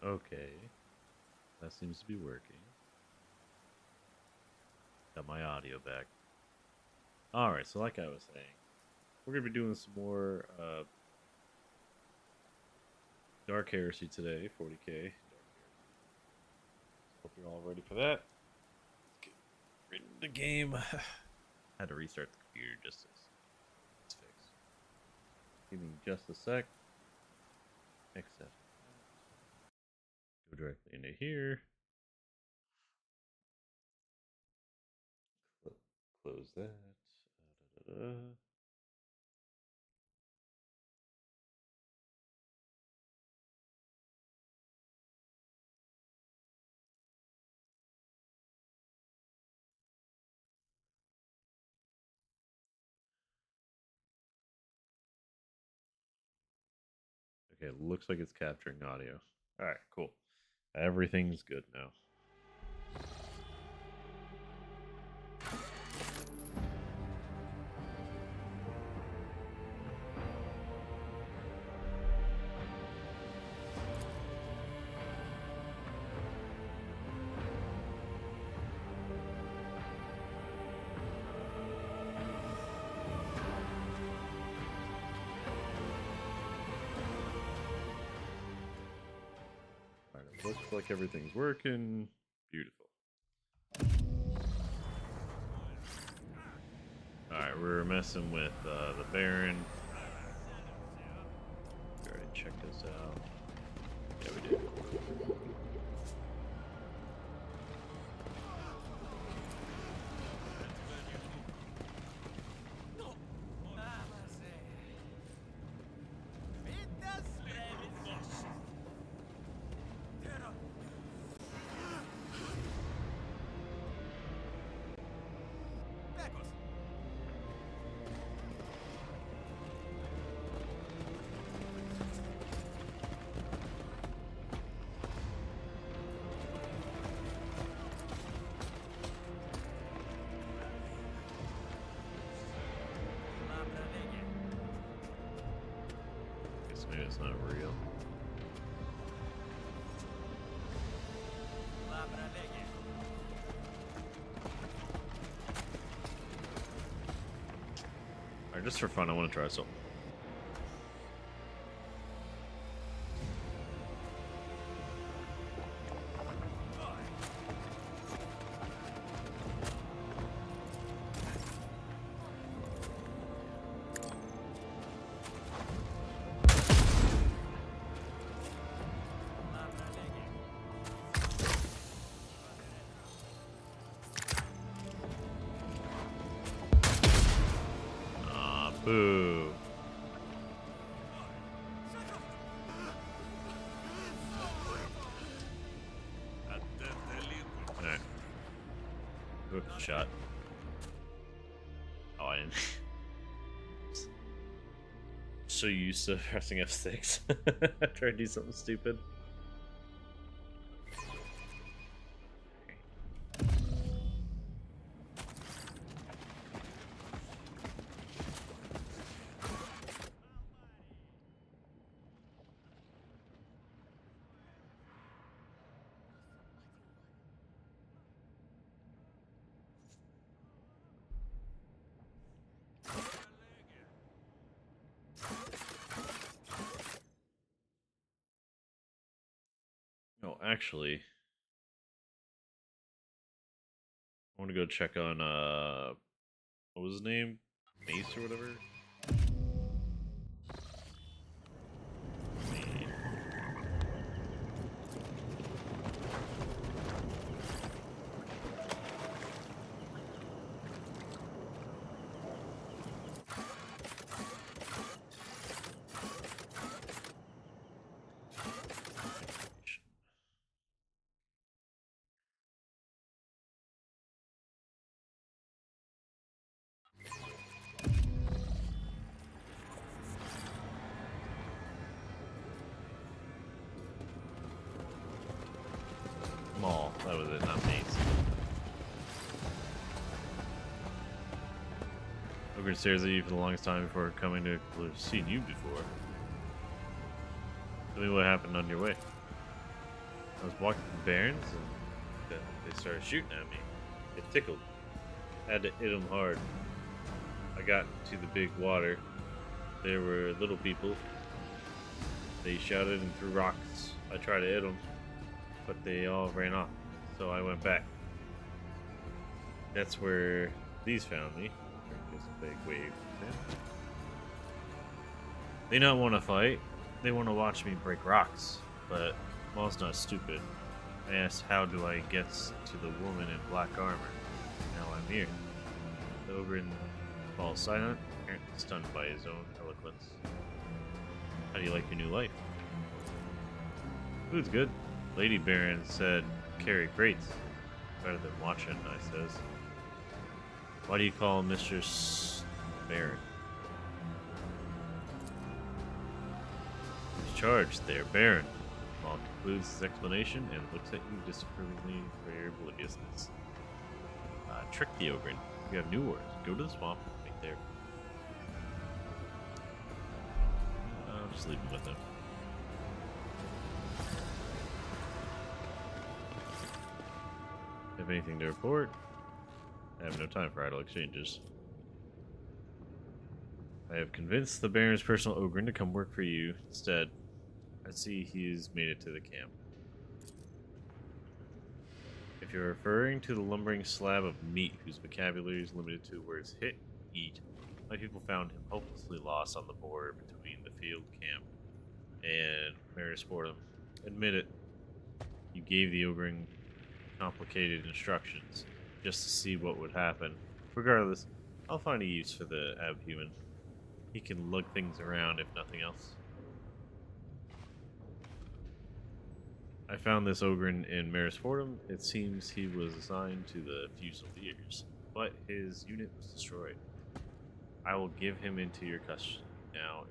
Okay, that seems to be working. Got my audio back. Alright, so like I was saying, we're going to be doing some more Dark Heresy today, 40k. Dark Heresy. Hope you're all ready for that. Let's get right into the game. Had to restart the computer just as it's fixed. Give me just a sec. Accept. Go directly into here. Close that. Okay, looks like it's capturing audio. Alright, cool. Everything's good now. Alright, it looks like everything's working. Beautiful. Alright, we're messing with the Baron. We already checked this out. Yeah, we did. Maybe it's not real. Alright, just for fun, I want to try something. Boo. Alright. Oops, shot. Oh, I didn't. So used to pressing F6 after I do something stupid. No, actually, I want to go check on what was his name? Mace or whatever? Maul, that was it, not Mace. Ogre stares at you for the longest time before coming to have seen you before. Tell me what happened on your way. I was walking the Barrens, and they started shooting at me. It tickled. I had to hit them hard. I got to the big water. There were little people. They shouted and threw rocks. I tried to hit them, but they all ran off. So I went back. That's where these found me. There's a big wave. They don't want to fight. They want to watch me break rocks. But Maul's not stupid. I asked, how do I get to the woman in black armor? Now I'm here. The Ogryn falls silent, apparently stunned by his own eloquence. How do you like your new life? Food's good. Lady Baron said carry crates. Better than watching, I says. Why do you call Mistress Baron? Who's charged there, Baron? Maul concludes his explanation and looks at you disapprovingly for your obliviousness. Trick the Ogryn. You have new orders. Go to the swamp and wait there. I'll just leave him with him. Have anything to report? I have no time for idle exchanges. I have convinced the Baron's personal Ogryn to come work for you. Instead, I see he's made it to the camp. If you're referring to the lumbering slab of meat whose vocabulary is limited to words hit, eat, my people found him hopelessly lost on the border between the field camp and Marisportum. Admit it, you gave the Ogryn complicated instructions just to see what would happen. Regardless, I'll find a use for the abhuman. He can lug things around if nothing else. I found this Ogryn in Marisportum. It seems he was assigned to the Fusiliers, but his unit was destroyed. I will give him into your custody now.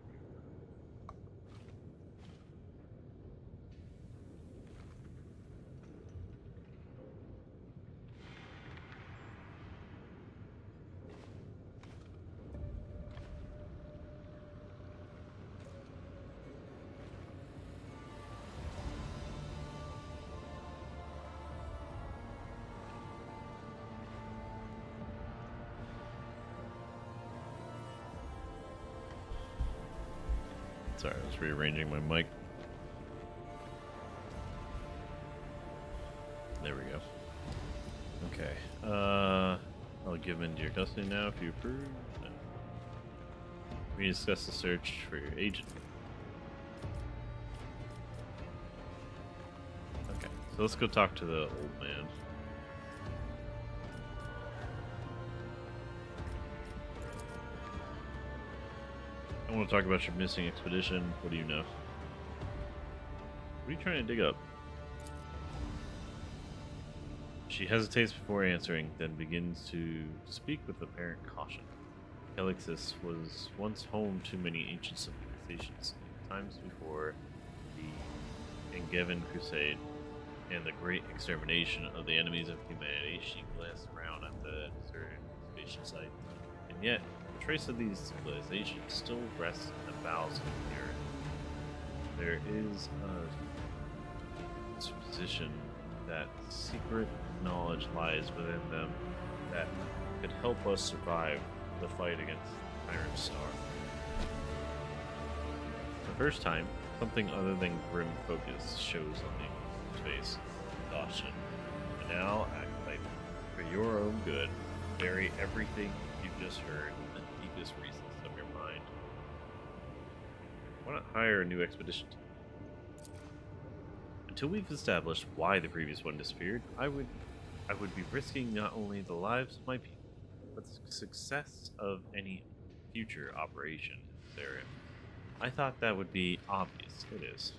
Sorry, I was rearranging my mic. There we go. Okay. I'll give him into your custody now if you approve. No. We discuss the search for your agent. Okay, so let's go talk to the old man. I want to talk about your missing expedition. What do you know? What are you trying to dig up? She hesitates before answering, then begins to speak with apparent caution. Calixis was once home to many ancient civilizations, times before the Angevin Crusade and the great extermination of the enemies of humanity. She glanced around at the deserted excavation site, and yet a trace of these civilizations still rests in the bowels of the earth. There is a supposition that secret knowledge lies within them that could help us survive the fight against Tyrant Star. The first time, something other than grim focus shows on the face, caution. And now act like, for your own good, bury everything you've just heard in the deepest recesses of your mind. Why not hire a new expedition team? Until we've established why the previous one disappeared, I would be risking not only the lives of my people, but the success of any future operation in this area. I thought that would be obvious. It is.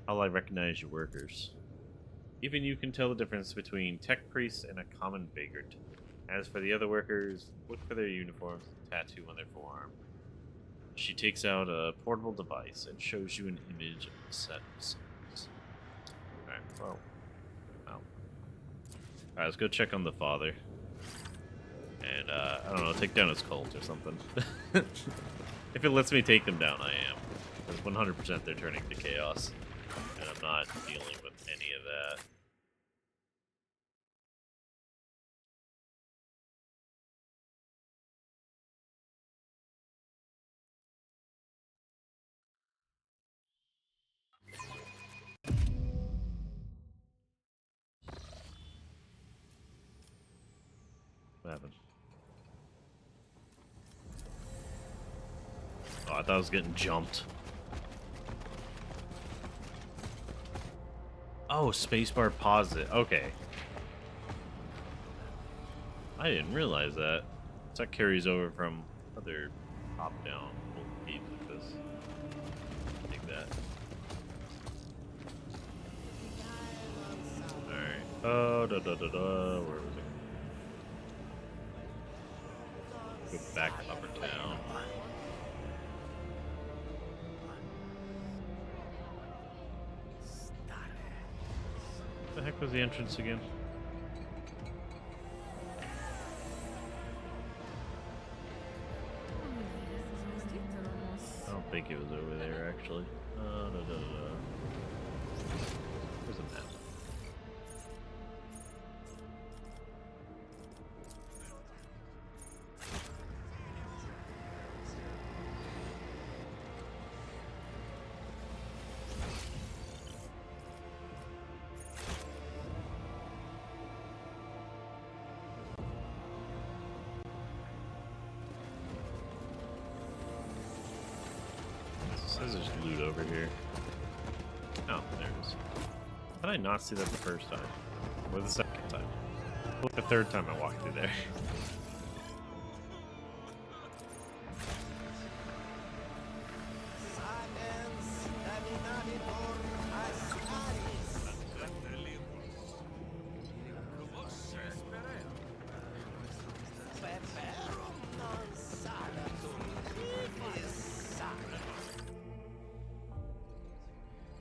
How I recognize your workers. Even you can tell the difference between tech priests and a common vagrant. As for the other workers, look for their uniforms and tattoo on their forearm. She takes out a portable device and shows you an image of the set of symbols. Alright, well. Alright, let's go check on the father. And, I don't know, take down his cult or something. If it lets me take them down, I am. Because 100% they're turning to chaos. And I'm not dealing with What happened? Oh, I thought I was getting jumped. Oh, spacebar pause it. Okay. I didn't realize that. That carries over from other top-down games like this. Take that. Alright. Oh, Where was it? Go back to Upper Town. What the heck was the entrance again? I don't think it was over there, actually. Where's the map? Says there's loot over here. Oh, there it is. How did I not see that the first time? Or the second time? Well, the third time I walked through there.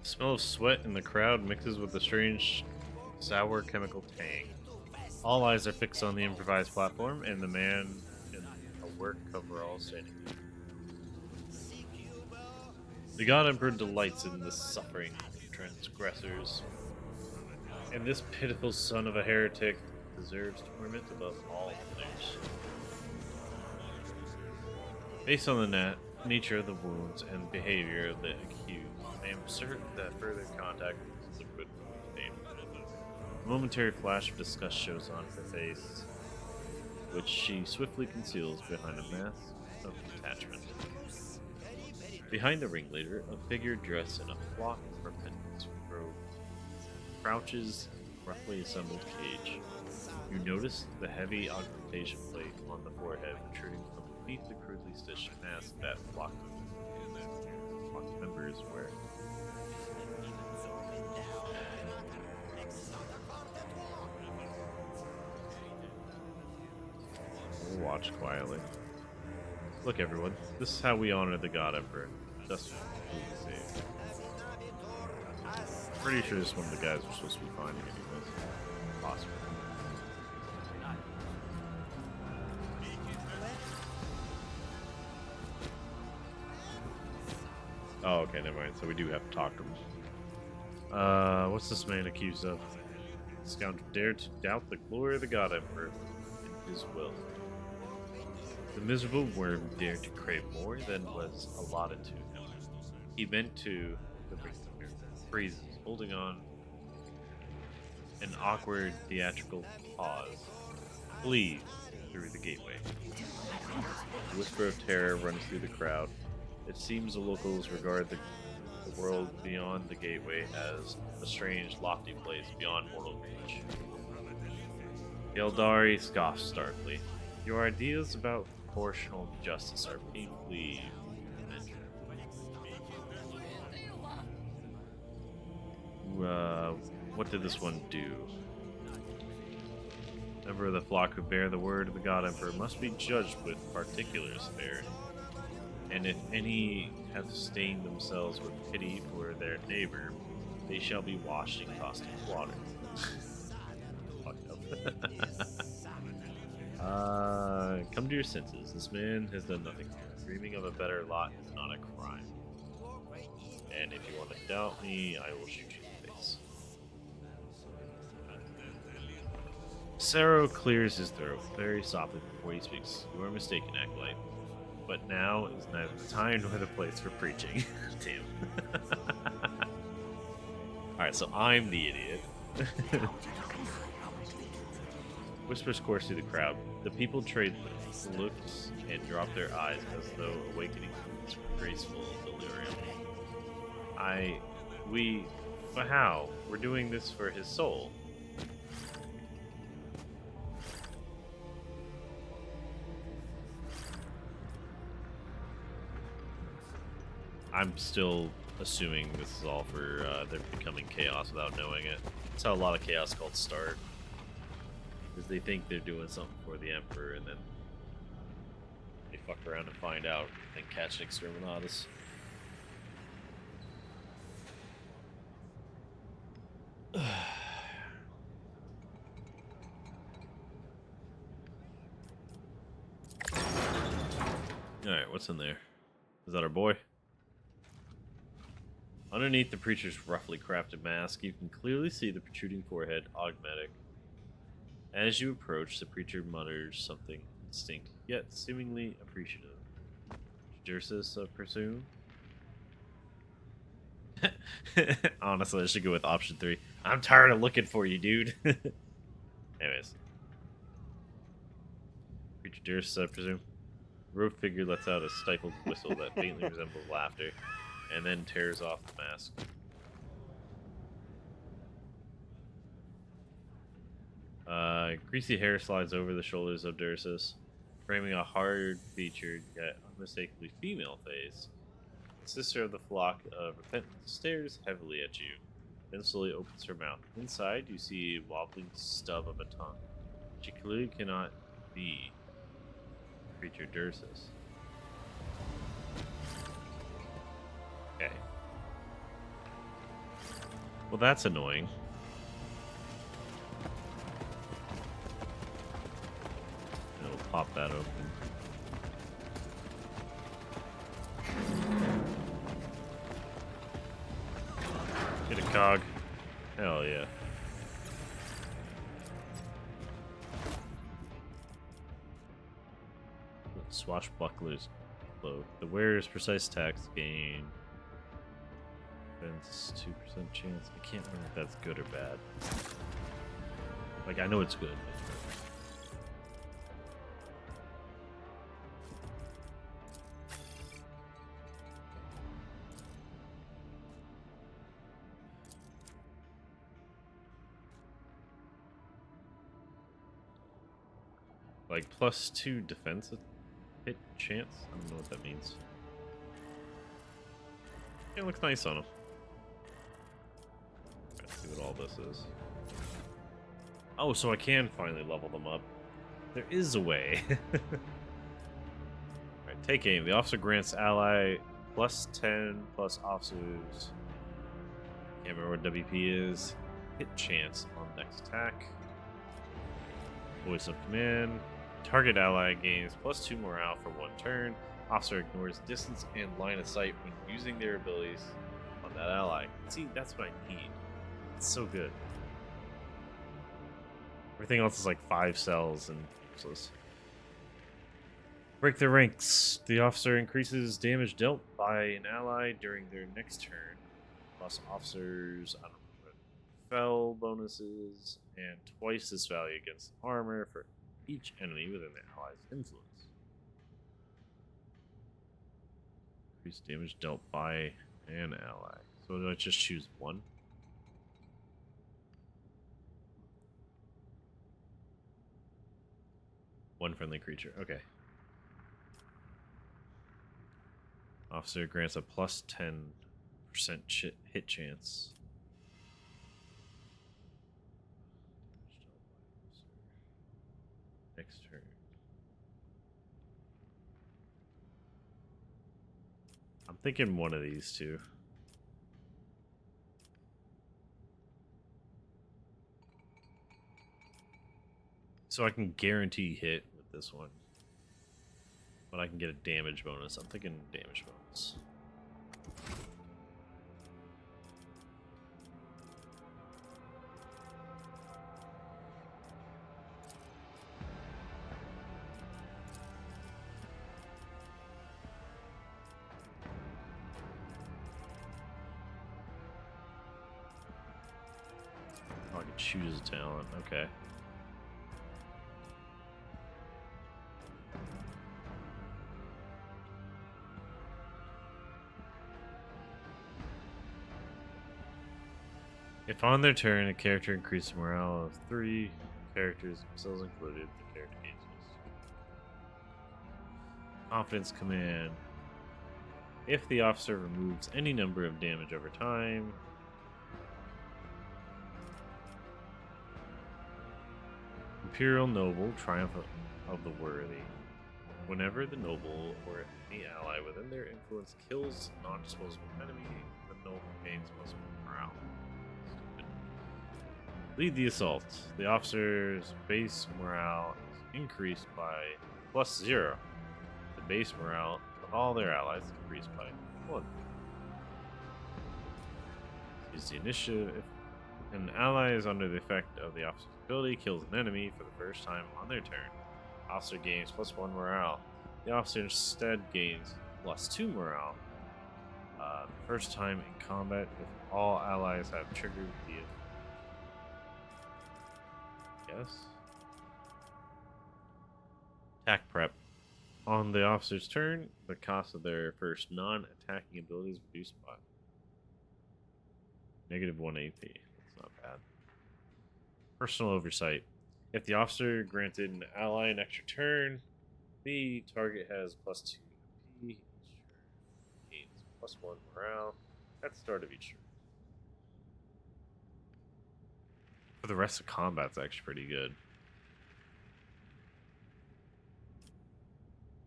The smell of sweat in the crowd mixes with the strange, sour chemical tang. All eyes are fixed on the improvised platform and the man in a work coverall standing there. The God Emperor delights in the suffering of transgressors, and this pitiful son of a heretic deserves torment above all others. Based on the nature of the wounds and behavior of the accused, I am certain that further contact with liquid pain. A momentary flash of disgust shows on her face, which she swiftly conceals behind a mask of detachment. Behind the ringleader, a figure dressed in a flock of repentance robe crouches in a roughly assembled cage. You notice the heavy augmentation plate on the forehead protruding from beneath the crudely stitched mask that flock members wear. We'll watch quietly. Look, everyone, this is how we honor the God Emperor. Just completely safe. Pretty sure this is one of the guys we're supposed to be finding anyways. Possible. Oh, okay, never mind. So we do have to talk to him. What's this man accused of? The scoundrel dared to doubt the glory of the God Emperor and his will. The miserable worm dared to crave more than was allotted to him. He bent to the breezes, holding on an awkward theatrical pause. Flee through the gateway. A whisper of terror runs through the crowd. It seems the locals regard the world beyond the gateway as a strange, lofty place beyond mortal reach. The Eldari scoffs starkly. Your ideas about proportional justice are painfully mentioned. What did this one do? Member of the flock who bear the word of the God Emperor must be judged with particular severity. And if any have stained themselves with pity for their neighbor, they shall be washed in caustic water. Fucked up. Come to your senses. This man has done nothing. Dreaming of a better lot is not a crime. And if you want to doubt me, I will shoot you in the face. Sero clears his throat very softly before he speaks. You are mistaken, Acolyte. But now is neither the time nor the place for preaching. Damn. Alright, so I'm the idiot. Whispers course through the crowd. The people trade looks and drop their eyes as though awakening from its graceful delirium. But how? We're doing this for his soul. I'm still assuming this is all for they're becoming chaos without knowing it. That's how a lot of chaos cults start. Because they think they're doing something for the Emperor, and then they fuck around and find out, and catch an exterminatus. Alright, what's in there? Is that our boy? Underneath the preacher's roughly crafted mask, you can clearly see the protruding forehead, augmetic. As you approach, the preacher mutters something distinct, yet seemingly appreciative. Jersis, I presume? Honestly, I should go with option 3. I'm tired of looking for you, dude. Anyways. Preacher Jersis, I presume. Robed figure lets out a stifled whistle that faintly resembles laughter, and then tears off the mask. Greasy hair slides over the shoulders of Dursus, framing a hard-featured yet unmistakably female face. The sister of the flock of repentance stares heavily at you, then slowly opens her mouth. Inside, you see a wobbling stub of a tongue. She clearly cannot be creature Dursus. Okay. Well, that's annoying. It'll pop that open. Get a cog. Hell yeah. Swashbuckler's cloak. The wearer's precise attacks gain defense 2% chance. I can't remember if that's good or bad. Like, I know it's good. Like, +2 defense hit chance? I don't know what that means. It looks nice on him. Let's see what all this is. Oh, so I can finally level them up. There is a way. Alright, take aim. The officer grants ally +10 plus officers. Can't remember what WP is. Hit chance on next attack. Voice of command. Target ally gains +2 morale for 1 turn. Officer ignores distance and line of sight when using their abilities on that ally. See, that's what I need. It's so good. Everything else is like 5 cells and useless. Break the ranks. The officer increases damage dealt by an ally during their next turn. Plus officers, I don't know, fell bonuses, and twice this value against armor for each enemy within the ally's influence. Increase damage dealt by an ally. So do I just choose one? One friendly creature. Okay. Officer grants a +10% hit chance. Next turn. I'm thinking one of these two. So I can guarantee hit with this one. But I can get a damage bonus. I'm thinking damage bonus. Oh, I can choose a talent. Okay. If on their turn a character increases morale of 3 characters, themselves included, the character gains confidence command. If the officer removes any number of damage over time, Imperial Noble, Triumph of the Worthy. Whenever the noble or any ally within their influence kills a non-disposable enemy, the noble gains +1 morale. Stupid. Lead the assault. The officer's base morale is increased by +0. The base morale of all their allies is increased by 1. Use the initiative. If an ally is under the effect of the officer's ability, kills an enemy for the first time on their turn, officer gains +1 morale. The officer instead gains +2 morale the first time in combat if all allies have triggered the attack prep. On the officer's turn, the cost of their first non-attacking ability is reduced by -1 AP. That's not bad. Personal oversight. If the officer granted an ally an extra turn, the target has +2 AP each turn, gains +1 morale at the start of each turn. For the rest of combat, it's actually pretty good.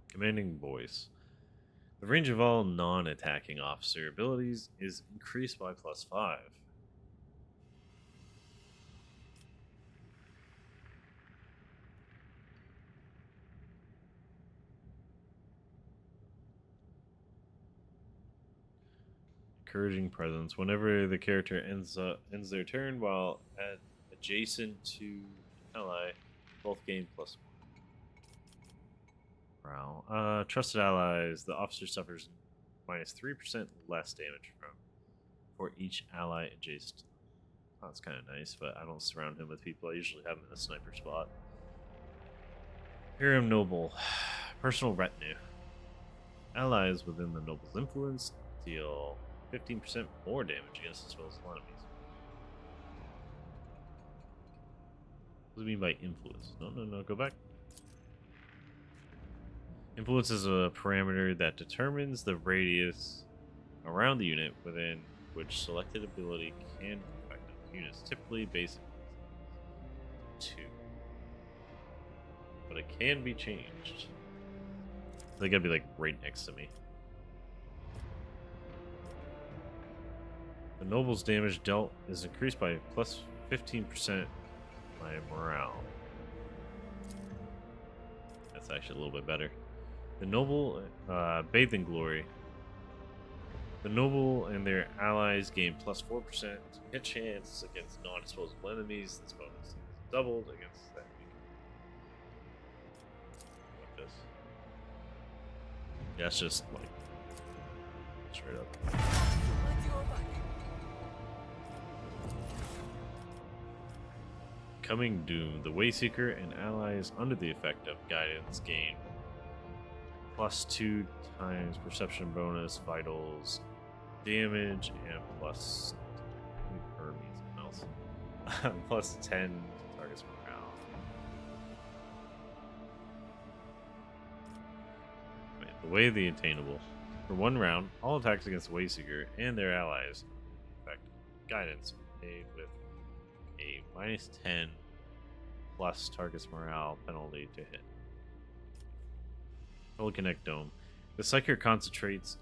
Commanding voice. The range of all non-attacking officer abilities is increased by +5. Encouraging presence. Whenever the character ends their turn while adjacent to an ally, both gain +1 morale. Trusted allies. The officer suffers -3% less damage for each ally adjacent to them. Oh, that's kind of nice, but I don't surround him with people. I usually have him in a sniper spot. Imperium Noble. Personal retinue. Allies within the noble's influence deal 15% more damage against disposable enemies. What do you mean by influence? No, go back. Influence is a parameter that determines the radius around the unit within which selected ability can affect other units, typically basic 2. But it can be changed. They gotta be like right next to me. The noble's damage dealt is increased by +15% by morale. That's actually a little bit better. The noble, bathed in glory. The noble and their allies gain +4% hit chance against non-disposable enemies. This bonus is doubled against that. Like this. Yeah, it's just like straight up. Coming Doom. The Wayseeker and allies under the effect of guidance gain +2 times perception bonus, vitals, damage, and +10 targets morale. The Way of the Attainable. For 1 round, all attacks against Wayseeker and their allies effect guidance made with a -10 plus target's morale penalty to hit. Telekinetic Dome. The Psyker concentrates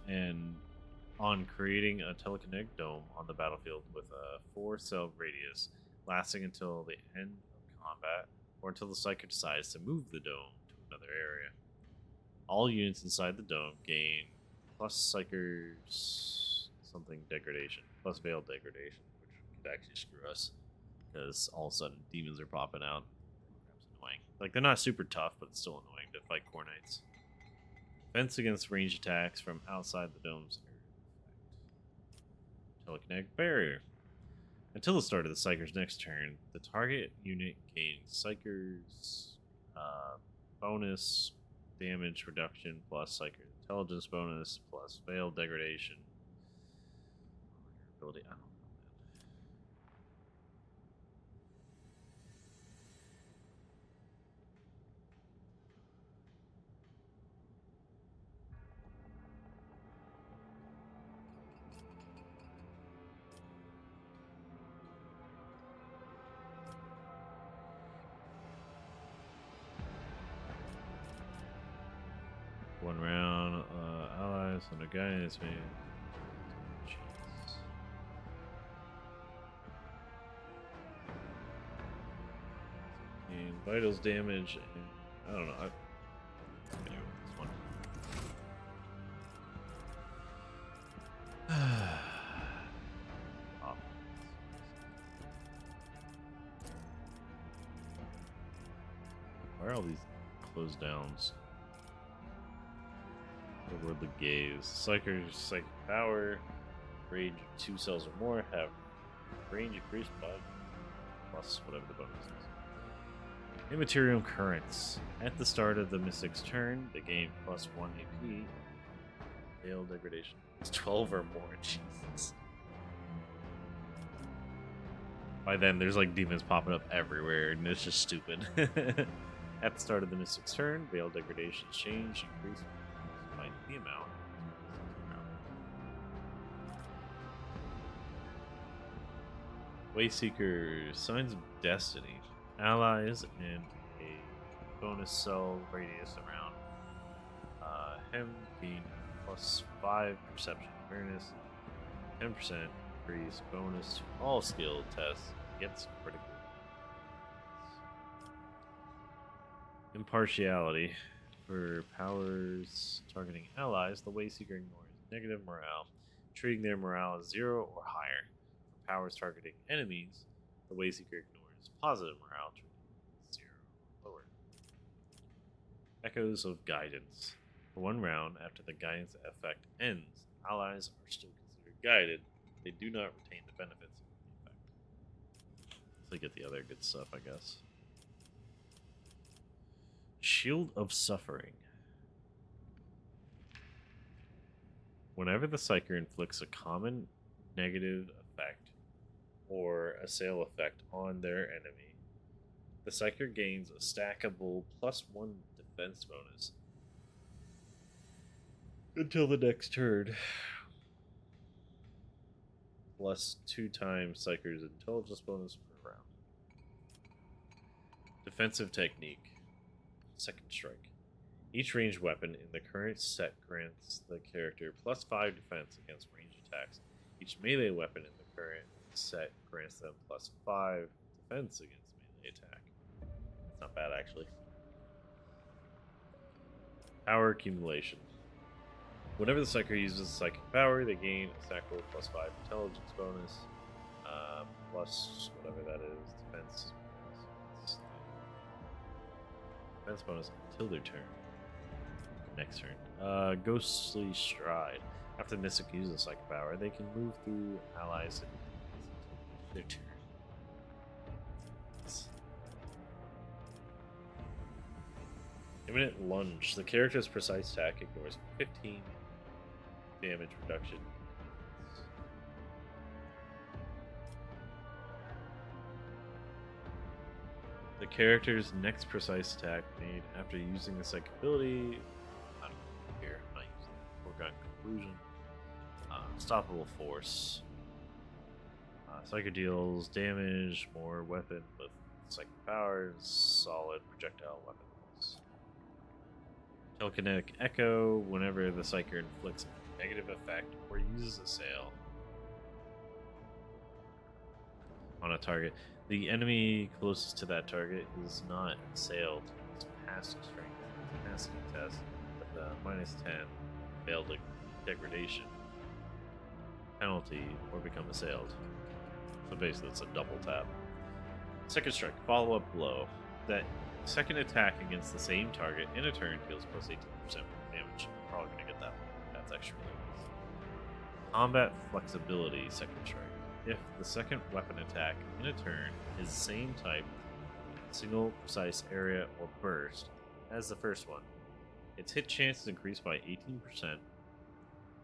on creating a telekinetic dome on the battlefield with a 4-cell radius, lasting until the end of combat or until the Psyker decides to move the dome to another area. All units inside the dome gain plus Psyker's something degradation, plus Veil degradation, which could actually screw us because all of a sudden demons are popping out. That's annoying. Like, they're not super tough, but it's still annoying to fight Core Knights. Defense against ranged attacks from outside the dome's area. Telekinetic Barrier. Until the start of the Psyker's next turn, the target unit gains Psyker's bonus damage reduction plus Psyker's intelligence bonus plus Veil degradation. Ability, I don't know, man. 1 round. Allies under guidance made. And vitals damage. And I don't know. I'm familiar with this one. Why are all these closed downs? Overworldly gaze. Psychers, psychic power, range of 2 cells or more, have range increased by plus whatever the bonus is. Immaterium currents. At the start of the Mystic's turn, they gain plus 1 AP. Fail degradation. It's 12 or more. Jesus. By then, there's like demons popping up everywhere, and it's just stupid. At the start of the Mystic's turn, Veil Degradation's change increase by the amount. Wayseeker, Signs of Destiny. Allies and a bonus cell radius around him gain plus 5 perception awareness, 10% increase bonus to all skill tests against critical. Impartiality. For powers targeting allies, the Wayseeker ignores negative morale, treating their morale as 0 or higher. For powers targeting enemies, the Wayseeker ignores positive morale, treating it as 0 or lower. Echoes of Guidance. For 1 round after the guidance effect ends, allies are still considered guided. They do not retain the benefits of the effect. So they get the other good stuff, I guess. Shield of Suffering. Whenever the Psyker inflicts a common negative effect or assail effect on their enemy, the Psyker gains a stackable plus 1 defense bonus until the next turn. Plus 2 times Psyker's intelligence bonus per round. Defensive Technique. Second Strike. Each ranged weapon in the current set grants the character plus 5 defense against ranged attacks. Each melee weapon in the current set grants them plus 5 defense against melee attack. That's not bad, actually. Power Accumulation. Whenever the Psyker uses psychic power, they gain a stackable plus 5 intelligence bonus, plus whatever that is, defense bonus until their turn. Next turn. Ghostly Stride. After the Mystic uses psychic power, they can move through allies until their turn. Imminent Lunge. The character's precise attack ignores 15 damage reduction. The character's next precise attack made after using the psychic ability. I'm not using Foregone Conclusion. Unstoppable Force. Psychic deals damage, more weapon with psychic powers, solid projectile weapons. Telekinetic Echo. Whenever the Psyker inflicts a negative effect or uses a sail on a target, the enemy closest to that target is not assailed. It's past strength capacity test with a minus 10 failed degradation penalty or become assailed. So basically, it's a double tap. Second Strike, follow up blow. That second attack against the same target in a turn deals plus 18% damage. Probably gonna get that one. That's extra damage. Combat Flexibility, Second Strike. If the second weapon attack in a turn is the same type, single, precise area, or burst as the first one, its hit chance is increased by 18%.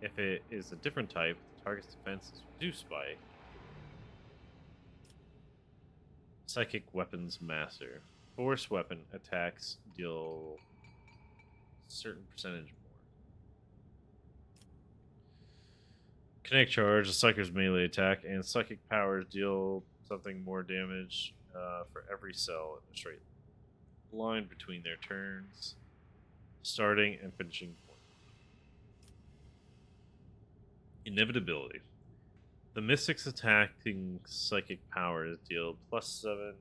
If it is a different type, the target's defense is reduced by. Psychic Weapons Master. Force weapon attacks deal a certain percentage more. Kinetic Charge, the Psyker's melee attack, and Psychic Powers deal something more damage for every cell in the straight line between their turns, starting and finishing point. Inevitability. The Mystics attacking psychic powers deal +7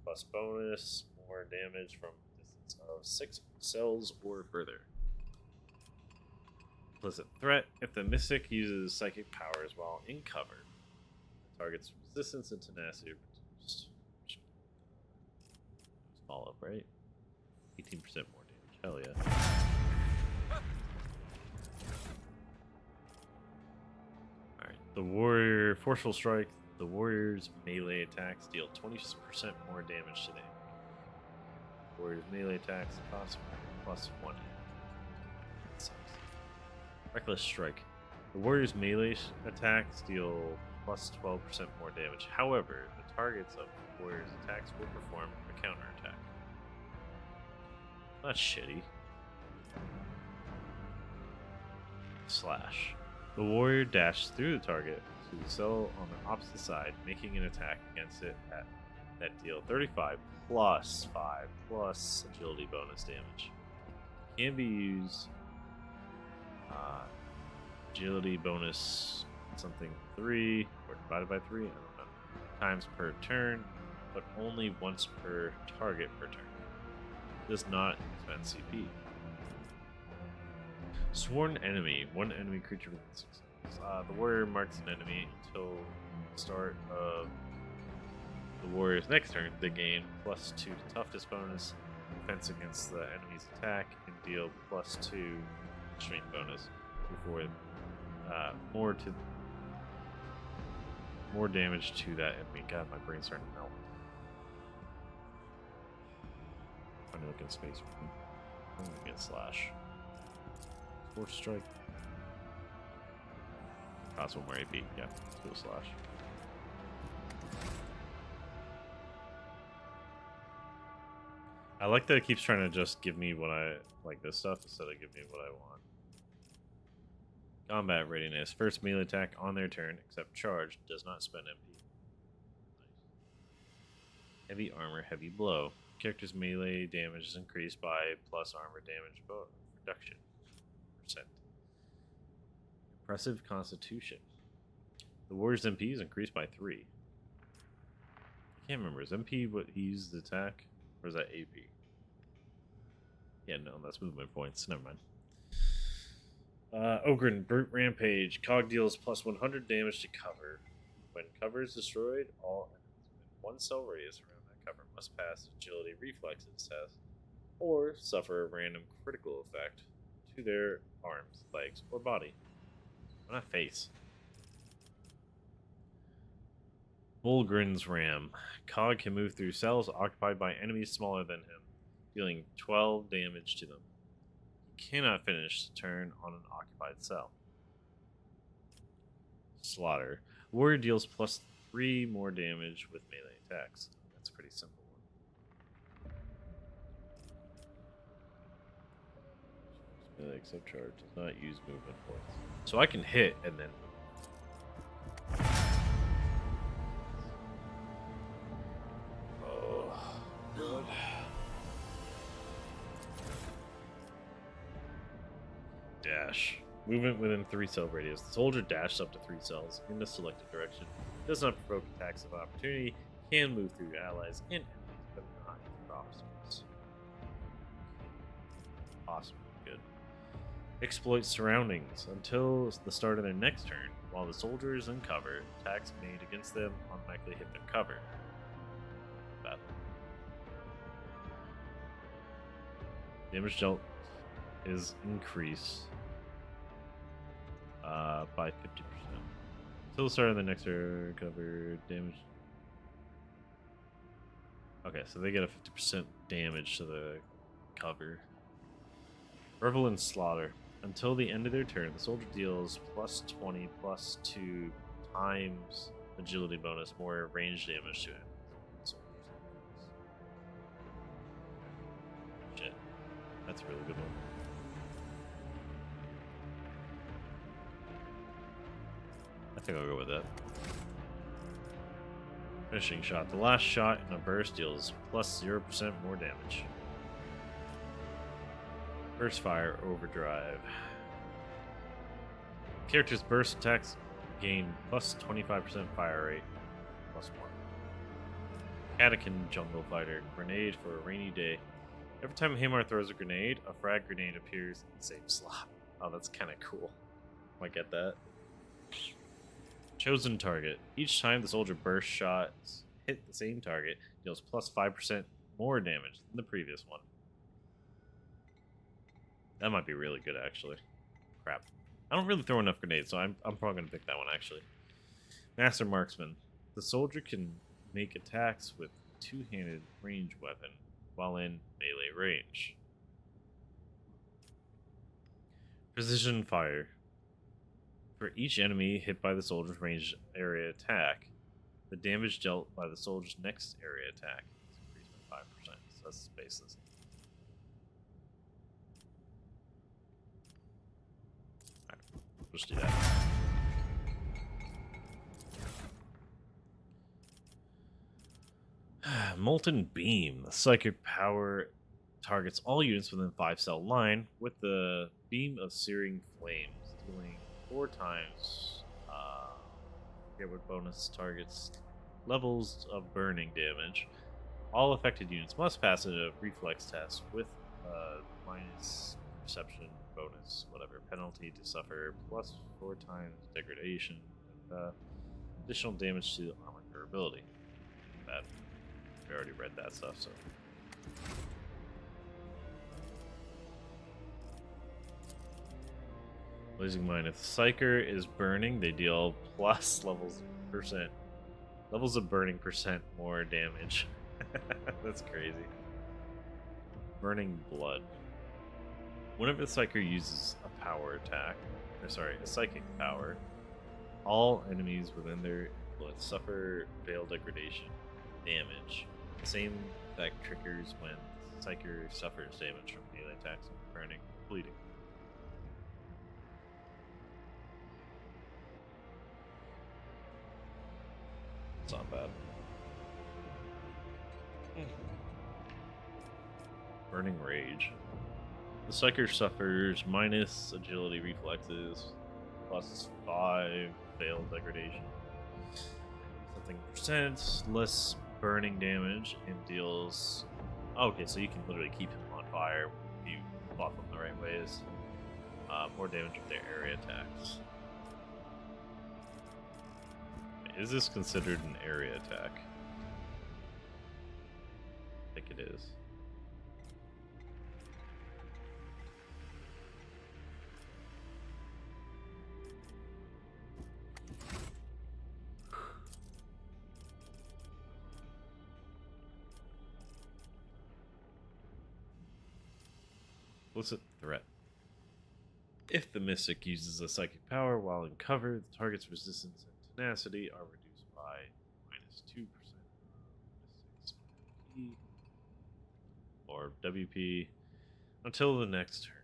plus bonus more damage from a distance of 6 cells or further. Implicit threat. If the Mystic uses psychic powers while in cover, the target's resistance and tenacity are reduced. Small up, right? 18% more damage. Hell yeah. Alright. The Warrior Forceful Strike. The Warrior's melee attacks deal 20% more damage to the enemy. Warrior's melee attacks cost +1. That sucks. Reckless Strike. The Warrior's melee attacks deal +12% more damage. However, the targets of the Warrior's attacks will perform a counterattack. That's shitty. Slash. The Warrior dashes through the target to the cell on the opposite side, making an attack against it that deal 35 plus 5 plus agility bonus damage. Can be used agility bonus something 3 or divided by 3, I don't know, times per turn, but only once per target per turn. Does not expend CP. Sworn Enemy. One enemy creature within 6 cells. The warrior marks an enemy until the start of the warrior's next turn. They gain +2 to toughness bonus, defense against the enemy's attack, and deal +2 strength bonus before more damage to that enemy. God, my brain's starting to melt. I'm trying to look in space. I'm gonna get slash. Force strike. Cost 1 more AP. Yeah, do a slash. I like that it keeps trying to just give me what I like this stuff instead of give me what I want. Combat readiness. First melee attack on their turn, except charge, does not spend MP. Nice. Heavy armor, heavy blow. Character's melee damage is increased by plus armor damage reduction %. Impressive constitution. The warrior's MP is increased by 3. I can't remember. Is MP what he used the attack? Or is that AP? Yeah, no, that's movement points. Never mind. Ogren, Brute Rampage. Cog deals +100 damage to cover. When cover is destroyed, all enemies within 1 cell radius around that cover must pass agility reflexes test or suffer a random critical effect to their arms, legs, or body. Why not face? Bullgrin's Ram. Cog can move through cells occupied by enemies smaller than him, dealing 12 damage to them. He cannot finish the turn on an occupied cell. Slaughter. Warrior deals +3 more damage with melee attacks. That's a pretty simple one. Melee except charge does not use movement points. So I can hit and then move. Oh, God. Dash. Movement within 3 cell radius. The soldier dashes up to 3 cells in the selected direction. Does not provoke attacks of opportunity. Can move through allies and enemies, but not through obstacles. Awesome. Good. Exploit surroundings. Until the start of their next turn, while the soldier is in cover, attacks made against them automatically hit their cover. Bad. Damage dealt is increased by 50%. Until the start of the next turn, cover damage. Okay, so they get a 50% damage to the cover. Revel in Slaughter. Until the end of their turn, the soldier deals +20 +2 times agility bonus more range damage to him. Shit. That's a really good one. I think I'll go with that. Finishing shot. The last shot in a burst deals +0% more damage. Burst Fire Overdrive. Character's burst attacks gain plus 25% fire rate, plus 1. Catechin Jungle Fighter. Grenade for a rainy day. Every time Hamar throws a grenade, a frag grenade appears in the same slot. Oh, that's kind of cool. Might get that. Chosen target. Each time the soldier burst shots hit the same target, deals plus 5% more damage than the previous one. That might be really good, actually. Crap. I don't really throw enough grenades, so I'm probably going to pick that one, actually. Master Marksman. The soldier can make attacks with a two-handed range weapon while in melee range. Precision Fire. For each enemy hit by the soldier's ranged area attack, the damage dealt by the soldier's next area attack is increased by 5%. So that's spaceless. Alright, we'll just do that. Molten Beam. The psychic power targets all units within 5-cell line with the beam of searing flames, dealing 4 times. Forget what bonus targets levels of burning damage. All affected units must pass a reflex test with minus perception bonus, whatever penalty to suffer, plus 4 times degradation, and additional damage to armor durability. Bad. We already read that stuff, so. Blazing Mind. If the Psyker is burning, they deal plus levels of burning percent more damage. That's crazy. Burning Blood. Whenever the Psyker uses a power attack, a psychic power, all enemies within their influence suffer veil degradation damage. The same effect triggers when the Psyker suffers damage from melee attacks, burning, bleeding. It's not bad. Burning Rage. The Psyker suffers minus agility reflexes, plus 5 veil degradation, something percent, less burning damage, and deals. Okay, so you can literally keep him on fire if you buff them the right ways. More damage with their area attacks. Is this considered an area attack? I think it is. Explicit threat. If the Mystic uses a psychic power while in cover, the target's resistance and tenacity are reduced by -2% Mystic's P or WP until the next turn.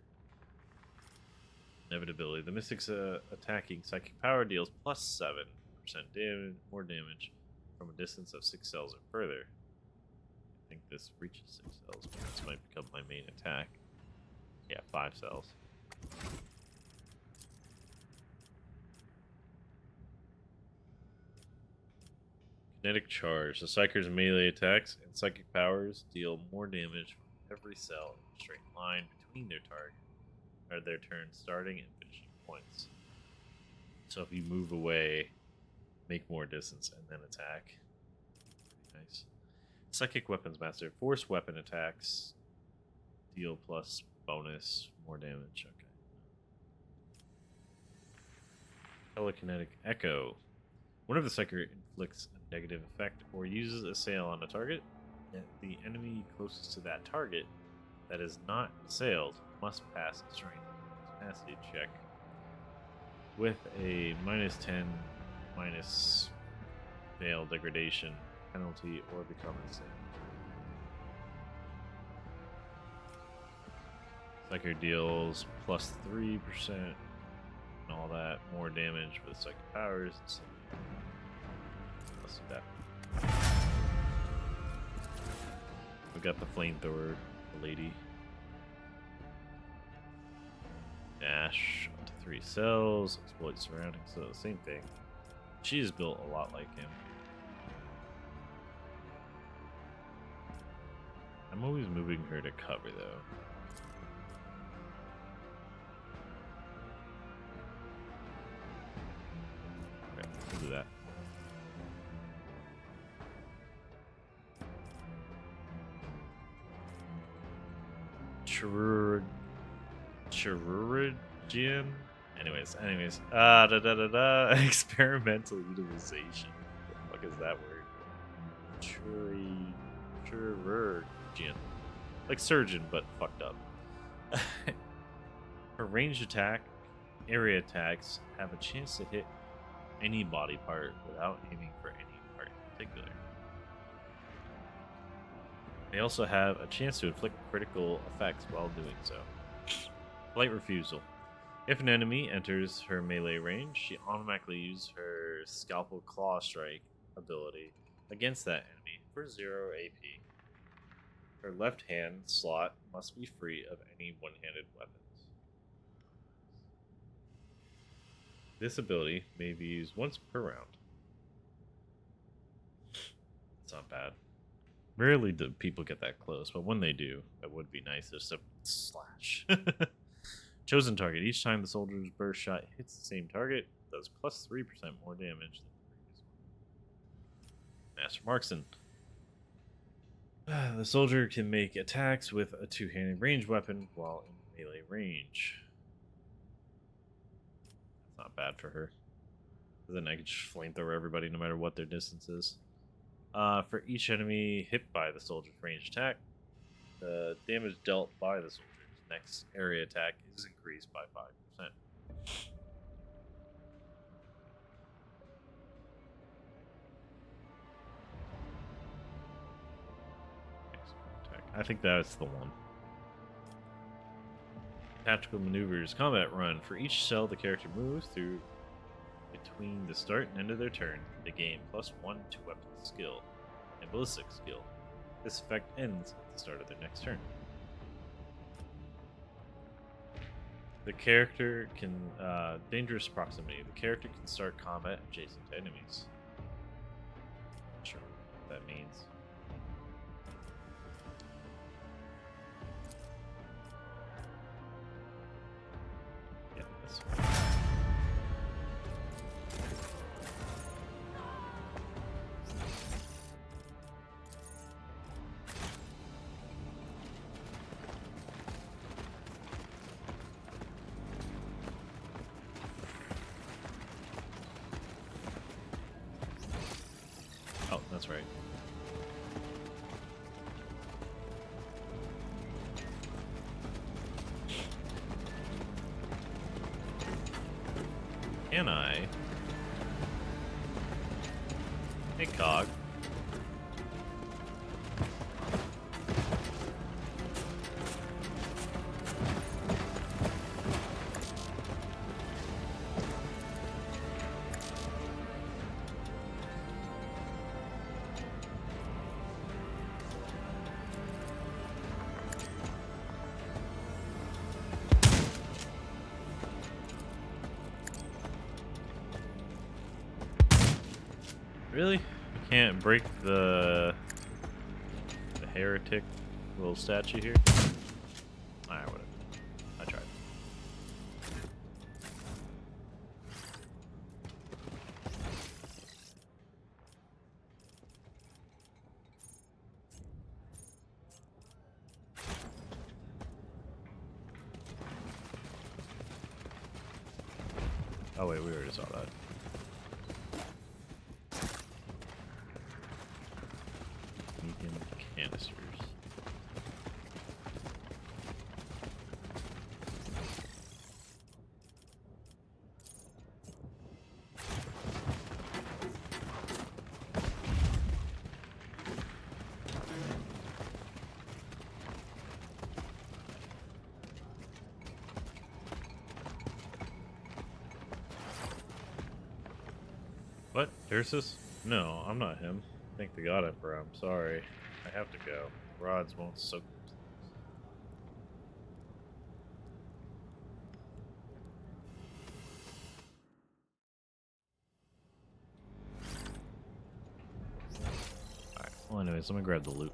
Inevitability. The Mystic's attacking psychic power deals plus 7% damage, more damage from a distance of 6 cells or further. I think this reaches 6 cells, but this might become my main attack. Yeah, 5 cells. Kinetic Charge. The Psyker's melee attacks and psychic powers deal more damage from every cell in a straight line between their target, or their turn starting and finishing points. So if you move away, make more distance, and then attack. Pretty nice. Psychic Weapons Master. Force weapon attacks deal plus bonus more damage. Okay. Telekinetic Echo. Whenever the Psyker inflicts a negative effect or uses a sail on a target, the enemy closest to that target that is not assailed must pass a strength tenacity check with a -10 minus veil degradation penalty or become insane. Psyker deals plus 3% and all that, more damage with psychic powers. Let's do that. We got the flamethrower, the lady. Dash onto 3 cells, exploit surroundings, so the same thing. She is built a lot like him. I'm always moving her to cover though. Okay, we'll do that. Chirurgian. Anyways. Experimental utilization. What the fuck is that word? Chirurgian. Like surgeon, but fucked up. For ranged attack, area attacks have a chance to hit any body part without aiming for any part in particular. They also have a chance to inflict critical effects while doing so. Light refusal. If an enemy enters her melee range, she automatically uses her Scalpel Claw Strike ability against that enemy for 0 AP. Her left hand slot must be free of any one-handed weapons. This ability may be used once per round. It's not bad. Rarely do people get that close, but when they do, that would be nice. There's a slash. Chosen target. Each time the soldier's burst shot hits the same target, it does plus 3% more damage than the previous one. Master Marksman. The soldier can make attacks with a two-handed ranged weapon while in melee range. That's not bad for her. Then I can just flamethrower everybody no matter what their distance is. For each enemy hit by the soldier's ranged attack, the damage dealt by the soldier's next area attack is increased by 5%. I think that's the one. Tactical maneuvers, combat run. For each cell the character moves through between the start and end of their turn, they gain +1 to weapon skill and ballistic skill. This effect ends at the start of their next turn. The character can dangerous proximity. The character can start combat adjacent to enemies. Not sure what that means. Yeah, that's fine. Oh, that's right. Can I? Hey, Cog. Really? You can't break the heretic little statue here? Alright, whatever. I tried. Oh wait, we already saw that. Canisters. What? Ursus? No, I'm not him. Thank the God Emperor, I'm sorry. I have to go. Rods won't soak. Well, anyways, let me grab the loot.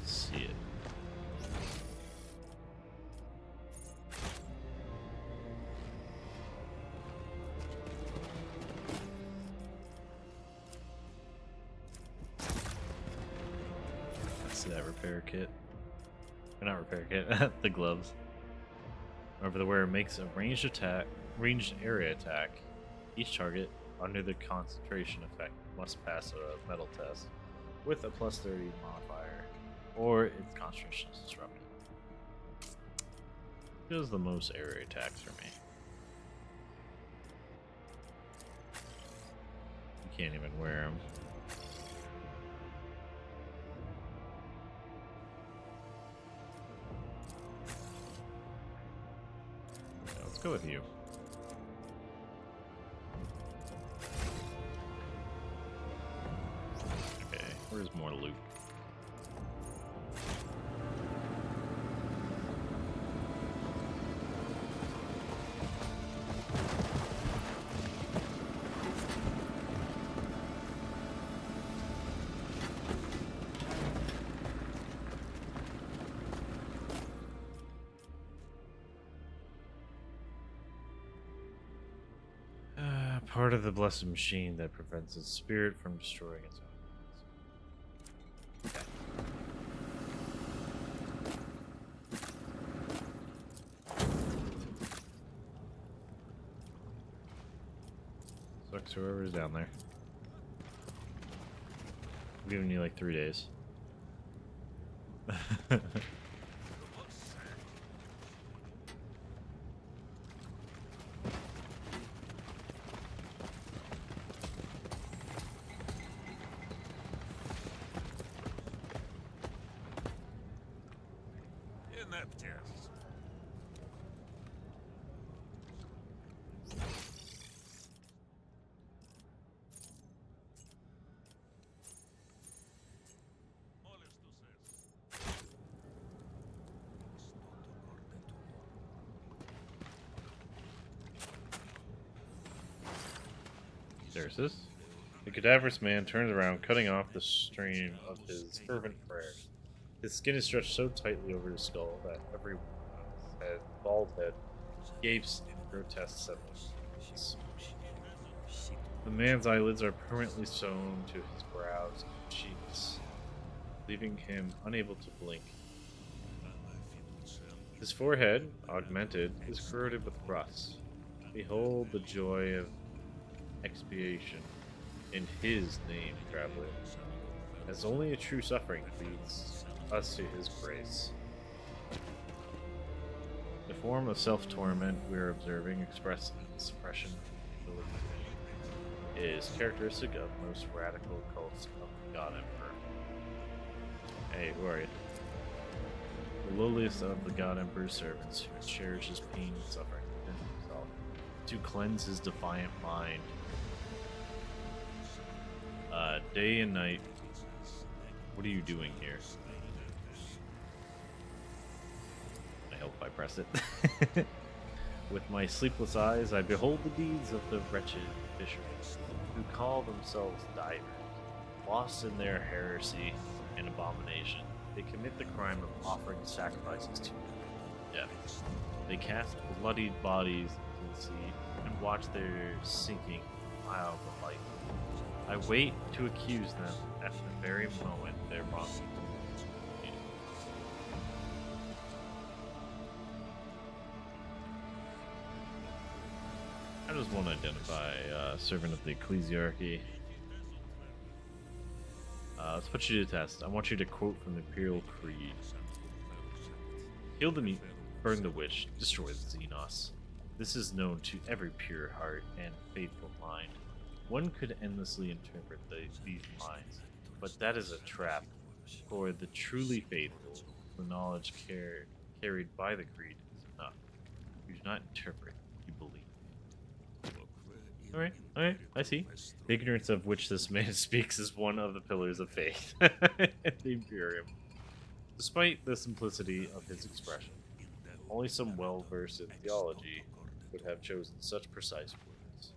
See it. See that repair kit? Or not repair kit, the gloves. Whenever the wearer makes a ranged area attack, each target under the concentration effect must pass a metal test with a plus 30 modifier, or its concentration is disrupted. Does the most area attacks for me. You can't even wear them. Let's go with you. Okay, where's more loot? Part of the blessed machine that prevents its spirit from destroying its own. Okay. Sucks whoever's down there. I'm giving you like 3 days. There's this. The cadaverous man turns around, cutting off the stream of his fervent prayers. His skin is stretched so tightly over his skull that every bald head gapes in grotesque semblance. The man's eyelids are permanently sewn to his brows and cheeks, leaving him unable to blink. His forehead, augmented, is corroded with rust. Behold the joy of expiation in his name, traveler, as only a true suffering leads us to his grace. The form of self-torment we are observing, expressed in the suppression is characteristic of most radical cults of the God Emperor. Hey, who are you? The lowliest of the God Emperor's servants, who cherishes pain and suffering within himself, to cleanse his defiant mind. Day and night, what are you doing here? I hope I press it. With my sleepless eyes, I behold the deeds of the wretched fishermen, who call themselves divers. Lost in their heresy and abomination, they commit the crime of offering sacrifices to death. They cast bloodied bodies into the sea and watch their sinking pile of light. I wait to accuse them at the very moment their wrong. I just want to identify servant of the ecclesiarchy. Let's put you to the test. I want you to quote from the Imperial Creed. Kill the mutant, burn the witch, destroy the Xenos. This is known to every pure heart and faithful mind. One could endlessly interpret these lines, but that is a trap for the truly faithful. The knowledge carried by the creed is enough. You do not interpret, you believe. Alright, I see. The ignorance of which this man speaks is one of the pillars of faith in the Imperium. Despite the simplicity of his expression, only some well versed in theology would have chosen such precise words.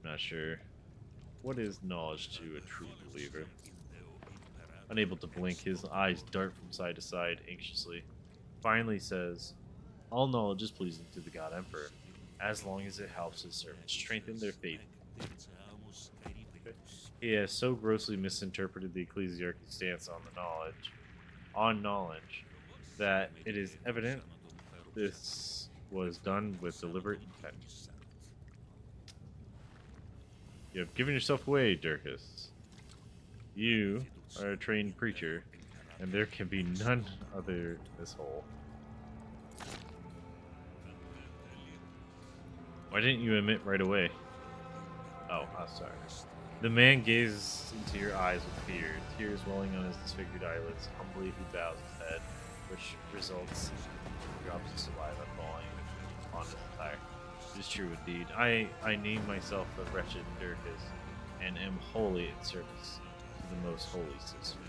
I'm not sure. What is knowledge to a true believer? Unable to blink, his eyes dart from side to side anxiously. Finally says, all knowledge is pleasing to the God Emperor, as long as it helps his servants strengthen their faith. He has so grossly misinterpreted the ecclesiarchy stance on knowledge, that it is evident this was done with deliberate intent. You have given yourself away, Durkis. You are a trained preacher, and there can be none other in this hole. Why didn't you admit right away? Oh, sorry. The man gazes into your eyes with fear, tears welling on his disfigured eyelids. Humbly he bows his head, which results in drops of saliva falling on his attire. It is true indeed. I name myself the wretched Durkis, and am wholly in service to the most holy sister.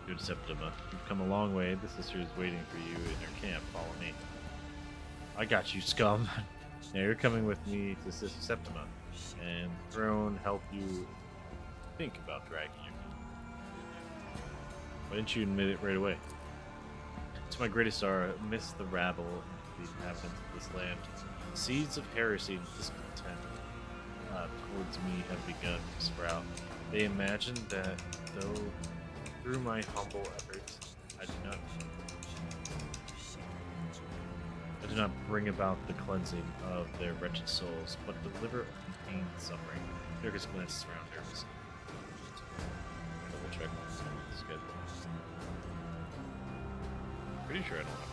Good Septima, you've come a long way. The sister is waiting for you in her camp. Follow me. I got you, scum. Now you're coming with me to Sister Septima, and Throne help you think about dragging you. Why didn't you admit it right away? To my greatest sorrow, amidst the rabble and the inhabitants of this land, seeds of heresy and discontent towards me have begun to sprout. They imagine that though through my humble efforts I do not bring about the cleansing of their wretched souls, but deliver only pain and suffering. Durkis glances around nervously. Double check the schedule. Pretty sure I don't have to.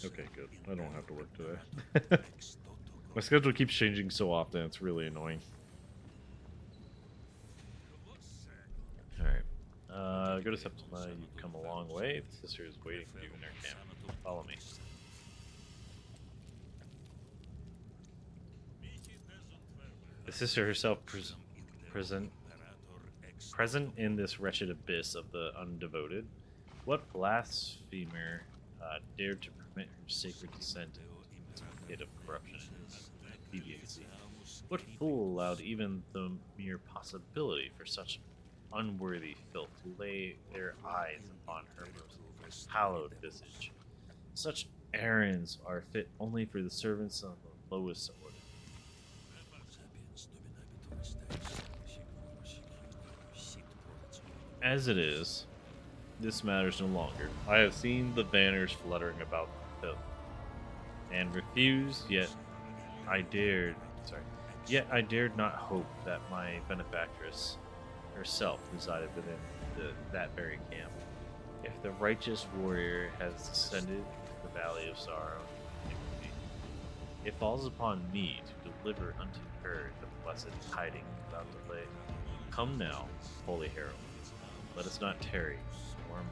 Okay, good. I don't have to work today. My schedule keeps changing so often, it's really annoying. Alright. Go to Septima. You've come a long way. The sister is waiting for you in her camp. Follow me. The sister herself present in this wretched abyss of the undevoted. What blasphemer dared to permit her sacred descent into the pit of corruption and deviancy? What fool allowed even the mere possibility for such unworthy filth to lay their eyes upon her most hallowed visage? Such errands are fit only for the servants of the lowest order. As it is, this matters no longer. I have seen the banners fluttering about the hill, and refused, yet I dared not hope that my benefactress herself resided within that very camp. If the righteous warrior has descended to the valley of sorrow and iniquity, it falls upon me to deliver unto her the blessed tidings without delay. Come now, holy herald, let us not tarry for a moment.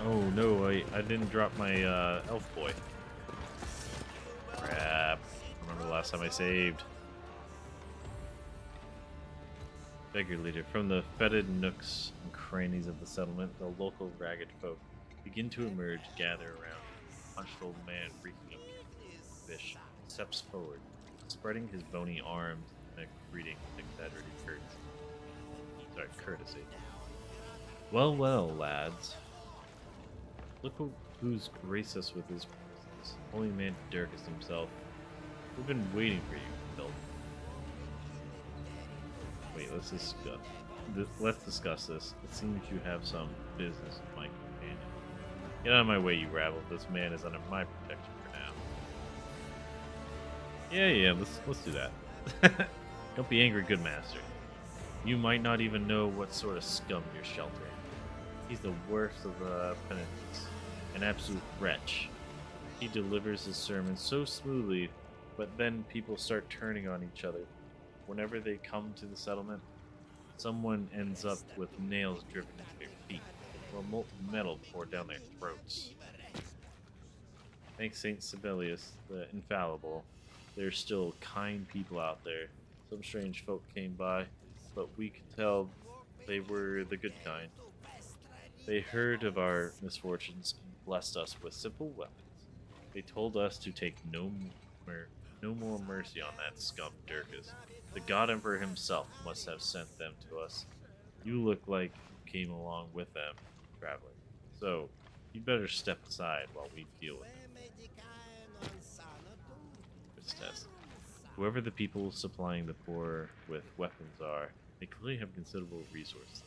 Oh no, I didn't drop my elf boy. Crap. Remember the last time I saved. Beggar leader. From the fetid nooks and crannies of the settlement, the local ragged folk begin to emerge, gather around a hunched old man reeking of fish. Steps forward, spreading his bony arms in a greeting with exaggerated courtesy. Well, well, lads. Look who's graced us with his presence. Holy man Durkis himself. We've been waiting for you, Phil. Wait, let's discuss this. It seems you have some business with my companion. Get out of my way, you rabble. This man is under my protection for now. Yeah, let's do that. Don't be angry, good master. You might not even know what sort of scum you're sheltering. He's the worst of the penitents, an absolute wretch. He delivers his sermons so smoothly, but then people start turning on each other. Whenever they come to the settlement, someone ends up with nails driven into their feet, or molten metal poured down their throats. Thanks Saint Sibelius, the infallible, there's still kind people out there. Some strange folk came by, but we could tell they were the good kind. They heard of our misfortunes and blessed us with simple weapons. They told us to take no more mercy on that scum Dirkus. The God Emperor himself must have sent them to us. You look like you came along with them, traveler. So, you'd better step aside while we deal with them. This test. Whoever the people supplying the poor with weapons are, they clearly have considerable resources.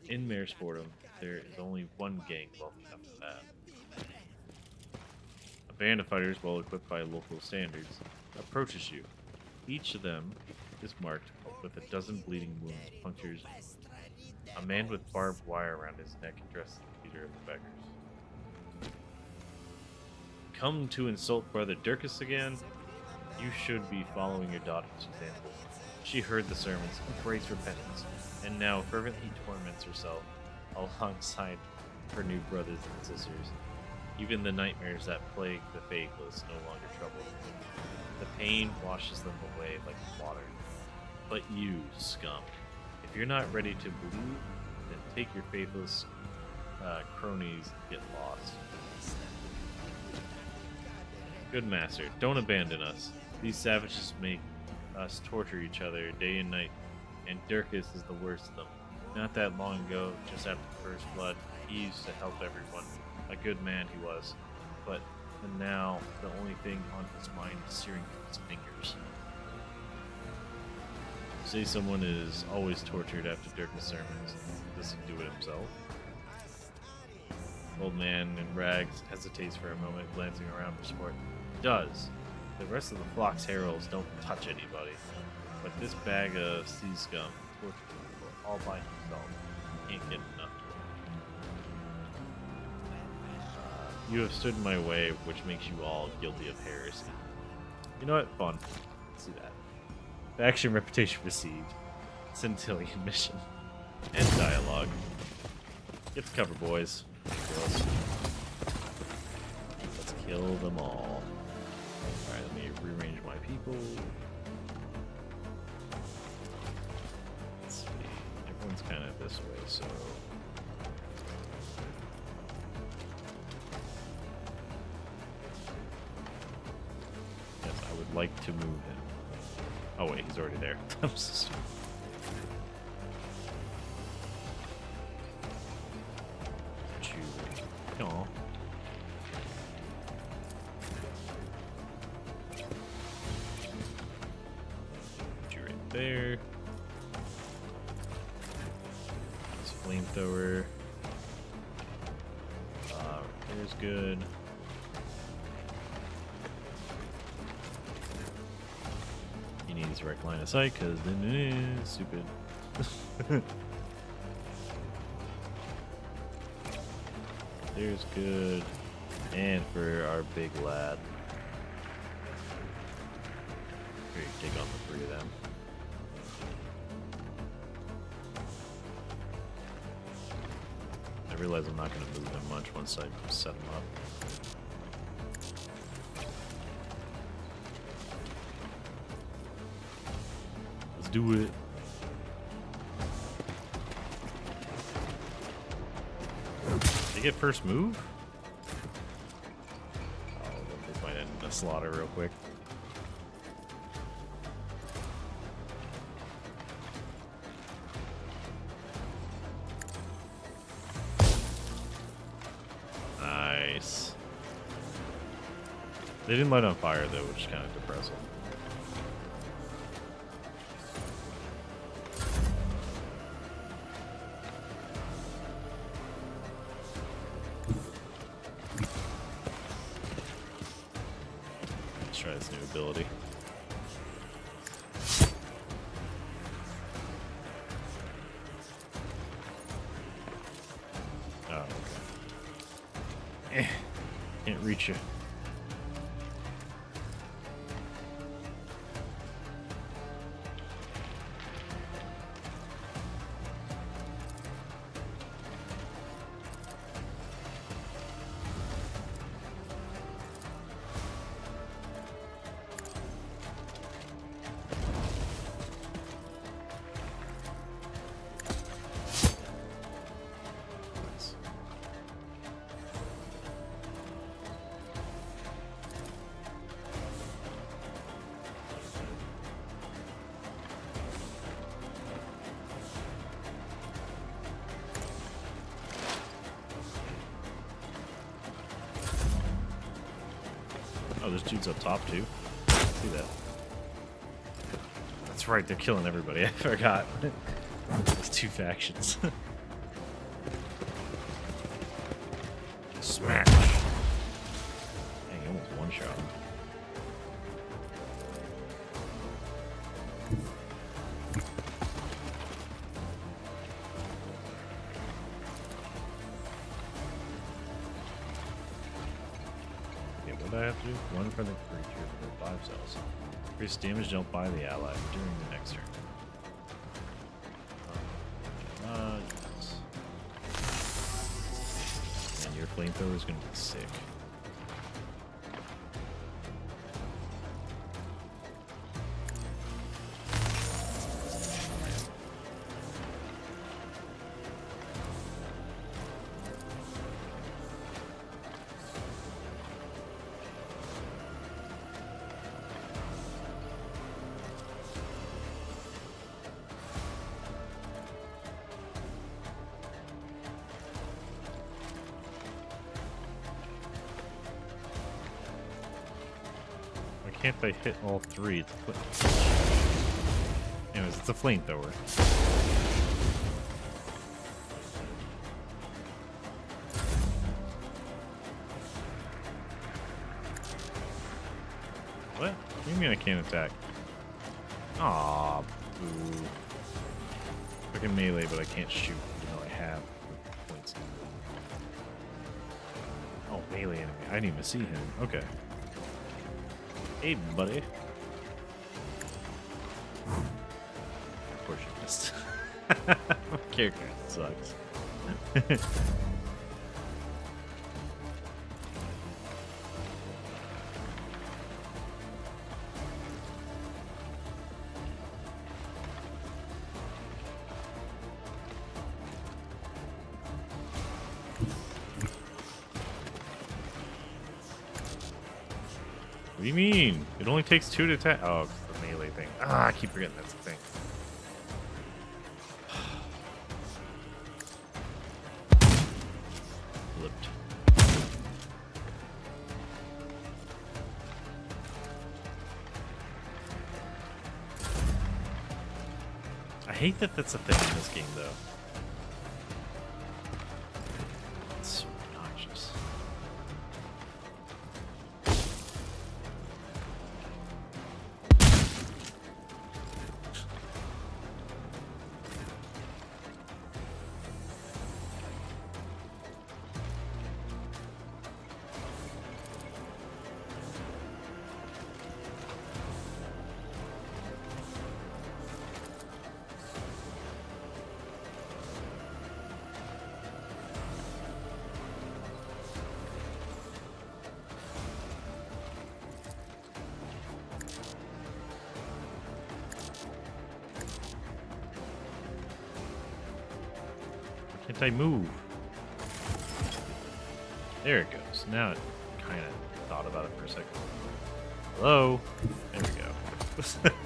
In Mare Sportum, there is only one gang wealthy enough for that. A band of fighters, well equipped by local standards, approaches you. Each of them is marked with a dozen bleeding wounds, punctures. A man with barbed wire around his neck addresses the leader of the beggars. Come to insult Brother Dirkus again? You should be following your daughter's example. She heard the sermons, embraced repentance, and now fervently torments herself alongside her new brothers and sisters. Even the nightmares that plague the faithless no longer trouble them. The pain washes them away like water. But you, scum, if you're not ready to believe, then take your faithless cronies and get lost. Good master, don't abandon us. These savages make us torture each other day and night, and Dirkus is the worst of them. Not that long ago, just after the first flood, he used to help everyone. A good man he was, but now the only thing on his mind is searing his fingers. Say someone is always tortured after Dirkus' sermons. Does he do it himself? Old man in rags hesitates for a moment, glancing around for support. Does. The rest of the flock's heralds don't touch anybody, but this bag of sea scum tortures people all by himself. Can't get enough. You have stood in my way, which makes you all guilty of heresy. You know what? Fun. Let's do that. Faction reputation received. Centillion mission. End dialogue. Get to cover, boys. Girls. Let's kill them all. Alright, let me rearrange my people. Let's see. Everyone's kind of this way, so... yes, I would like to move him. Oh wait, he's already there. I'm so stupid. Aw. Put you right there. This flamethrower. There's good. He needs direct line of sight because then stupid. There's good. And for our big lad. Here, take on the three of them. I realize I'm not going to move them much once I set them up. Let's do it. Get first move? Oh, they might end in a slaughter real quick. Nice. They didn't light on fire though, which is kind of depressing. Try this new ability. Oh, okay. Can't reach you. Oh, there's dudes up top too. See that? That's right, they're killing everybody. I forgot. There's two factions. Smash! Dang, he almost one shot him. What do I have to do? One for the creature for 5 cells. Increase damage dealt by the ally during the next turn. Yes. And your flamethrower is going to be sick. Can't they hit all 3? Anyways, it's a flamethrower. What? What do you mean I can't attack? Aw, boo. I can melee, but I can't shoot, even though I have points. Oh, melee enemy. I didn't even see him. Okay. Hey, buddy. Of course you missed. My character sucks. What do you mean? It only takes 2 to attack. Oh, it's the melee thing. Ah, I keep forgetting that's the thing. Flipped. I hate that that's a thing in this game, though. It's so obnoxious. Can't I move? There it goes. Now it kind of thought about it for a second. Hello? There we go. Smack.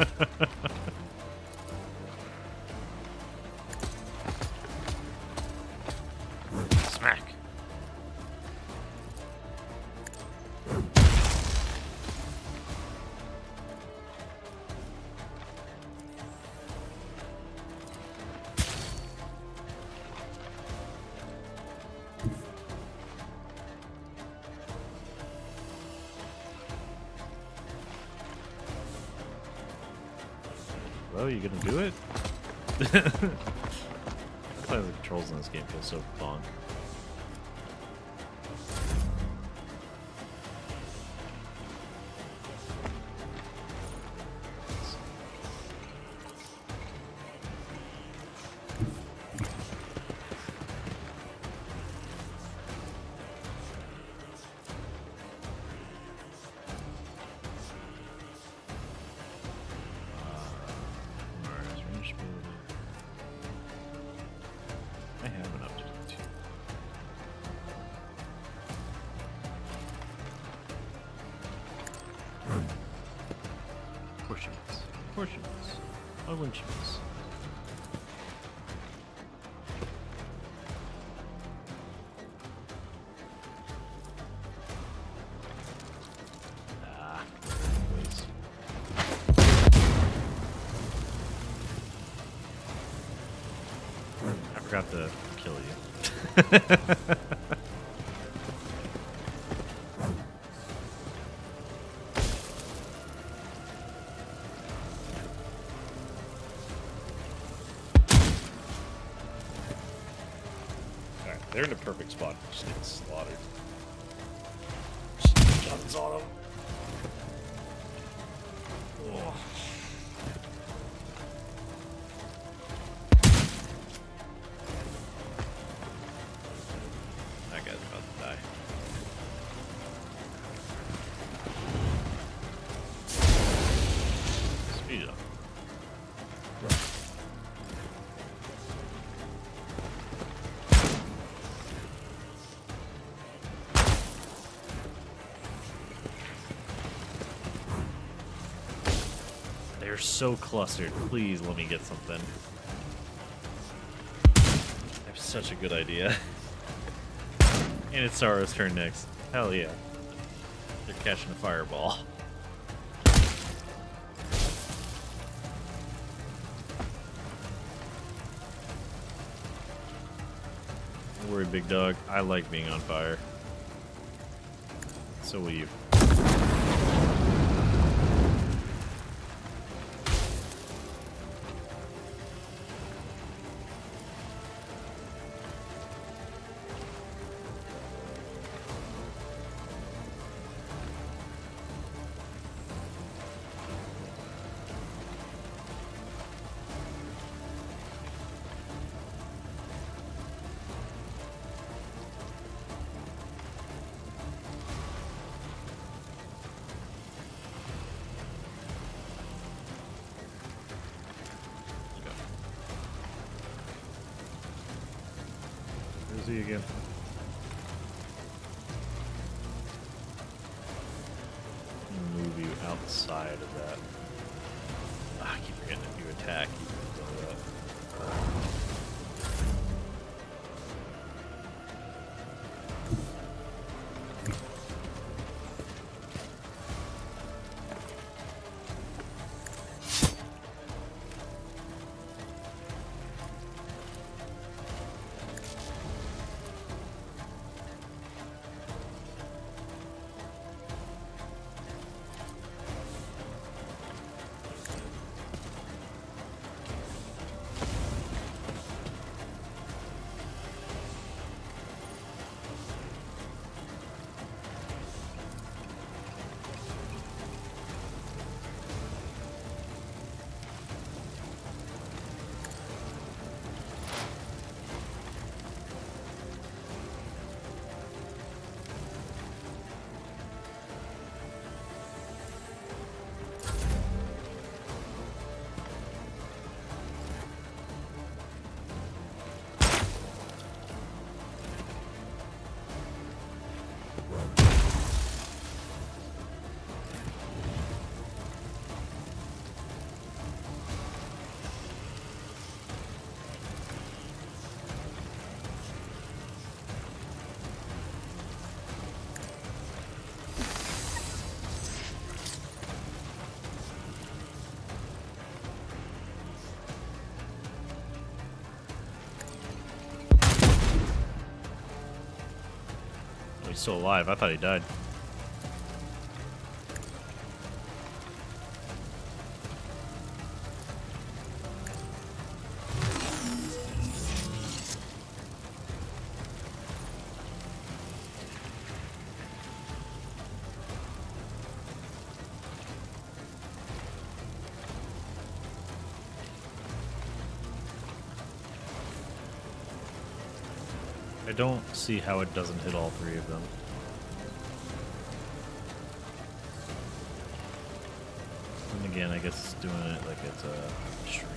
Well, you gonna do it? Playing the controls in this game feels so fun. I have an up to 2. Portions. Portions. Why wouldn't you miss? Ah, please. I forgot to kill you. Alright, they're in the perfect spot to just get slaughtered. Just guns on them. Oh. That guy's about to die. Speed it up. They're so clustered. Please let me get something. I have such a good idea. And it's Sara's turn next. Hell yeah. They're catching a fireball. Don't worry, big dog. I like being on fire. So will you. Where's he again? Move you outside of that. Ah, I keep forgetting if you attack, you can blow that. He's still alive. I thought he died. don't see how it doesn't hit all three of them. And again, I guess it's doing it like it's a stream.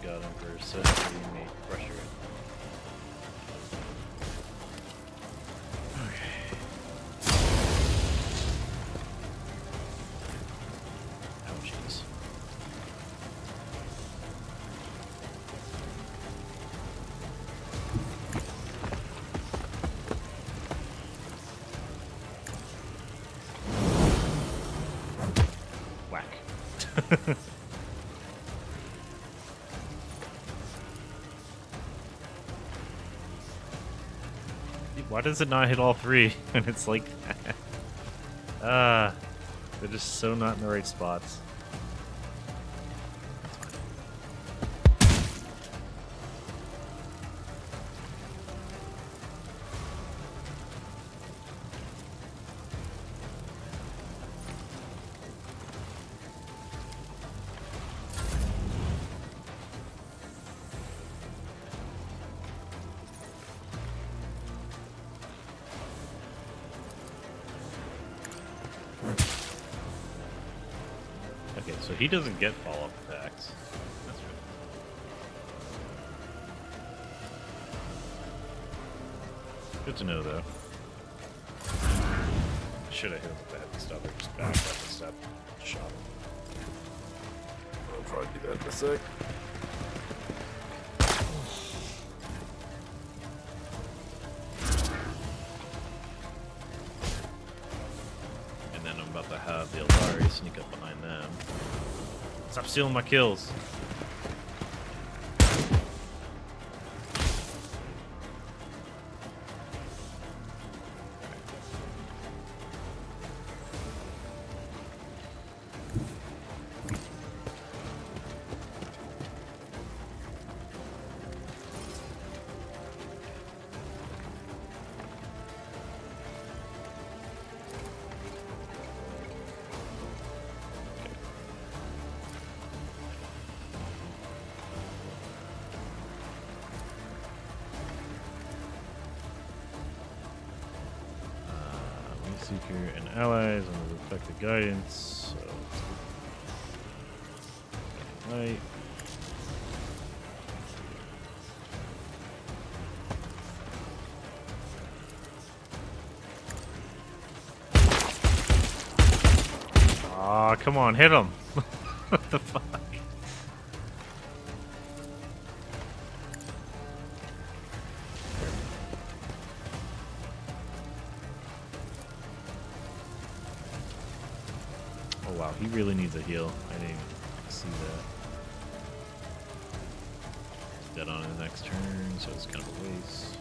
Got him for a set, so you may pressure it. Okay. Ouchies. Whack. Why does it not hit all three when it's like that? They're just so not in the right spots. Okay, so he doesn't get follow-up attacks. That's right. Good to know, though. Should have hit him with that and stuff, or just backed up and step shot him. I'll try to do that in a sec. And then I'm about to have the Eldari sneak up behind them. Stop stealing my kills. Seeker and allies under effective guidance. So, right. Aw, come on, hit him. What the fuck? Oh wow, he really needs a heal. I didn't even see that. He's dead on his next turn, so it's kind of a waste.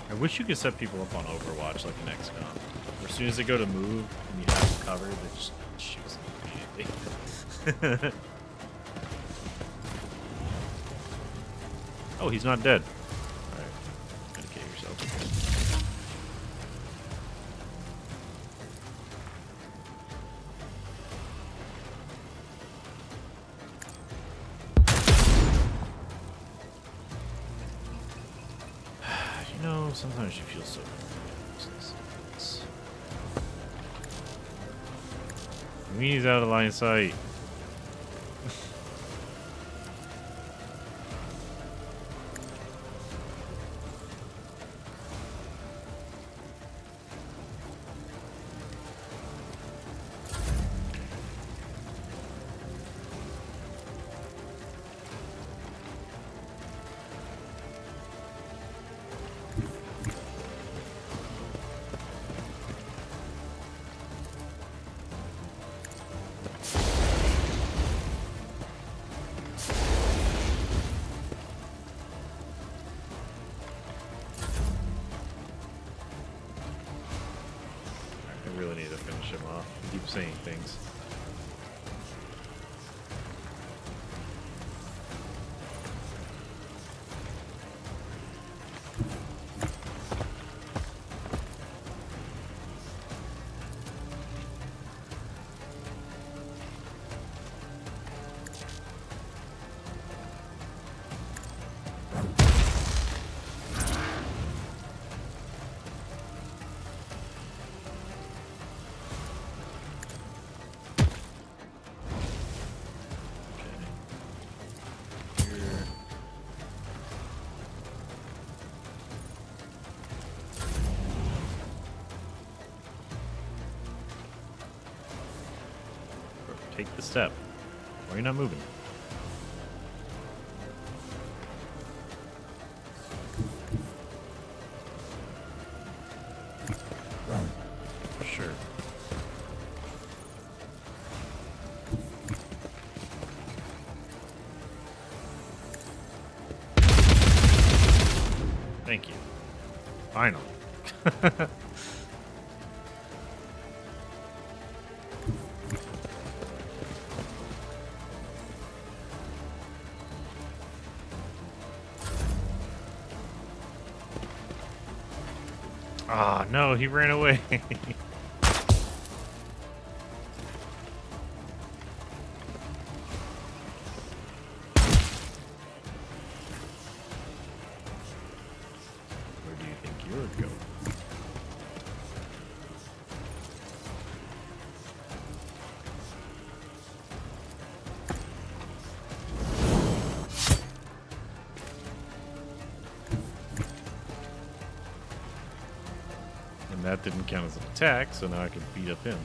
I wish you could set people up on Overwatch like an XCOM. Where as soon as they go to move and you have them covered, they just shoot them immediately. Oh, he's not dead. Alright. Medicate yourself. You know, sometimes you feel so useless. I mean, he's out of line of sight. finish him off. Keep saying things. Take the step. Why are you not moving? Sure. Thank you. Finally. Ah, oh, no, he ran away. Where do you think you're going? That didn't count as an attack, so now I can beat up him.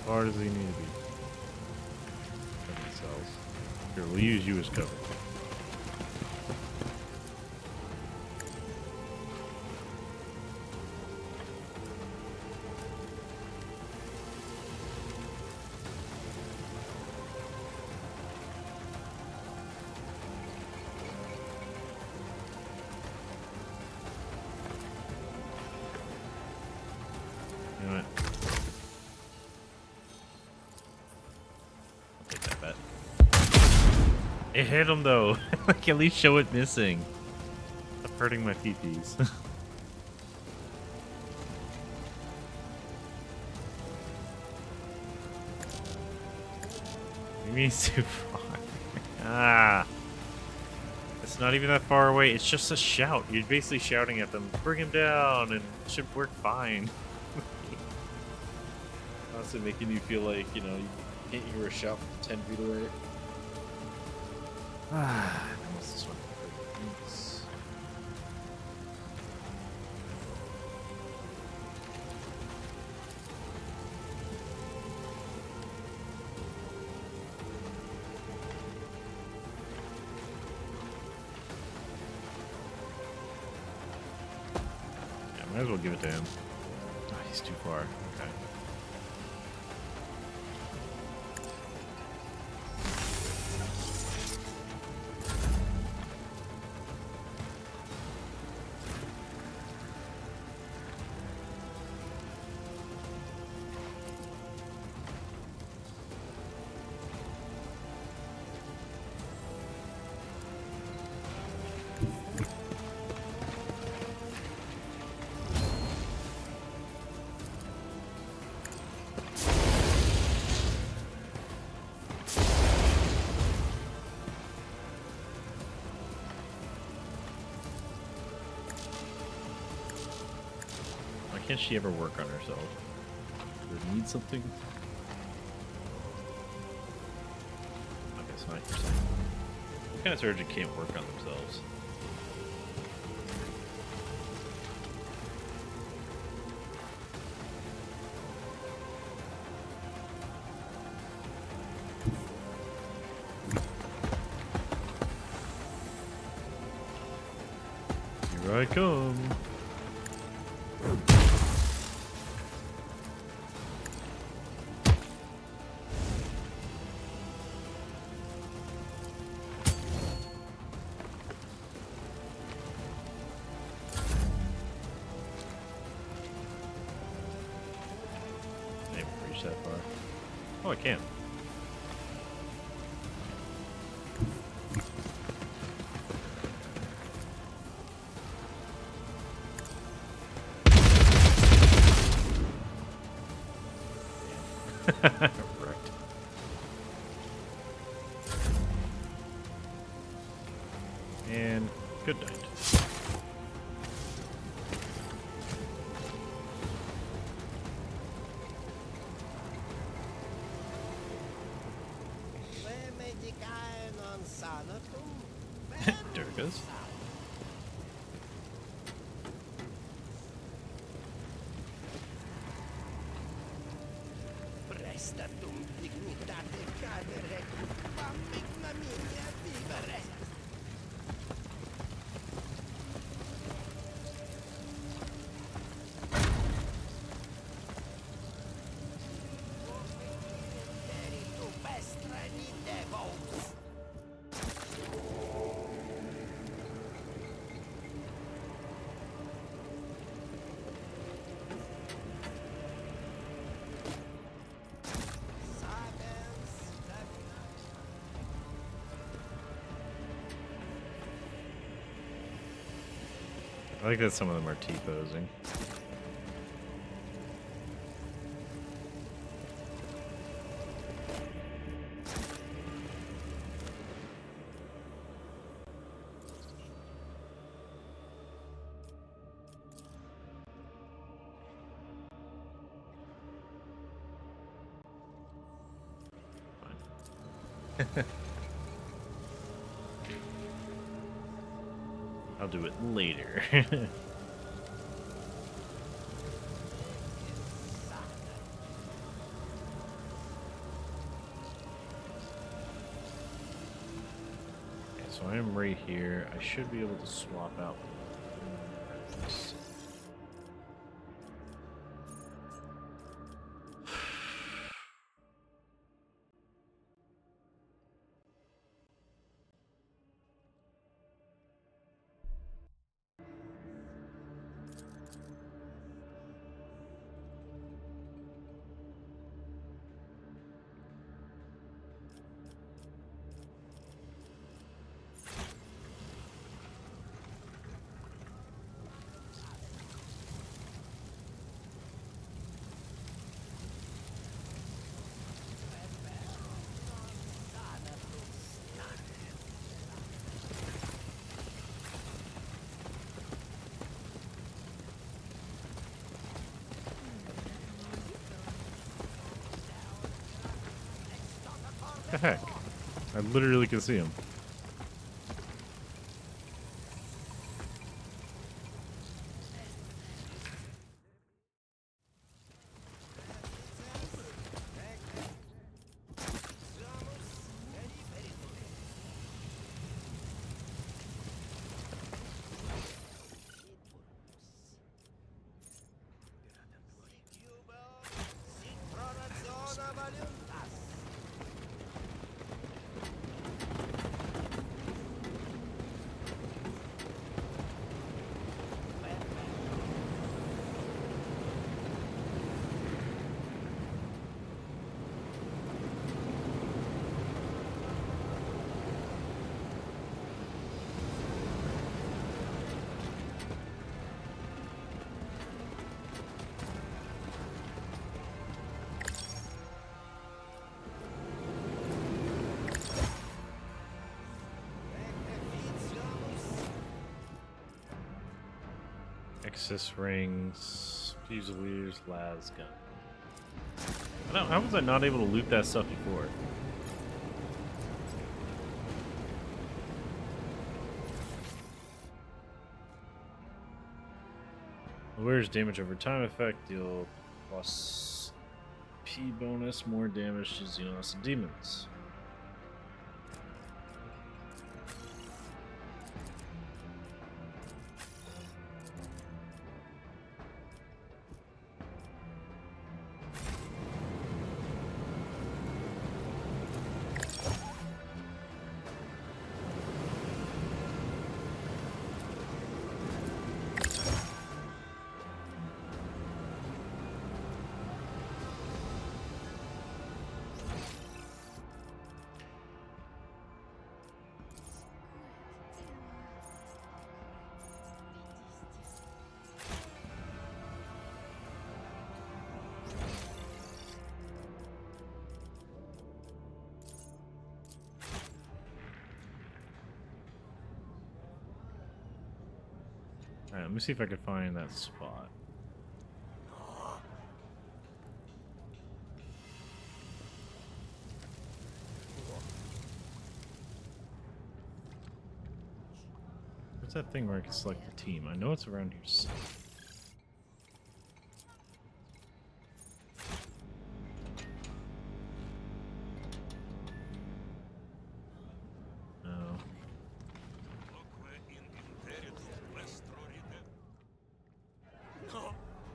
How hard does he need to be? Cells. Here, we'll use you as cover. You know what? It hit him though. Like at least show it missing. Stop hurting my peepees. Maybe he's too far. Ah. It's not even that far away. It's just a shout. You're basically shouting at them, bring him down, and it should work fine. Honestly, making you feel like, you know, you can't hear a shout from 10 feet away. Ah, what's this one? Yeah, might as well give it to him. Oh, he's too far. Okay. can't she ever work on herself? Does it need something? Okay, it's not your sign. What kind of surgeon can't work on themselves? Here I come. That far. Oh, I can. Wrecked. And good night. Durgas. I like that some of them are T-posing. I'll do it later. So I am right here. I should be able to swap out this. The heck? I literally can see him. Access rings. Fusilier's las gun. How was I not able to loot that stuff before? Where's damage over time effect? Deal plus P bonus, more damage to Xenos and demons. Alright, let me see if I can find that spot. What's that thing where I can select the team? I know it's around here somewhere.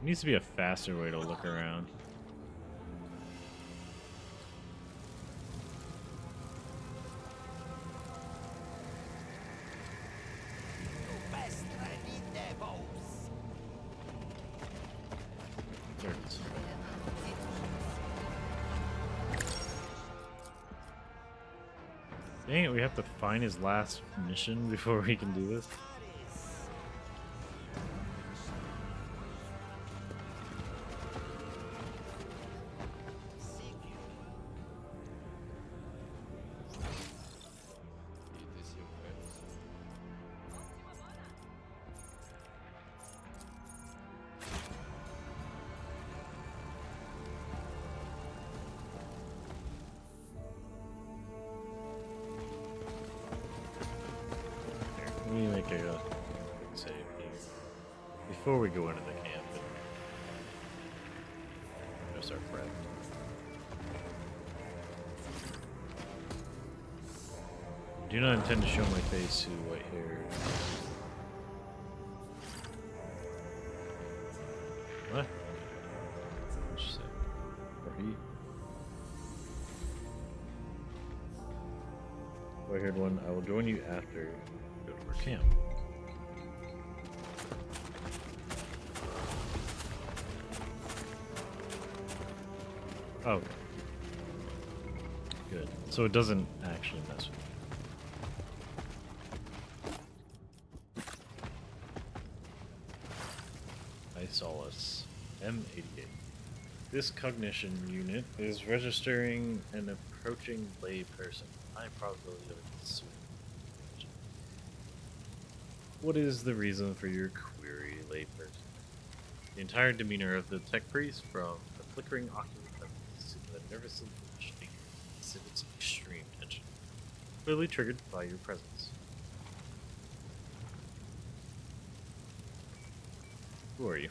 There needs to be a faster way to look around. There it is. Dang it, we have to find his last mission before we can do this. Let me make a quick save here before we go into the camp. Just our prep. Do not intend to show my face to white hair. What? What'd she say? Or he? White-haired one, I will join you after we go to our camp. Oh. Good. So it doesn't actually mess with me. Solace M88. This cognition unit is registering an approaching lay person. High probability of consuming. What is the reason for your query, layperson? The entire demeanor of the tech priest, from the flickering ocular pupils to the nervously twitched figure, exhibits extreme tension, clearly triggered by your presence. Who are you?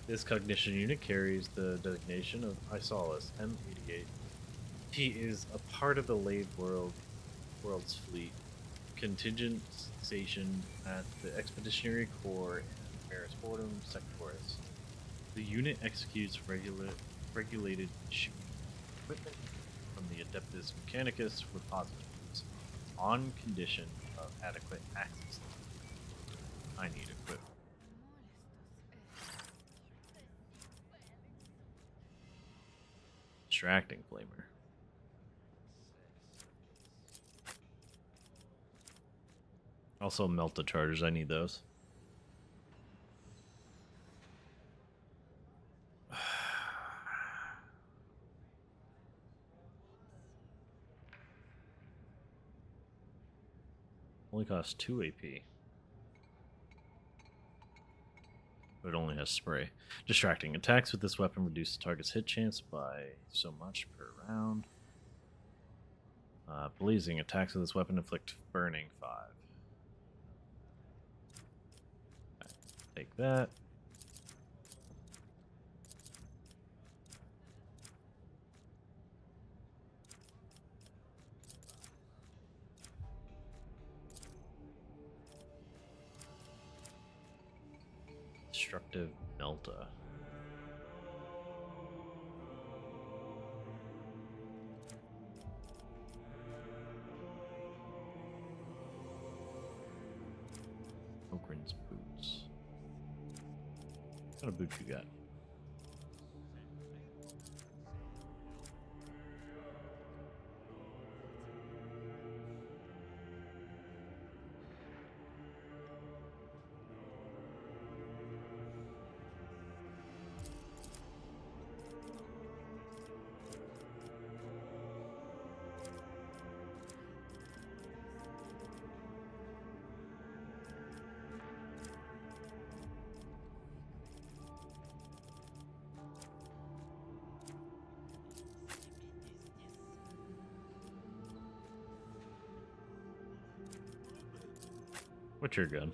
This cognition unit carries the designation of Isolus M88. He is a part of the Lave World's fleet, contingent station at the Expeditionary Corps in Marisportum Sectoris. The unit executes regulated shooting equipment from the Adeptus Mechanicus repositories on condition of adequate access. I need equipment. Distracting flamer. Also melt the chargers, I need those. Only costs 2 AP. It only has spray. Distracting attacks with this weapon reduce the target's hit chance by so much per round. Blazing attacks with this weapon inflict burning 5. Okay, take that. Destructive Melta. Ogren's boots. What kind of boots you got? What's your gun?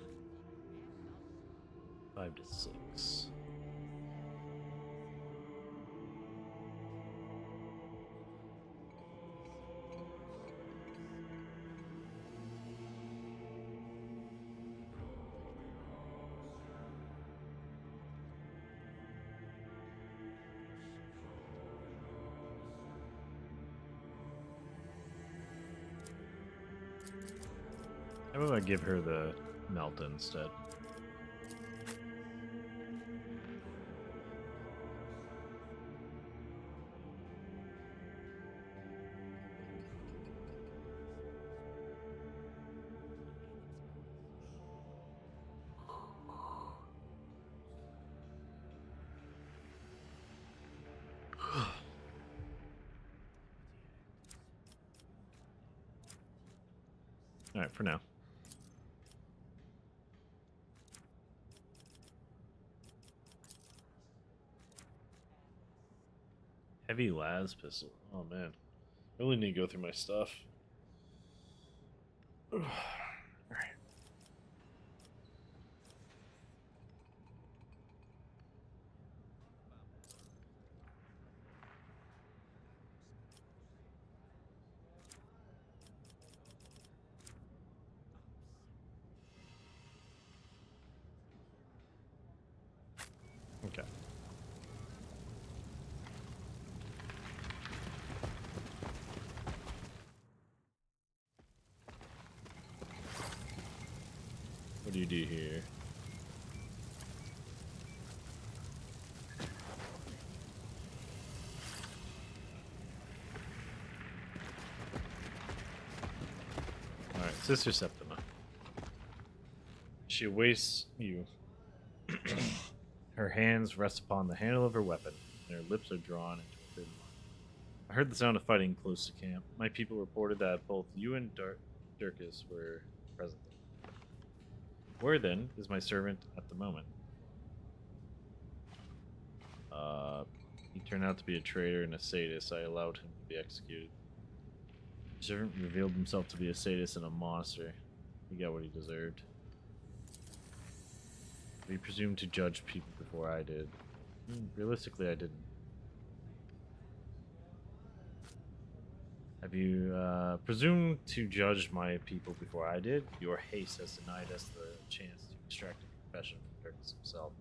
5 to 6. How about I give her the Melta instead? Alright, for now. Heavy las pistol. Oh man. I really need to go through my stuff. Alright. Okay. What do you do here? Alright, Sister Septima. She awaits you. Her hands rest upon the handle of her weapon, and her lips are drawn into a thin line. I heard the sound of fighting close to camp. My people reported that both you and Dirkus were present there. Where then is my servant at the moment? He turned out to be a traitor and a sadist. I allowed him to be executed. The servant revealed himself to be a sadist and a monster. He got what he deserved. We presumed to judge people before I did. Realistically, I didn't. Have you presumed to judge my people before I did? Your haste has denied us the chance to extract a confession from Dirkus himself.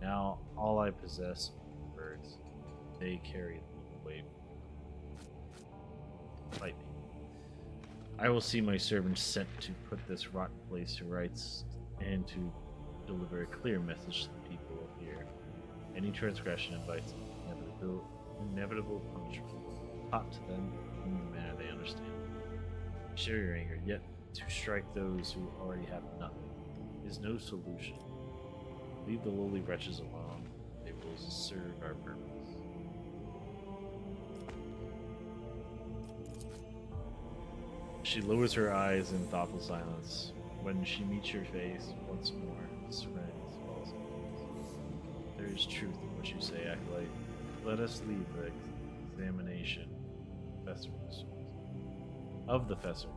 Now, all I possess are words. They carry the weight. Fight me. I will see my servants sent to put this rotten place to rights and to deliver a clear message to the people here. Any transgression invites inevitable punishment, taught to them in the manner they understand. Share your anger, yet to strike those who already have nothing is no solution. Leave the lowly wretches alone. They will serve our purpose. She lowers her eyes in thoughtful silence. When she meets your face once more, serenity falls on her. There is truth in what you say, Acolyte. Let us leave the examination of the Fessers.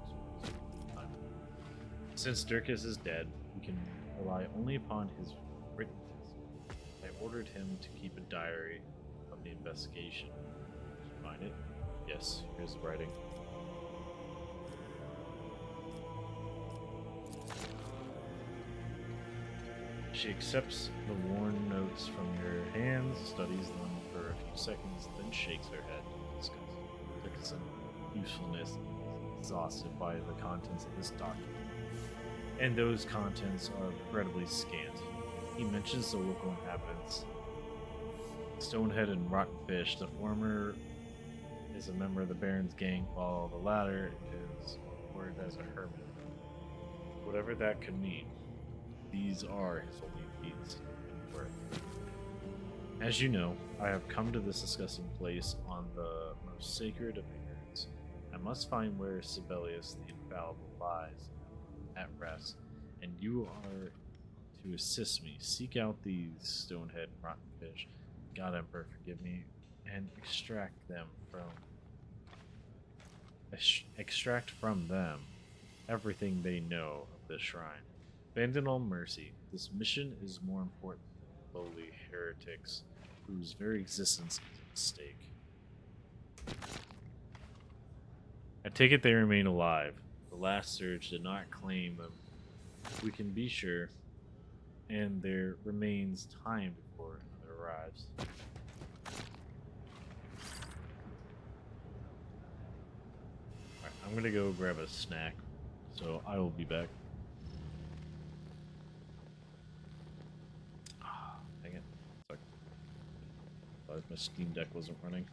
Since Dirkus is dead, we can rely only upon his written testimony. I ordered him to keep a diary of the investigation. Did you find it? Yes, here's the writing. She accepts the worn notes from your hands, studies them for a few seconds, then shakes her head in disgust. Dickinson usefulness is exhausted by the contents of this document, and those contents are regrettably scant. He mentions the local inhabitants, Stonehead and Rotten Fish. The former is a member of the Baron's gang, while the latter is reported as a hermit. Whatever that could mean, these are his only feats and worth. As you know, I have come to this disgusting place on the most sacred of errands. I must find where Sibelius the Infallible lies at rest, and you are to assist me. Seek out these Stonehead and Rotten Fish, God Emperor forgive me, and extract from them everything they know of the shrine. Abandon all mercy. This mission is more important than lowly heretics whose very existence is at stake. I take it they remain alive. The last surge did not claim them. We can be sure, and there remains time before another arrives. Alright, I'm gonna go grab a snack, so I will be back. Dang it. Suck. Thought my Steam Deck wasn't running.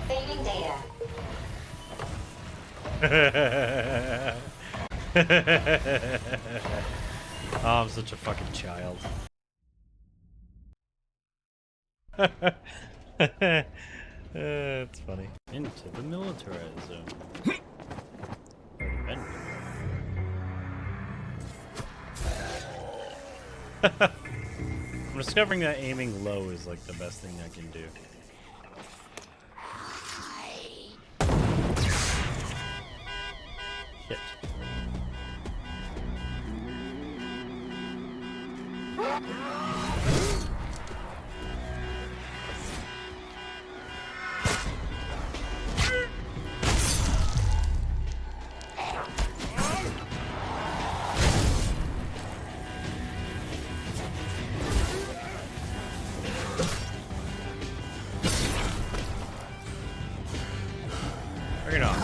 Saving data. Oh, I'm such a fucking child. It's funny. Into the militarized zone. I'm discovering that aiming low is like the best thing I can do. Shit. Bring it on.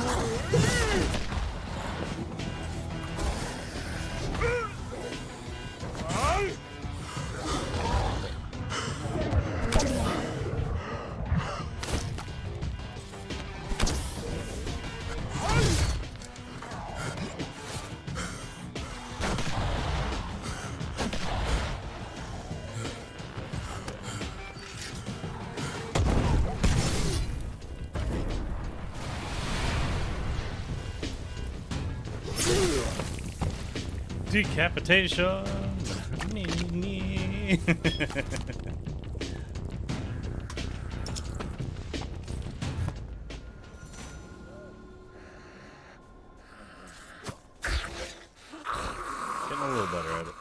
Decapitation! Nee. Getting a little better at it.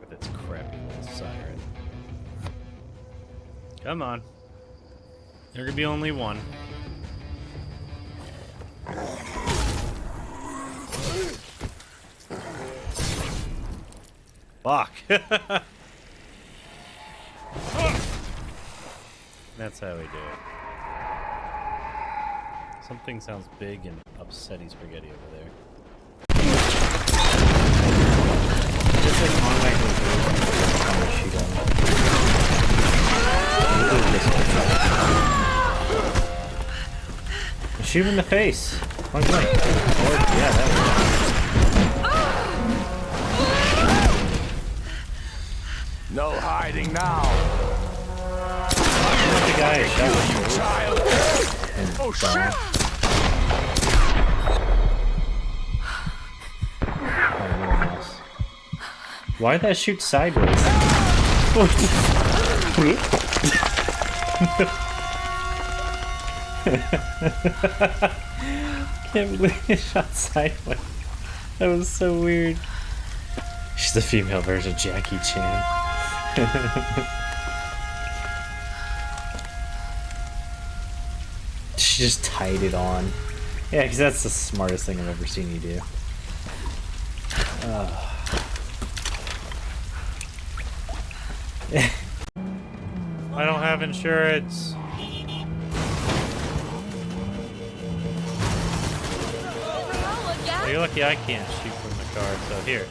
With its crappy little siren. Come on. There could be only one. Fuck. That's how we do it. Something sounds big and upsetty spaghetti over there. Just like on my shoot on. Shoot him in the face. Point blank. Or, yeah, that No hiding now. The guy is shot. You child. Oh shit! Why'd that shoot sideways? Can't believe it shot sideways. That was so weird. She's the female version of Jackie Chan. She just tied it on. Yeah, because that's the smartest thing I've ever seen you do. I don't have insurance. Well, you're lucky I can't shoot from the car, so here.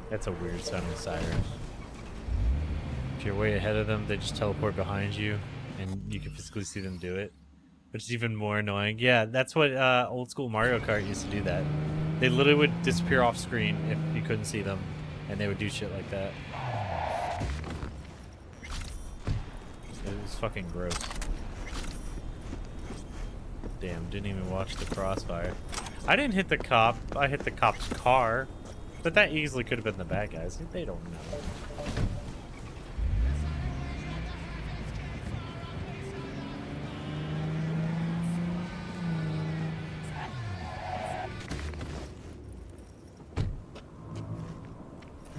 That's a weird sounding siren. If you're way ahead of them, they just teleport behind you, and you can physically see them do it. Which is even more annoying. Yeah, that's what old school Mario Kart used to do that. They literally would disappear off screen if you couldn't see them, and they would do shit like that. It was fucking gross. Damn, didn't even watch the crossfire. I didn't hit the cop, I hit the cop's car. But that easily could have been the bad guys. They don't know.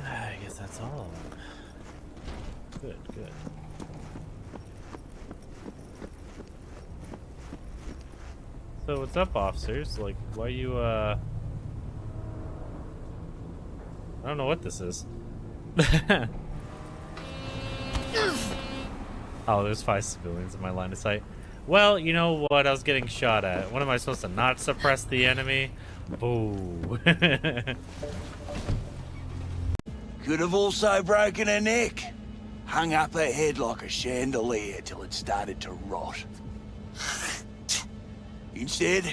I guess that's all of them. Good, good. So what's up, officers? Like, why you, I don't know what this is. Oh, there's 5 civilians in my line of sight. Well, you know what? I was getting shot at. What am I supposed to not suppress the enemy? Boo. Could have also broken her neck. Hung up her head like a chandelier till it started to rot. Instead,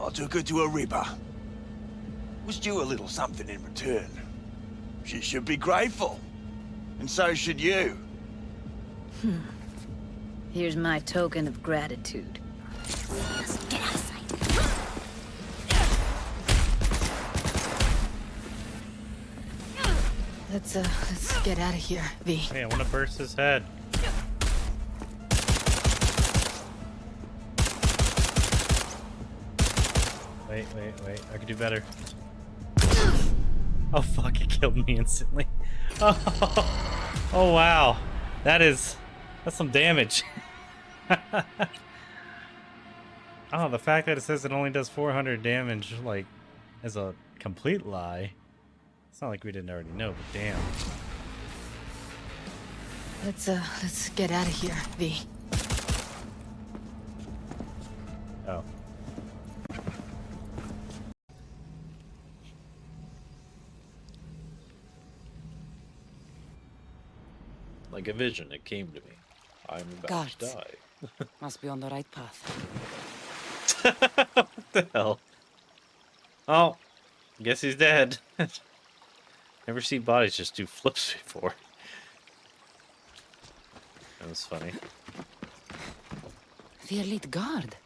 I took her to a ripper. Was due a little something in return. She should be grateful. And so should you. Here's my token of gratitude. Get out of sight. Let's get out of here, V. Hey, I want to burst his head. Wait. I could do better. Oh fuck, it killed me instantly. Oh wow. That's some damage. Oh, the fact that it says it only does 400 damage, like, is a complete lie. It's not like we didn't already know, but damn. Let's get out of here, V. Oh. – Like a vision, it came to me. I'm about to die. Must be on the right path. What the hell? Oh, guess he's dead. Never seen bodies just do flips before. That was funny. The elite guard.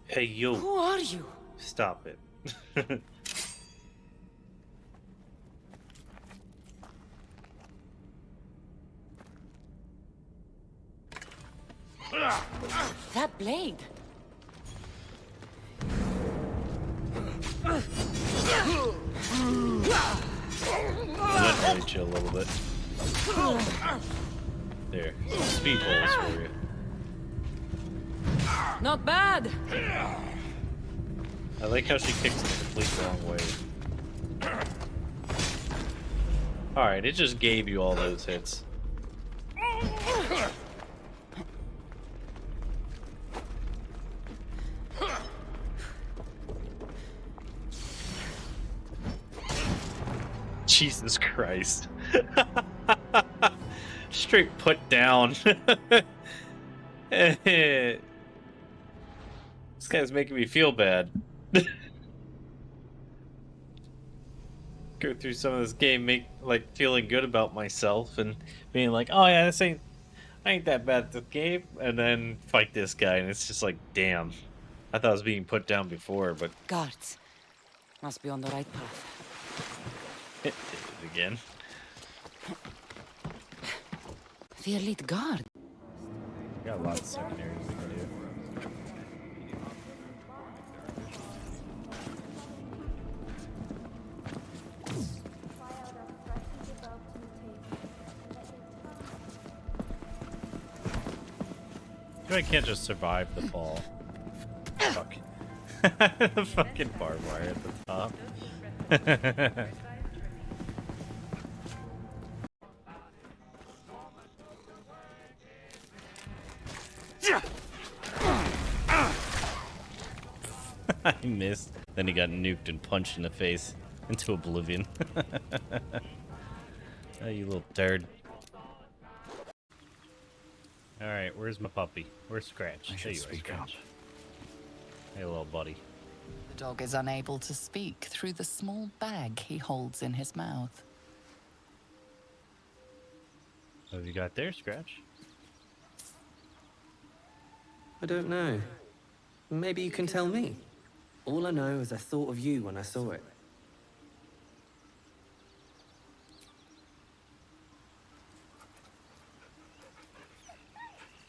Hey, yo. Who are you? Stop it. That blade. Let me chill a little bit. There. Some speed holes for you. Not bad. I like how she kicks the complete wrong way. Alright, it just gave you all those hits. Jesus Christ. Straight put down. This guy's making me feel bad. Go through some of this game, feeling good about myself and being like, oh yeah, I ain't that bad at this game, and then fight this guy, and it's just like, damn. I thought I was being put down before, but Guards. Must be on the right path. it did it again. The elite guard. Got a lot of secondaries to do. I can't just survive the fall. Fuck. The fucking barbed wire at the top. I missed. Then he got nuked and punched in the face into oblivion. Oh, you little turd. Alright, where's my puppy? Where's Scratch? There you are, Scratch. Hey, little buddy. The dog is unable to speak through the small bag he holds in his mouth. What have you got there, Scratch? I don't know. Maybe you can tell me. All I know is I thought of you when I saw it.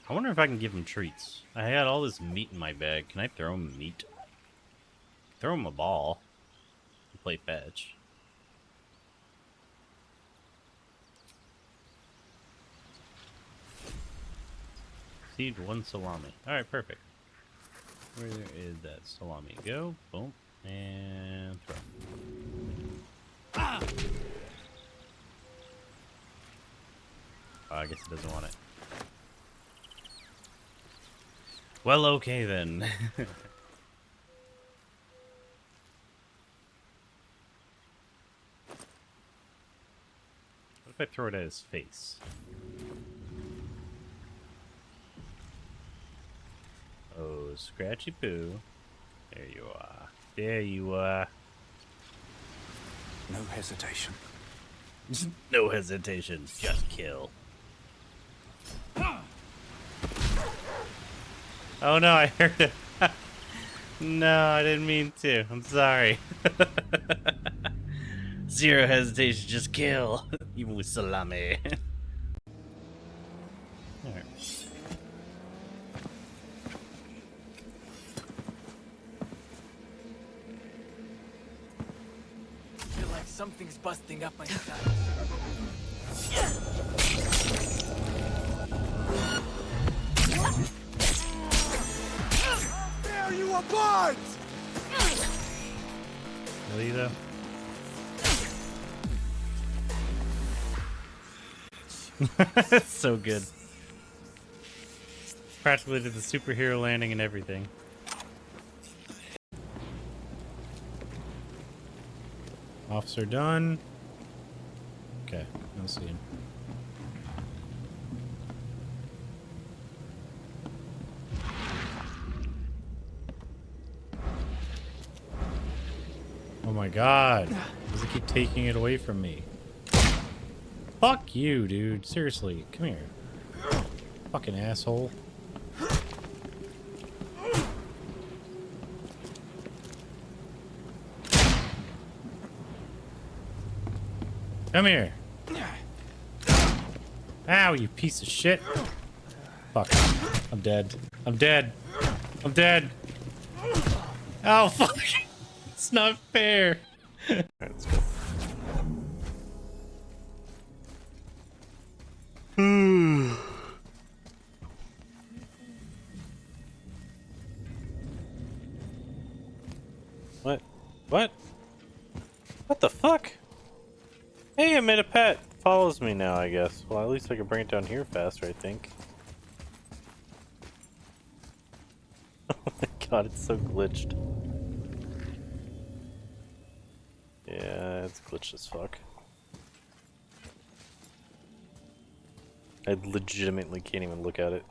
I wonder if I can give him treats. I got all this meat in my bag. Can I throw him meat? Throw him a ball. And play fetch. Seed 1 salami. Alright, perfect. Where is that salami? Go. Boom. And throw. Ah! Oh, I guess it doesn't want it. Well, okay then. What if I throw it at his face? Oh, Scratchy Poo. There you are. There you are. No hesitation. No hesitation. Just kill. Oh no, I heard it. No, I didn't mean to. I'm sorry. Zero hesitation, just kill. Even with salami. Alright. Feel like something's busting up my side. Tear you apart! Really though? That's so good. Practically did the superhero landing and everything. Officer done. Okay, I'll see him. Oh my god. Does it keep taking it away from me? Fuck you, dude. Seriously, come here. Fucking asshole. Come here. Ow, you piece of shit. Fuck. I'm dead. I'm dead. I'm dead. Oh, fuck. It's not fair. Alright, let's go. What? What? What the fuck? Hey, I made a pet. follows me now, I guess. Well, at least I can bring it down here faster, I think. Oh my god, it's so glitched. Yeah, it's glitched as fuck. I legitimately can't even look at it.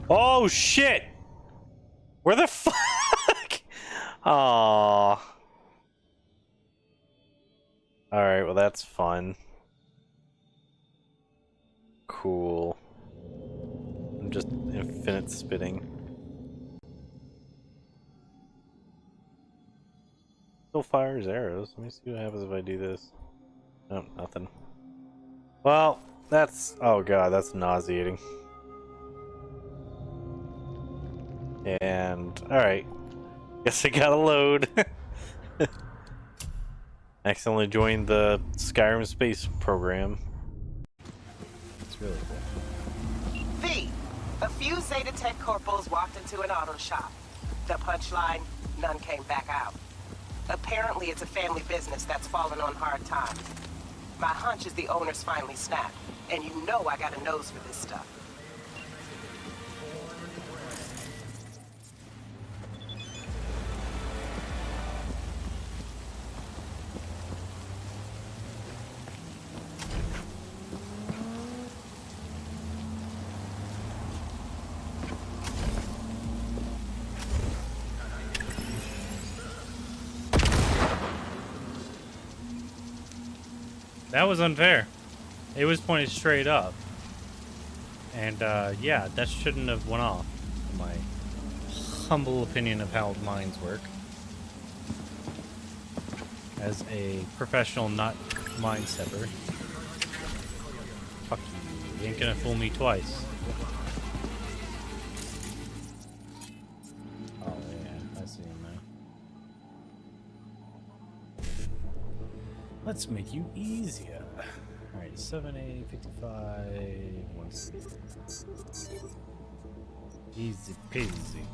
Oh shit! Where the fuck? Aww. Alright, well that's fun. Cool. I'm just infinite spitting. Still fires arrows. Let me see what happens if I do this. Oh, nothing. Well, that's... oh god, that's nauseating. And... alright. Guess I gotta load. Accidentally joined the Skyrim space program. It's really cool. V, a few Zeta Tech corporals walked into an auto shop. The punchline, none came back out. Apparently it's a family business that's fallen on hard times. My hunch is the owners finally snapped, and you know I got a nose for this stuff. That was unfair. It was pointed straight up. And, yeah, that shouldn't have went off, in my humble opinion of how mines work. As a professional, not mine stepper. Fuck you. You ain't gonna fool me twice. Oh, yeah, I see him now. Let's make you easier. Alright, 7A, 55, 1C. Easy peasy.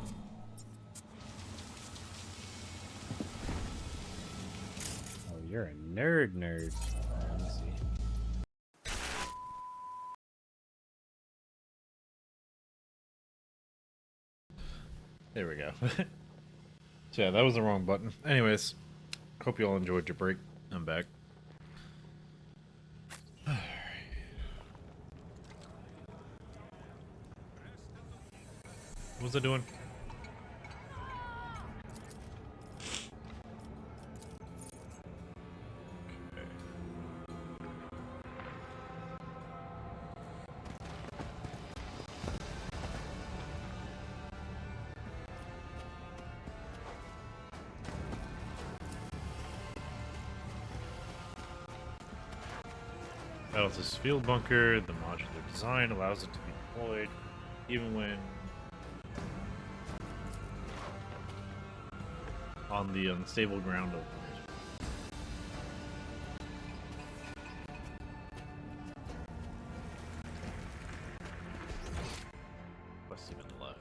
Oh, you're a nerd. Let me see. There we go. So yeah, that was the wrong button. Anyways, hope you all enjoyed your break. I'm back. What was I doing? Battles field bunker. The modular design allows it to be deployed even when on the unstable ground of what's even left.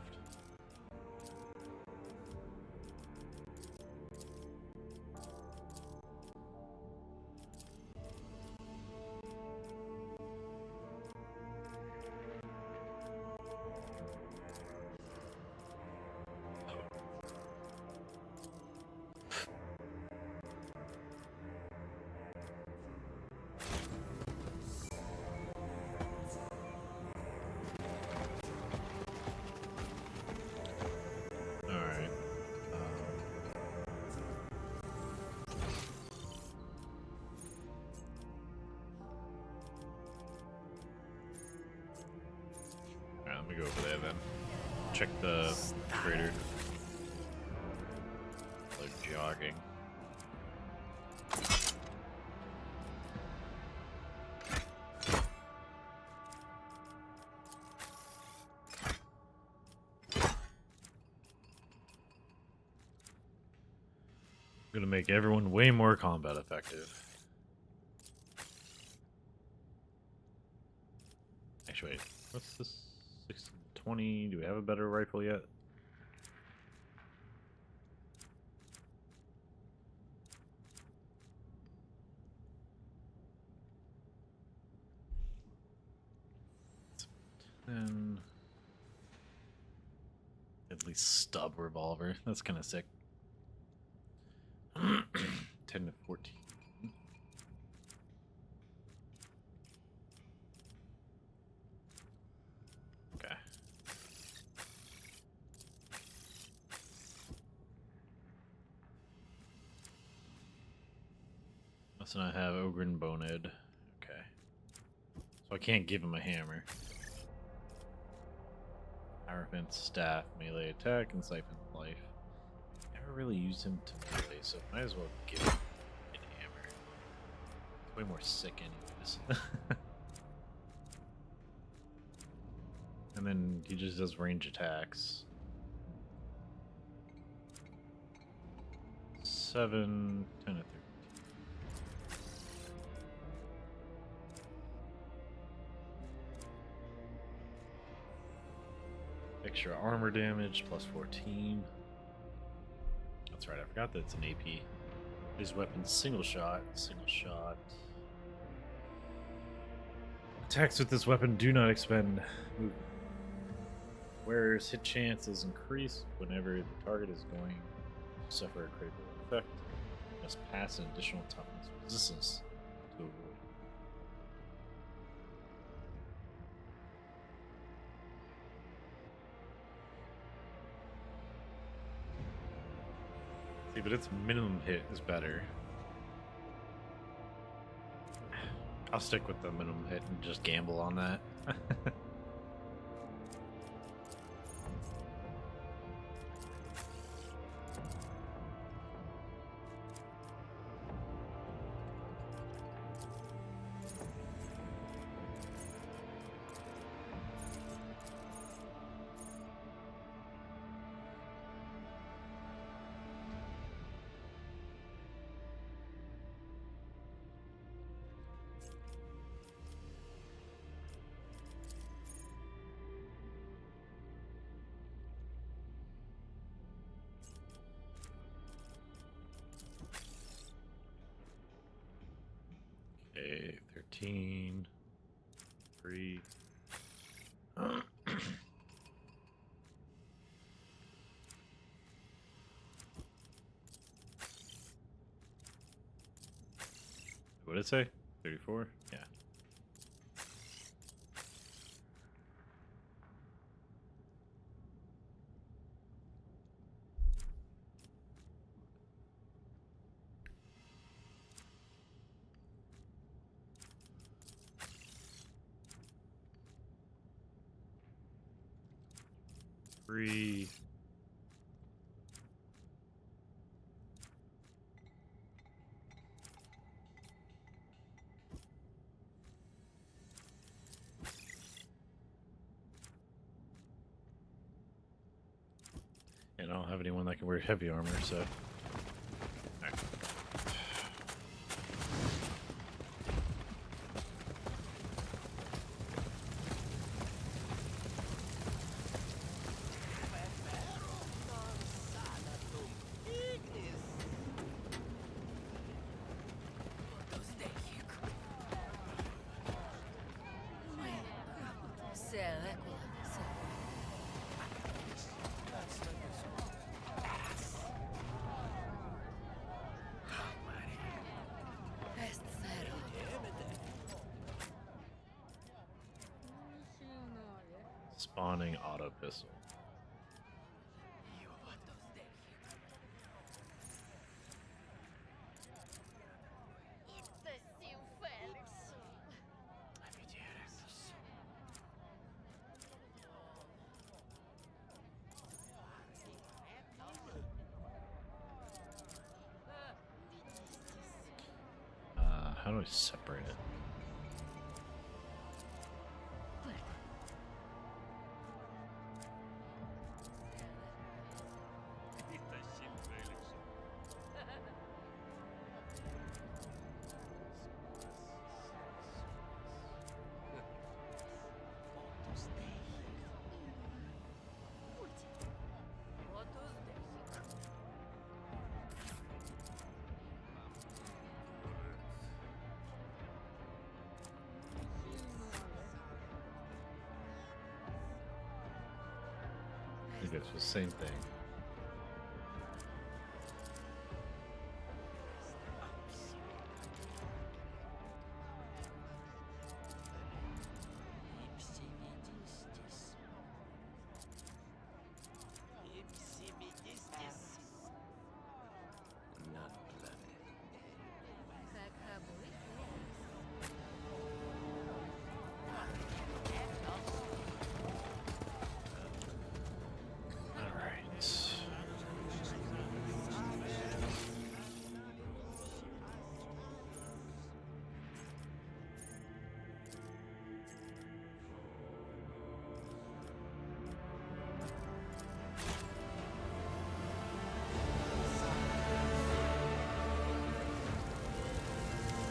Let me go over there then. Check the trader. Like jogging. I'm gonna make everyone way more combat effective. Actually, wait, what's this? 620. Do we have a better rifle yet? Then at least stub revolver. That's kind of sick. 10 to 14. Okay. Must not have Ogren Boned. Okay. So I can't give him a hammer. Hierophant, staff, melee attack, and siphon life. Never really used him to melee, so might as well give him a hammer. It's way more sick anyways. And then he just does range attacks. 7, 10 to 13. Extra armor damage, plus 14. That's right, I forgot that it's an AP. His weapon's single shot. Attacks with this weapon do not expend movement. Wearer's hit chance is increased whenever the target is going to suffer a critical effect. Must pass an additional toughness resistance to avoid. See, but its minimum hit is better. I'll stick with the minimum hit and just gamble on that. Okay, 13, 3. What did it say? 34? Yeah. Three. And I don't have anyone that can wear heavy armor, so. Alright. Spawning auto pistol. How do I separate it? think it's the same thing.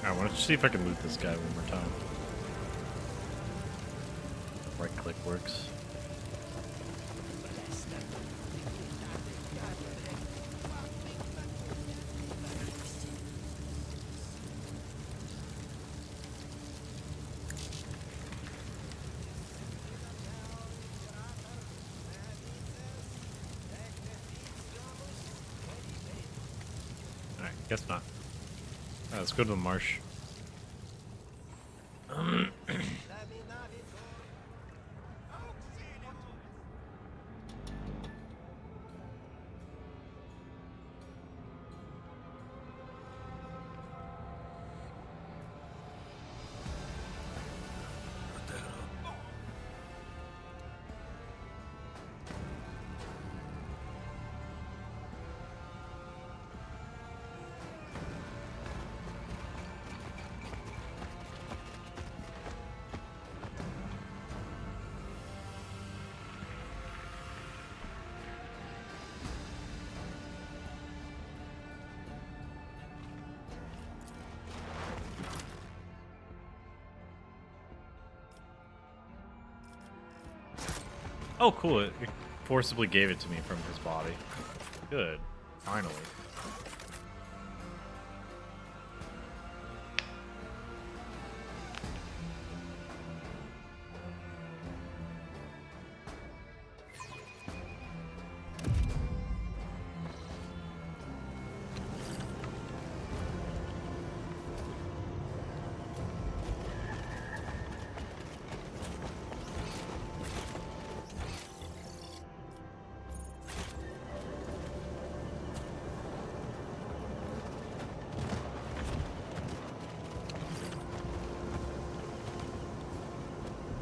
I want to see if I can loot this guy one more time. Right click works. Alright, guess not. Alright, let's go to the marsh. Oh, cool. It forcibly gave it to me from his body. Good. Finally.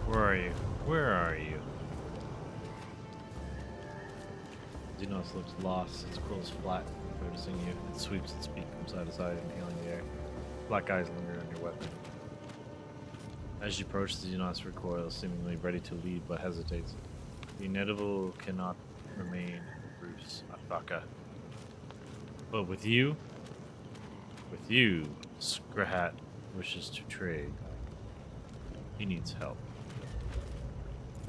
Where are you? Where are you? Xenos looks lost, its quills flat, noticing you. It sweeps its beak from side to side, inhaling the air. Black eyes linger on your weapon. As you approach, the Xenos recoils, seemingly ready to lead, but hesitates. The inedible cannot remain, Bruce Atbaka. But with you, Scrahat wishes to trade. He needs help.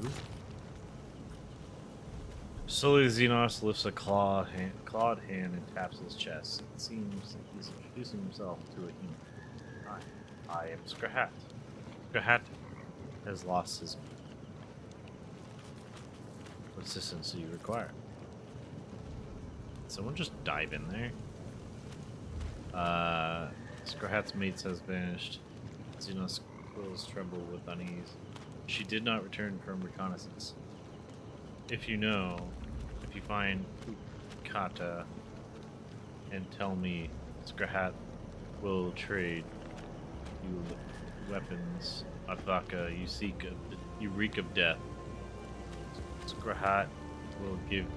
Ooh. Slowly, the Xenos lifts a clawed hand and taps his chest. It seems like he's introducing himself to a human. I am Scrahat. Scrahat has lost his meat. What assistance do you require? Did someone just dive in there? Scrahat's mates has vanished. Xenos quills tremble with unease. She did not return from reconnaissance. If you find Kata and tell me, Scrahat will trade you weapons. Advaka, you reek of death. Scrahat will give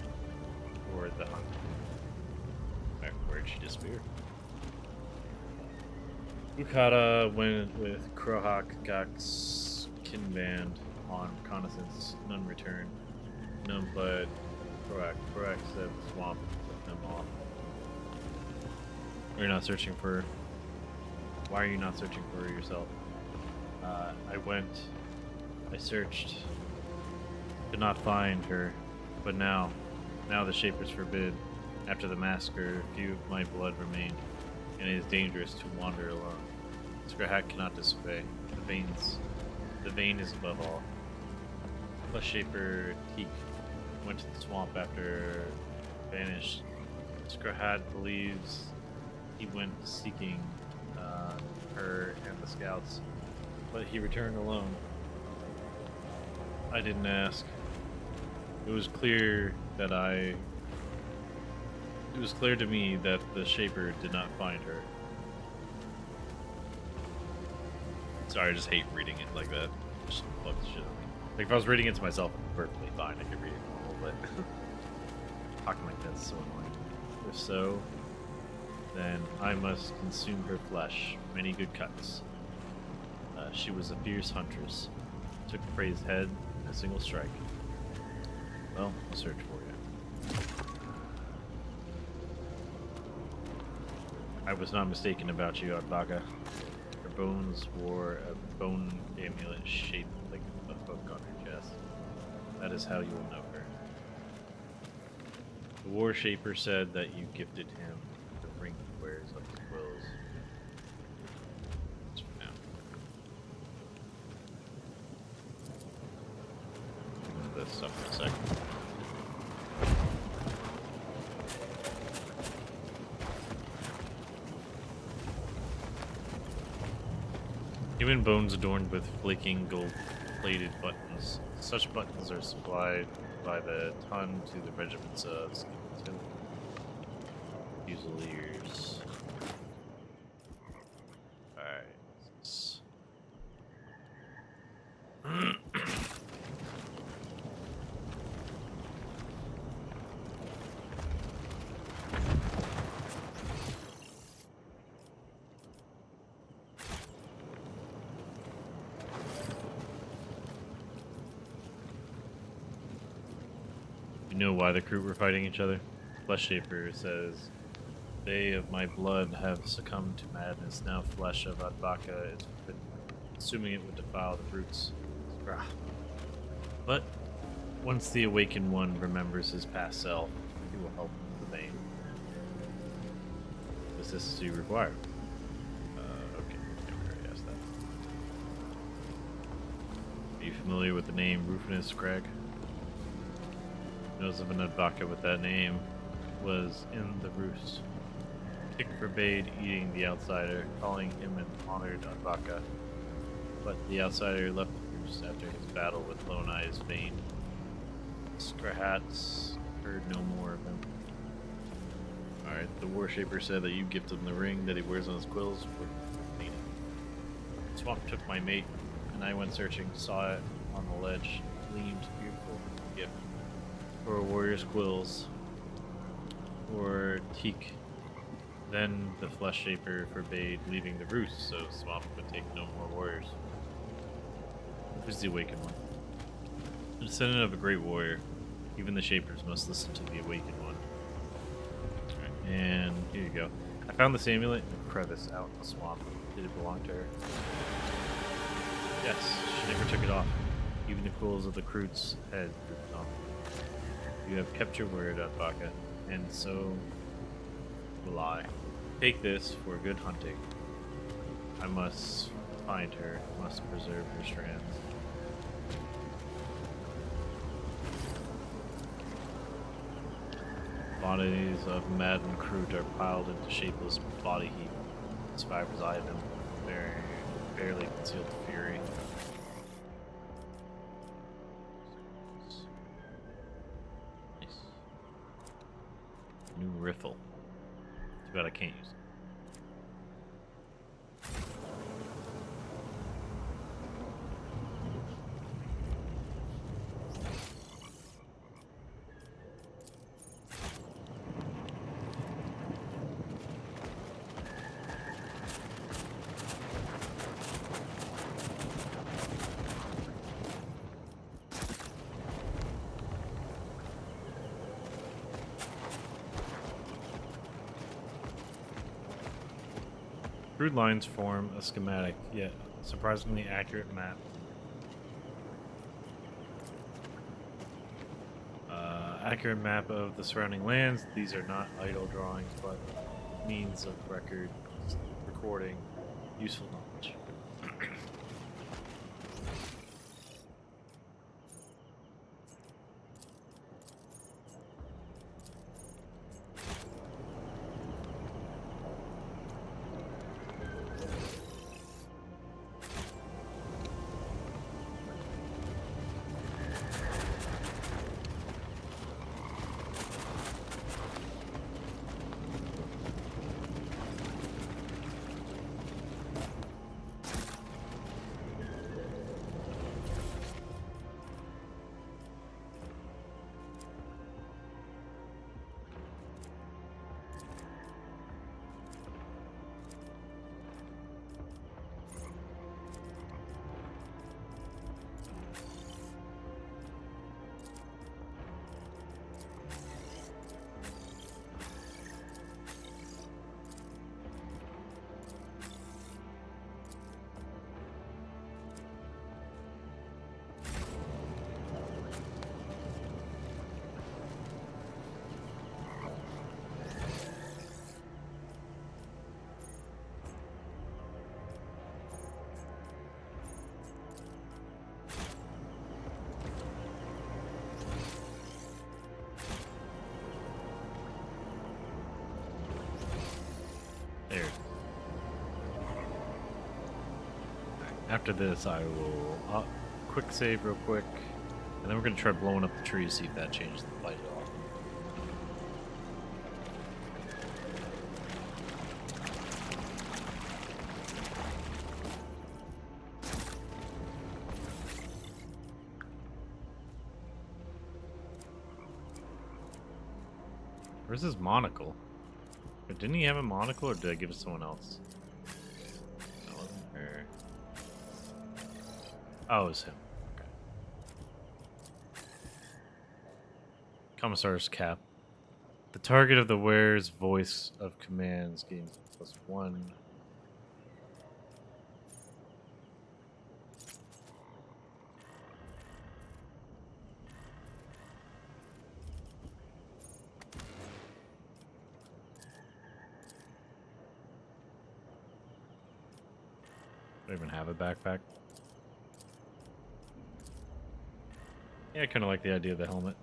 for the hunt. Where'd she disappear? Ukata went with Krohak, Gax, Kinband on reconnaissance. None returned. None fled. Krohak said the swamp took them off. You're not searching for... Why are you not searching for yourself? I searched. Could not find her. But now the Shapers forbid. After the massacre, few of my blood remained, and it is dangerous to wander alone. Scrahat cannot disobey. The vein is above all. Flesh Shaper Teak went to the swamp after vanished. Scrahad believes he went seeking her and the scouts, but he returned alone. I didn't ask. It was clear to me that the Shaper did not find her. Sorry, I just hate reading it like that. Just fuck the shit out of me. Like if I was reading it to myself, it'd be perfectly fine. I could read it normal, but talking like that's so annoying. If so, then I must consume her flesh. Many good cuts. She was a fierce huntress. Took the prey's head in a single strike. Well, I'll search for you. I was not mistaken about you, Advaga. Her bones wore a bone amulet shaped like a hook on her chest. That is how you will know her. The War Shaper said that you gifted him the ring he wears on his clothes. That's for now. This stuff in a second. Human bones adorned with flaking gold-plated buttons. Such buttons are supplied by the ton to the regiments of Fusiliers. Alright. You know why the crew were fighting each other? Flesh Shaper says, they of my blood have succumbed to madness. Now flesh of Advaka is forbidden, assuming it would defile the brutes. But once the awakened one remembers his past self, he will help the vein. Assistance do you require? Okay, never already asked that. Are you familiar with the name Rufinus Craig? Knows of an Advaka with that name was in the roost. Tick forbade eating the outsider, calling him an honored Advaka. But the outsider left the roost after his battle with Lone Eye's Bane. Scrahats heard no more of him. Alright, the War Shaper said that you gifted him the ring that he wears on his quills for cleaning. Swamp took my mate, and I went searching, saw it on the ledge, gleamed beautiful gift. For a warrior's quills, or teak. Then the Flesh Shaper forbade leaving the roost, so Swamp could take no more warriors. Who's the Awakened One? The descendant of a great warrior. Even the Shapers must listen to the Awakened One. Alright, and here you go. I found this amulet in a crevice out in the swamp. Did it belong to her? Yes, she never took it off. Even the quills of the Kroot's head drooped off. You have kept your word, Advaka, and so will I. Take this for good hunting. I must find her, must preserve her strands. Bodies of maddened Kroot are piled into shapeless body heap. Survivors eye them, barely concealed fury. New riffle. Too bad I can't use it. Crude lines form a schematic, yet surprisingly accurate map. Accurate map of the surrounding lands. These are not idle drawings, but means of recording useful knowledge. After this, I will quick save real quick, and then we're gonna try blowing up the tree to see if that changes the fight at all. Where's his monocle? Or didn't he have a monocle, or did I give it to someone else? That wasn't her. Oh, it was him. Okay. Commissar's cap. The target of the wearer's voice of commands gains +1. I don't even have a backpack. Yeah, I kind of like the idea of the helmet.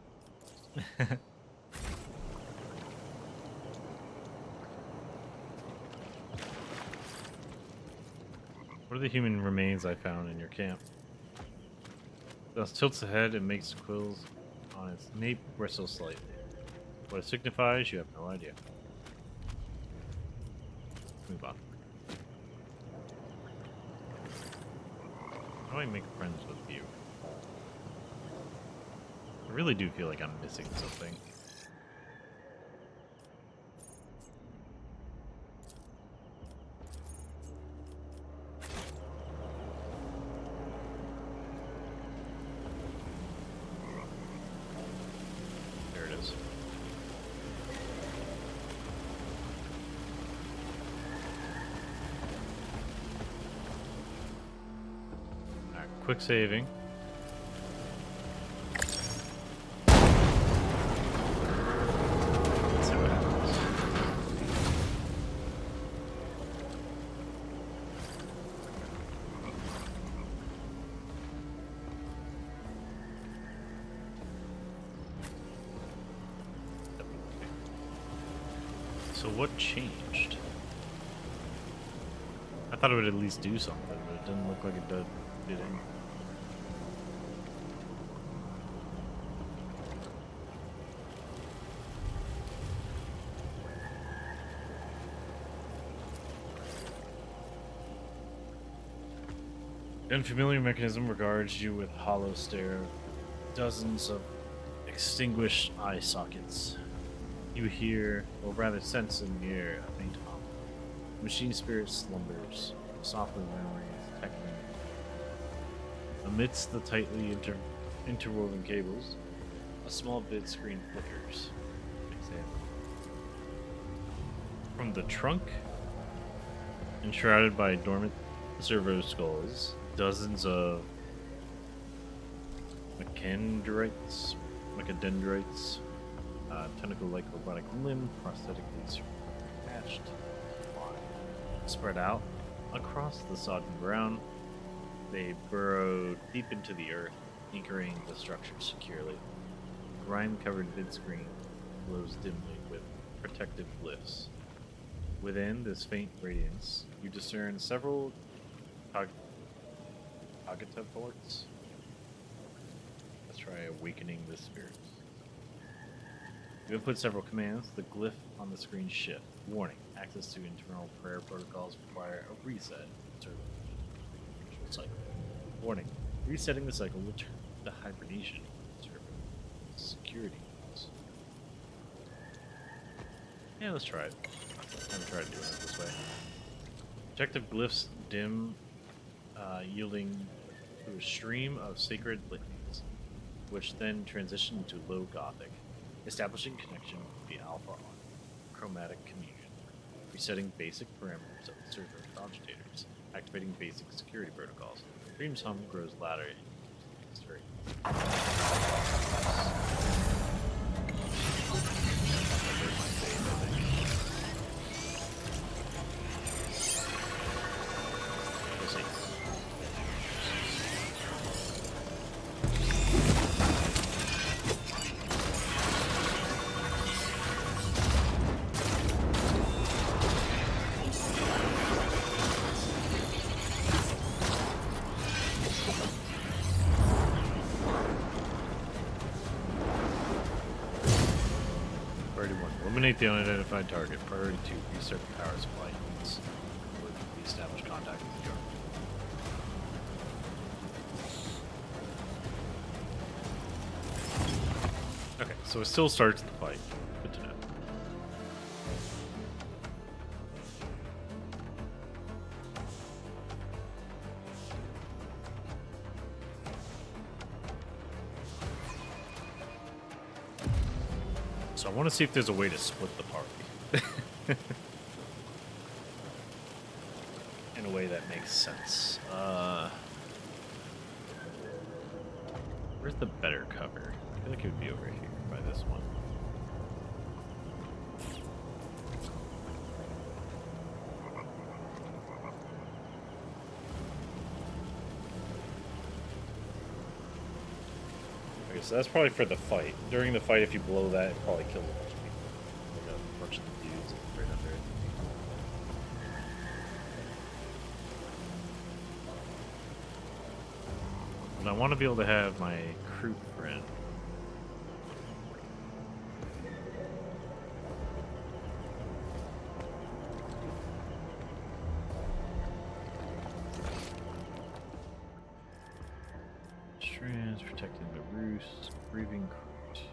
What are the human remains I found in your camp? Thus tilts ahead and makes quills on its nape bristle slightly. What it signifies, you have no idea. Move on. How do I make friends with you? I really do feel like I'm missing something. There it is. Alright, quick saving. Let's see what happens. So what changed? I thought it would at least do something, but it didn't look like it did anything. The unfamiliar mechanism regards you with hollow stare, dozens of extinguished eye sockets. You hear, or rather sense in the air, a faint hum. Machine spirit slumbers, softly murmuring, technically. Amidst the tightly interwoven cables, a small vid screen flickers. Example. From the trunk, enshrouded by dormant servo skulls, dozens of Mechadendrites, tentacle-like robotic limb, prosthetically attached, spread out across the sodden ground. They burrow deep into the earth, anchoring the structure securely. Grime-covered vidscreen glows dimly with protective glyphs. Within this faint radiance, you discern several Agata ports. Let's try awakening the spirits. You input several commands. The glyph on the screen shift. Warning: access to internal prayer protocols require a reset. Cycle. Warning: resetting the cycle will turn to hibernation. Security. Yeah, let's try it. I haven't tried doing it this way. Protective glyphs dim, yielding to a stream of sacred litanies, which then transition to low gothic, establishing connection with the Alpha on chromatic communion, resetting basic parameters of the server cogitators, activating basic security protocols. Dream's hum grows louder in history. We'll see. Priority 1. Eliminate the unidentified target. Priority 2. Restart the power supply units. Establish contact with the target. Okay, so it still starts the fight. Good to know. So I want to see if there's a way to split the party. In a way that makes sense. Where's the better cover? I feel like it would be over here by this one. Okay, so that's probably for the fight. During the fight, if you blow that, it probably kills a bunch of people. Like a bunch of the dudes right under it. And I want to be able to have my crew friend. Strands protecting the roost, breathing crate.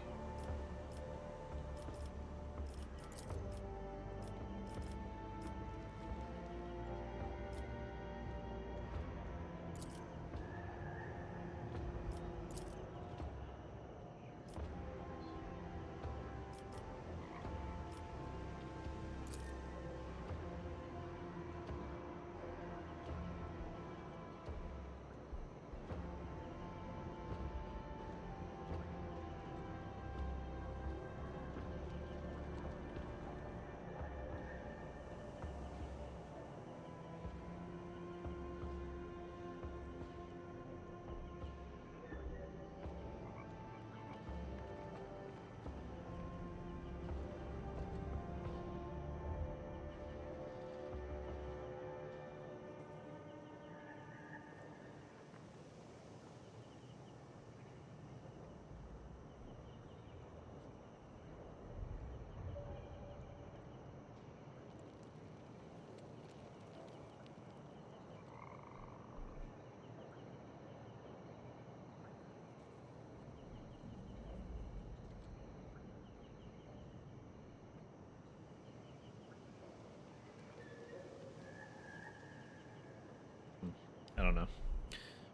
I don't know.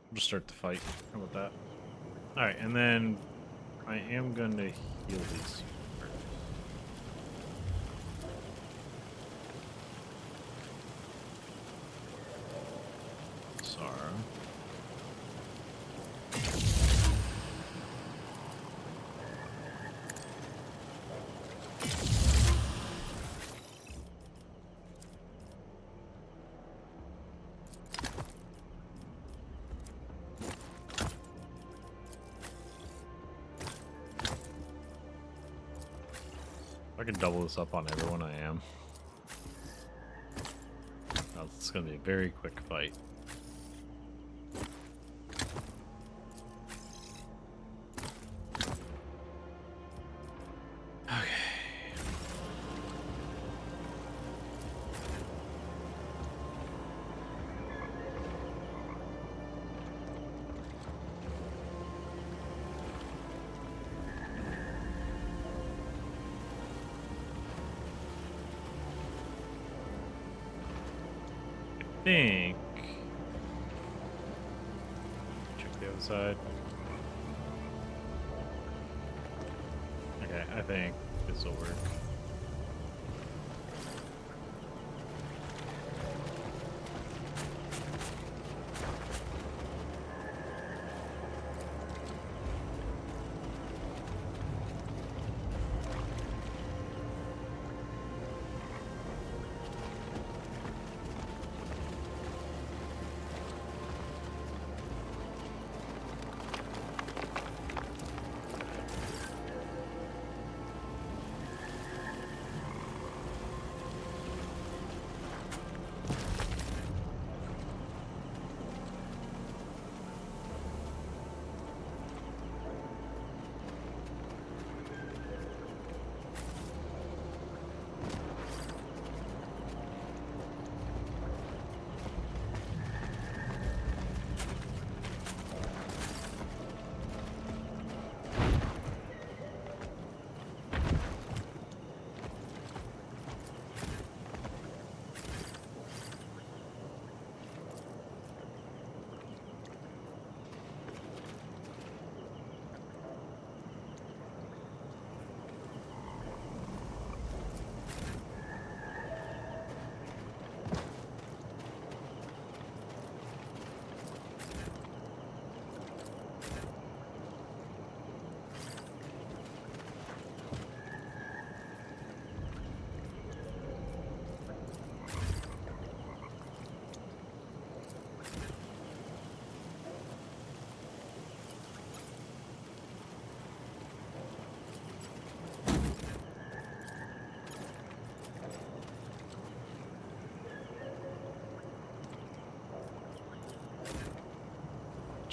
We'll just start the fight. How about that? Alright, and then I am going to heal these first. Sorry. I can double this up on everyone I am. Oh, it's going to be a very quick fight. Okay. Think. Check the other side. Okay, I think this will work.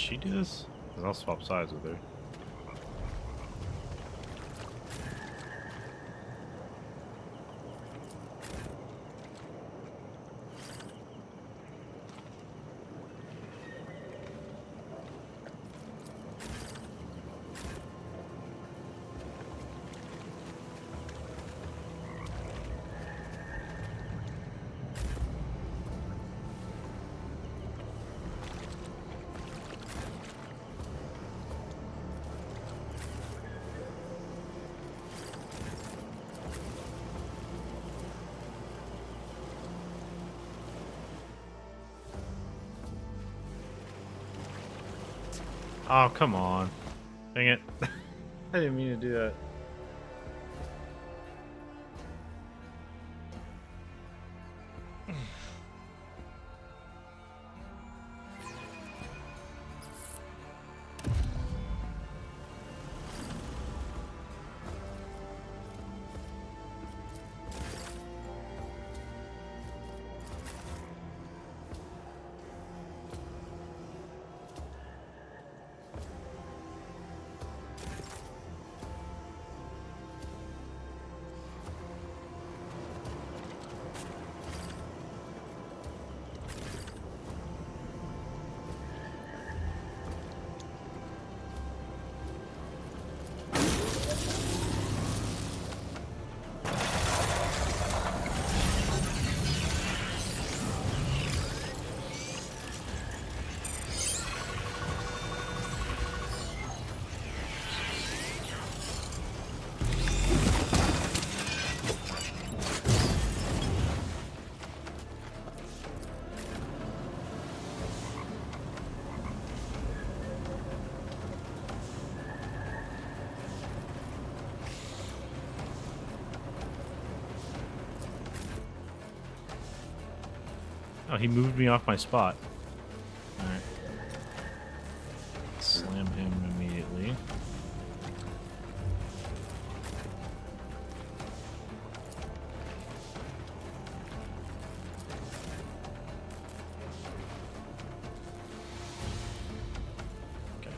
she do this? 'Cause I'll swap sides with her. Oh, come on. Dang it. I didn't mean to do that. Oh, he moved me off my spot. Alright. Slam him immediately. Okay.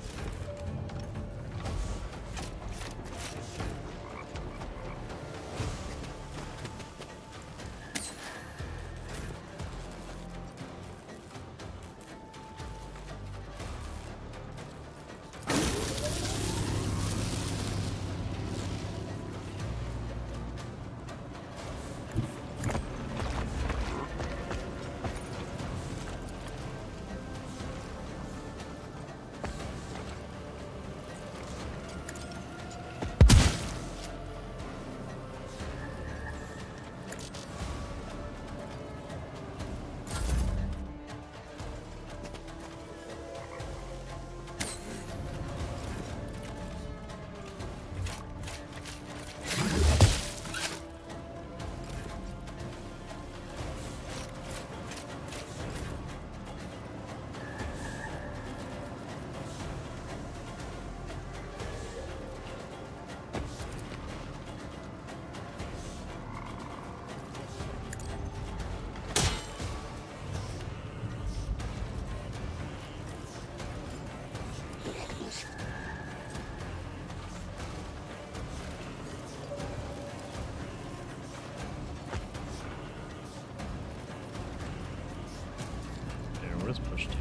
What is push to?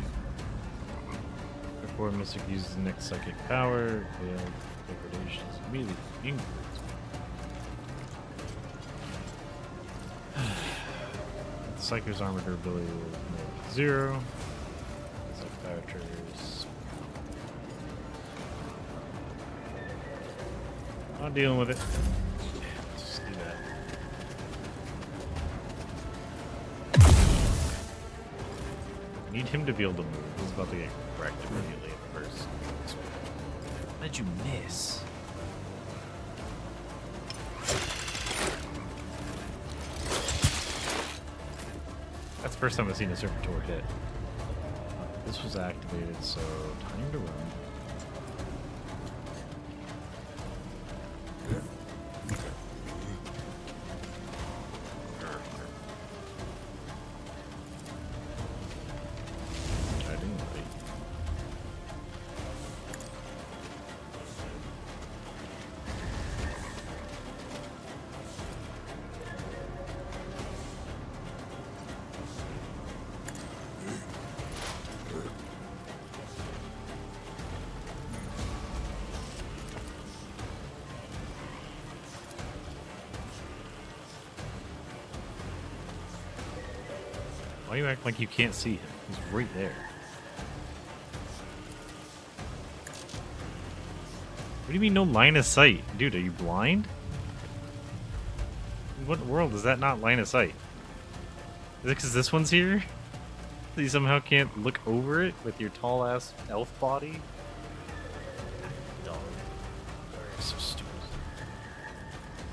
Before Mystic uses the next psychic power, failed degradation is immediately increased. The Psycho's armor durability will go 0. Psychic power triggers. Not dealing with it. Let's just do that. I need him to be able to move. He's about to get wrecked immediately at first. How did you miss? That's the first time I've seen a Serpentor hit. This was activated, so time to run. you acting like you can't see him? He's right there. What do you mean no line of sight? Dude, are you blind? In what world is that not line of sight? Is it because this one's here? That you somehow can't look over it with your tall ass elf body? Dog. So stupid.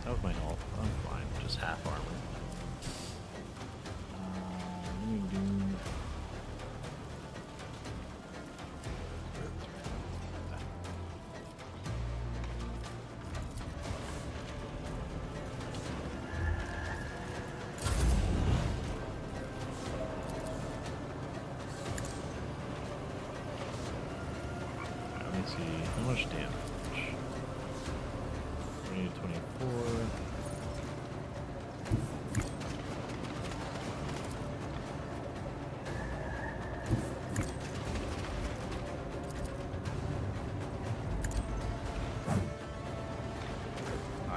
That was my ult. I'm fine. Just half armor. Let me do. Let me see how much damage. 20 to 24. I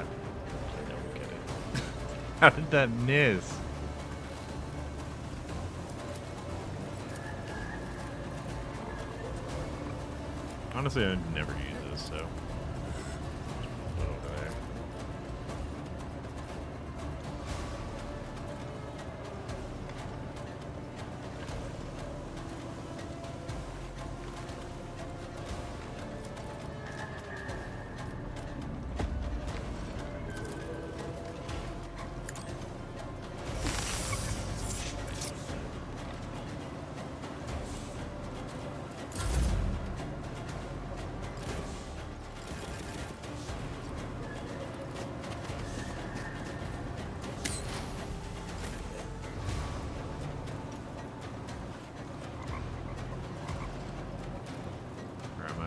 don't get it. How did that miss? Honestly, I never use this, so. Put it over there. Where am I?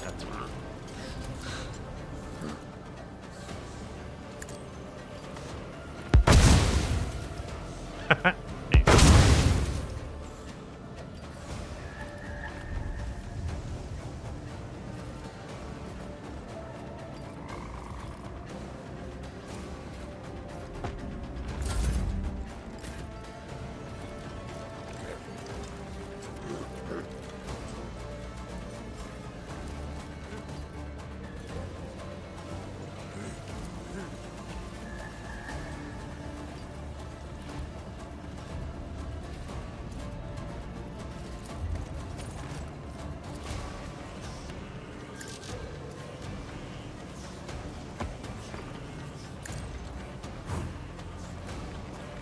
That's wrong.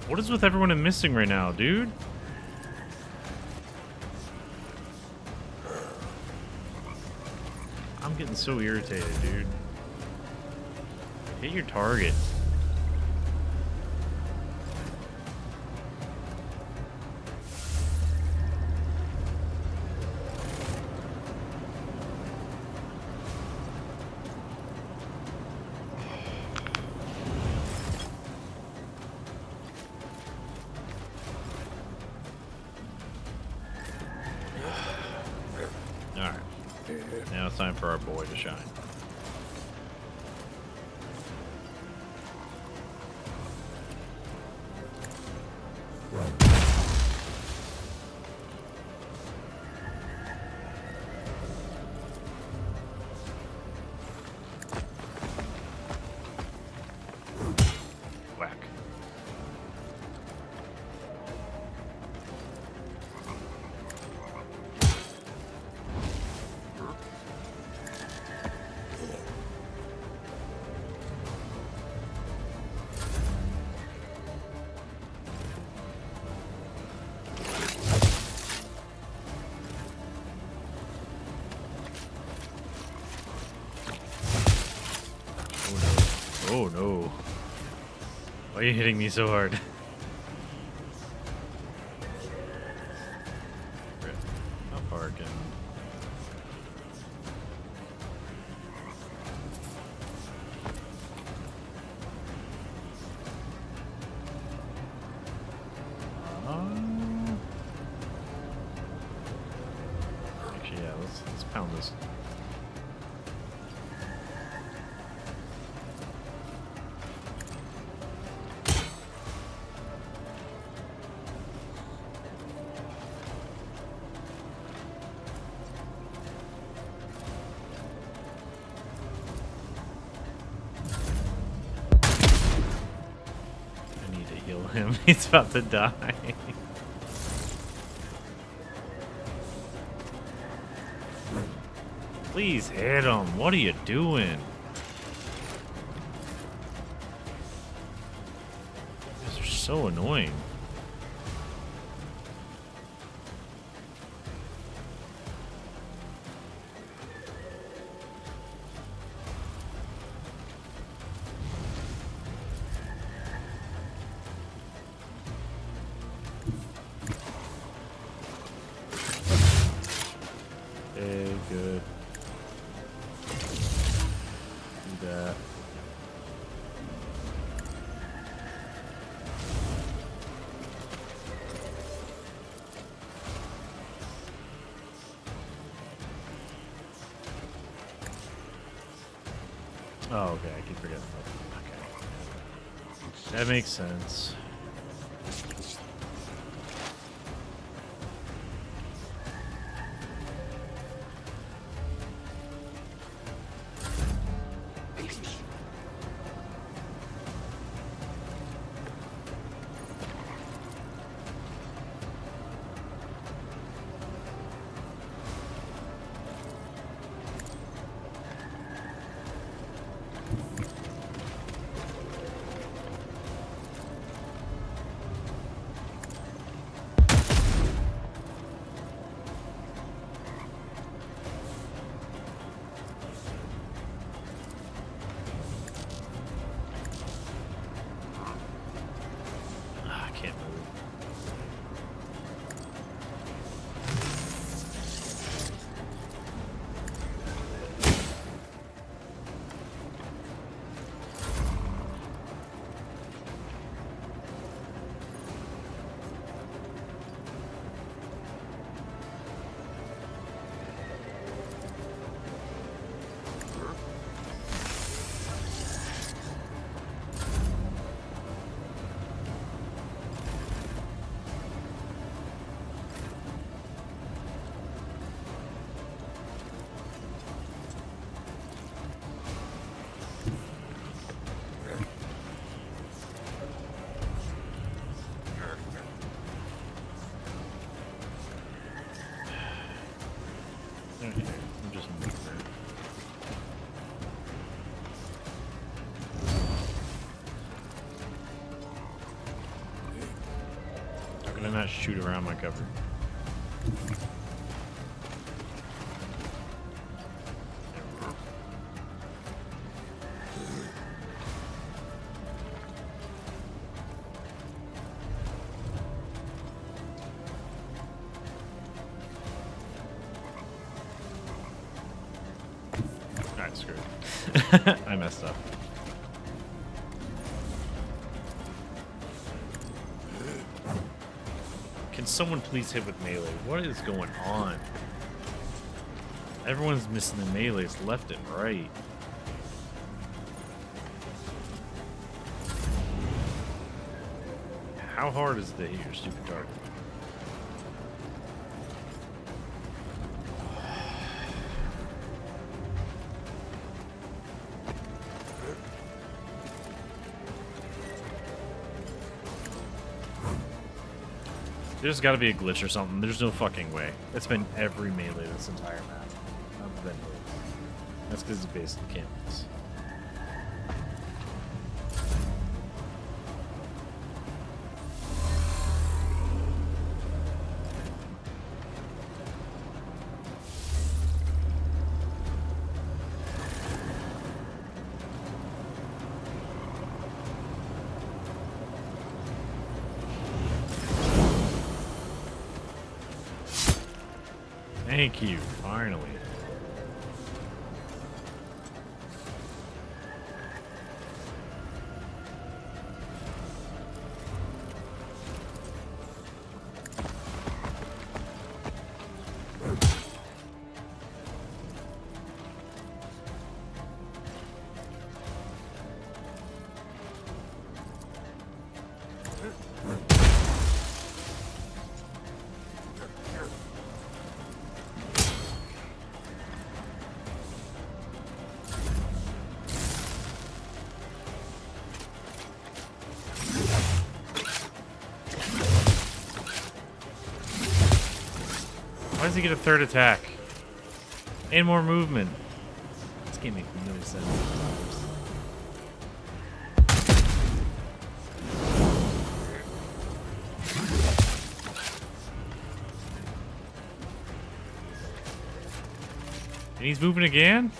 What is with everyone I'm missing right now, dude? I'm getting so irritated, dude. Hit your target. Alright. Now it's time for our boy to shine. Whack. Oh no. Why are you hitting me so hard? How far can... kill him. He's about to die. Please hit him. What are you doing? These are so annoying. Okay, good. Do that. Oh, okay, I keep forgetting. Okay. That makes sense. I'm just moving. How can I not shoot around my cover? Alright, screw it. I messed up. Can someone please hit with melee? What is going on? Everyone's missing the melees left and right. How hard is it to hit your stupid target? There's got to be a glitch or something. There's no fucking way. It's been every melee this entire map. I've been hit. That's because it's based on campus. Thank you, finally. he get a third attack? And more movement. This game makes no sense. And he's moving again?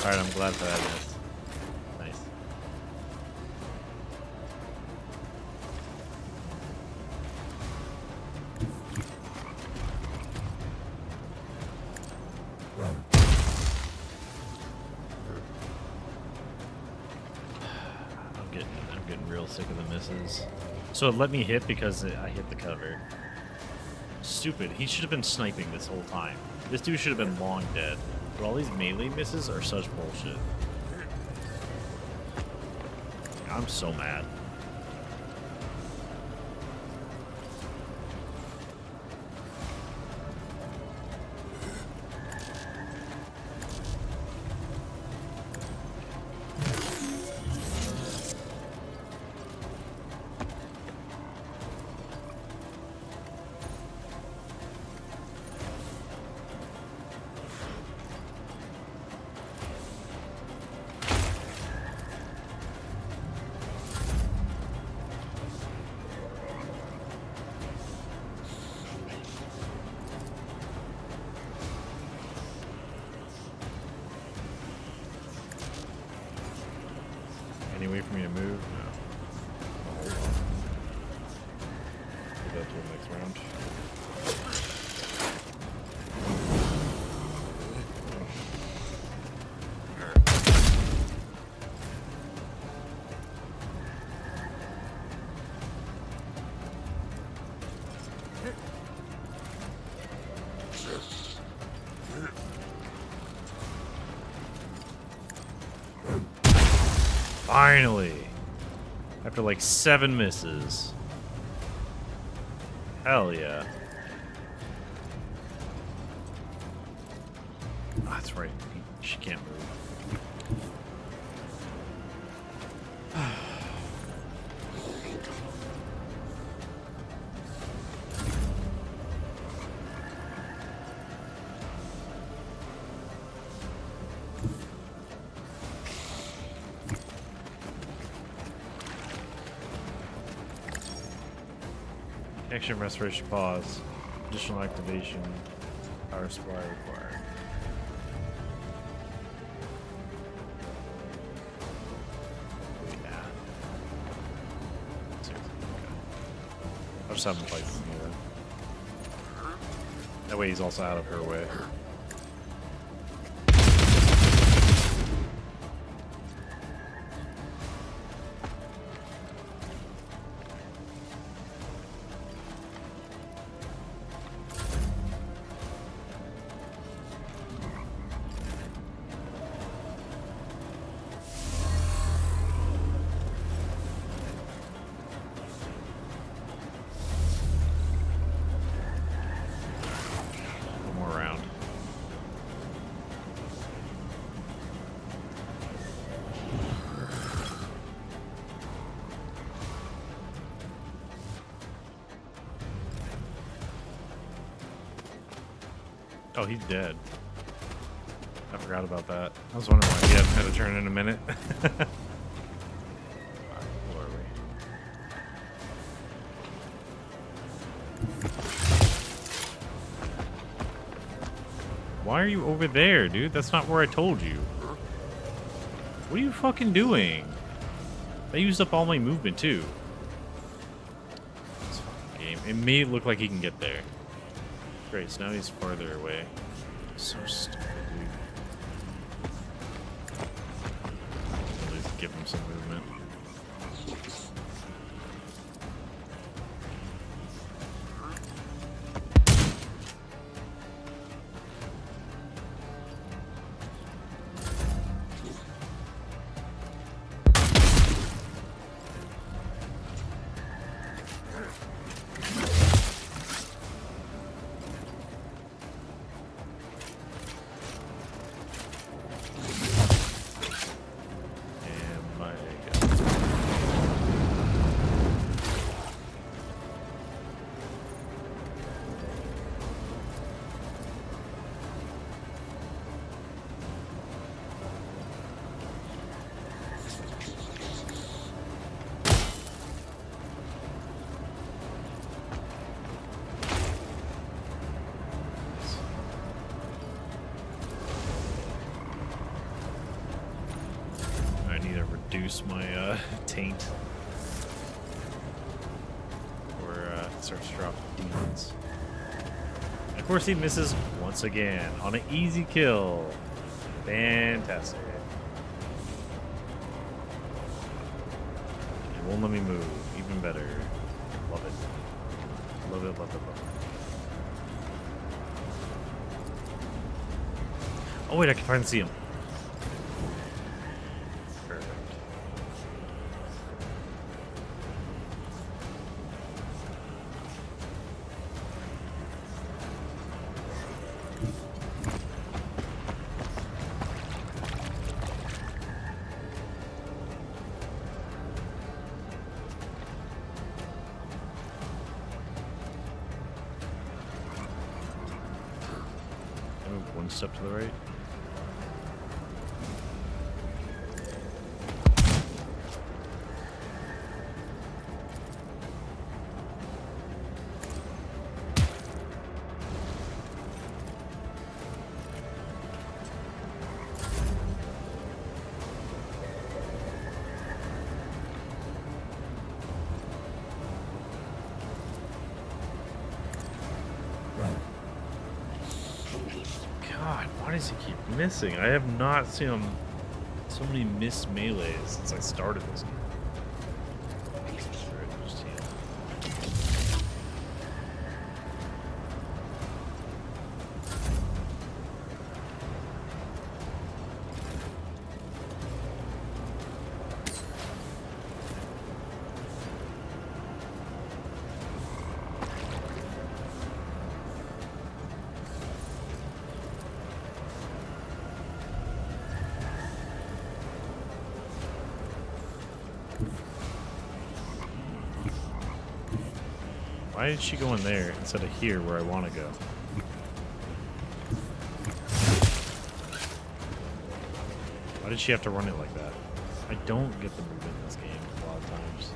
Alright, I'm glad for that miss. Nice. I'm getting real sick of the misses. So it let me hit because I hit the cover. Stupid. He should have been sniping this whole time. This dude should have been long dead. But all these melee misses are such bullshit. I'm so mad. Any way for me to move? No. Hold on. Leave that to the next round. Finally! After like 7 misses. Hell yeah. Oh, that's right. She can't move. Action restoration pause. Additional activation. Power supply required. Yeah. Seriously, okay. I'll just have him fight with me then. That way he's also out of her way. Oh, he's dead. I forgot about that. I was wondering why he hasn't had a turn in a minute. Alright, where are we? Why are you over there, dude? That's not where I told you. What are you fucking doing? I used up all my movement, too. This fucking game. It made it look like he can get there. Great, so now he's farther away. So stupid, dude. At least give him some movement. use my taint. Or it starts to drop demons. And of course he misses once again on an easy kill. Fantastic. It won't let me move. Even better. Love it. Love it, love it, love it. Oh wait, I can finally see him. Perfect. Move one step to the right. God, why does he keep missing? I have not seen him so many missed melees since I started this game. Alright, just heal. Why did she go in there instead of here where I want to go? Why did she have to run it like that? I don't get the movement in this game a lot of times.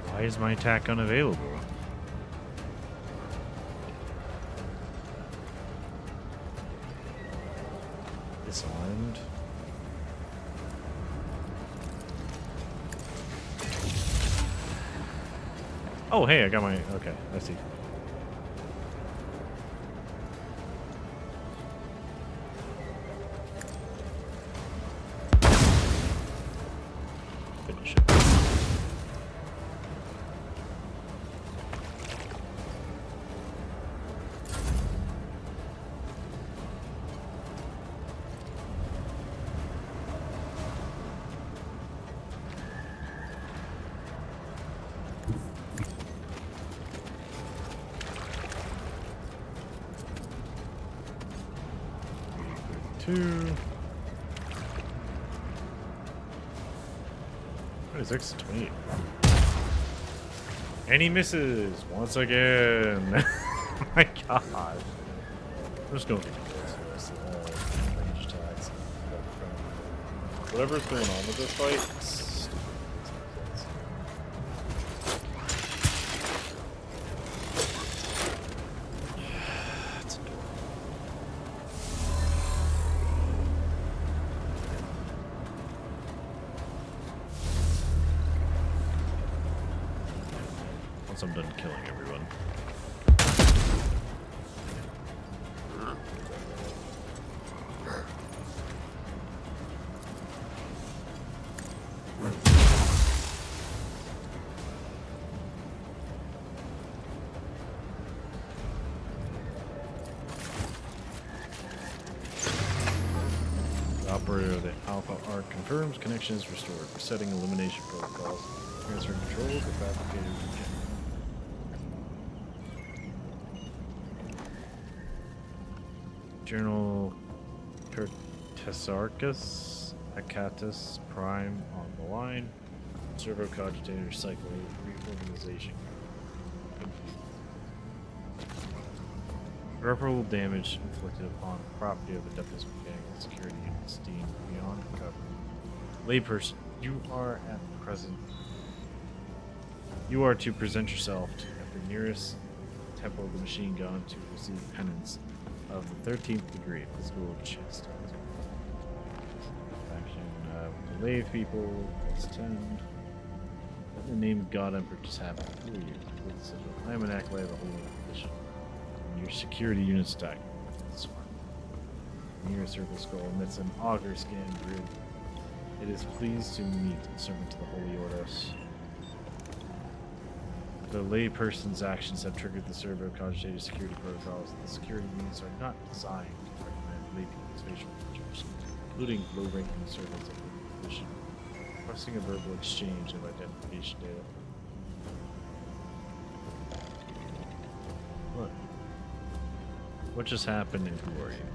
Why is my attack unavailable? Disarmed. Oh, hey, I got my... Okay, I see. Finish it. What is X 28? And he misses once again. Oh my god. I'm just going to this. Range attacks. Whatever's going on with this fight. Once I'm done killing everyone. The operator of the Alpha Arc confirms connection is restored. Resetting elimination protocols. Transferring control to fabricated region. General Pertesarchus Hecatus Prime on the line. Servo Cogitator Cycle Reorganization. Irreparable damage inflicted upon property of Adeptus Mechanicus security units deemed beyond recovery. Layperson, you are to present yourself at the nearest Temple of the Machine Gun to receive penance of the 13th degree, physical chastisement. Faction with the Lave people, +10. Let the name of God Emperor just happen for you. I am an acolyte of the Holy Inquisition. And your security unit stack. Near a circle skull emits an auger scan grid. It is pleased to meet servant to the Holy Ordos. The layperson's actions have triggered the servo cogitated security protocols. The security units are not designed to recommend laypeople's facial features, including low-ranking servants of the Inquisition, requesting a verbal exchange of identification data. What just happened and who are you?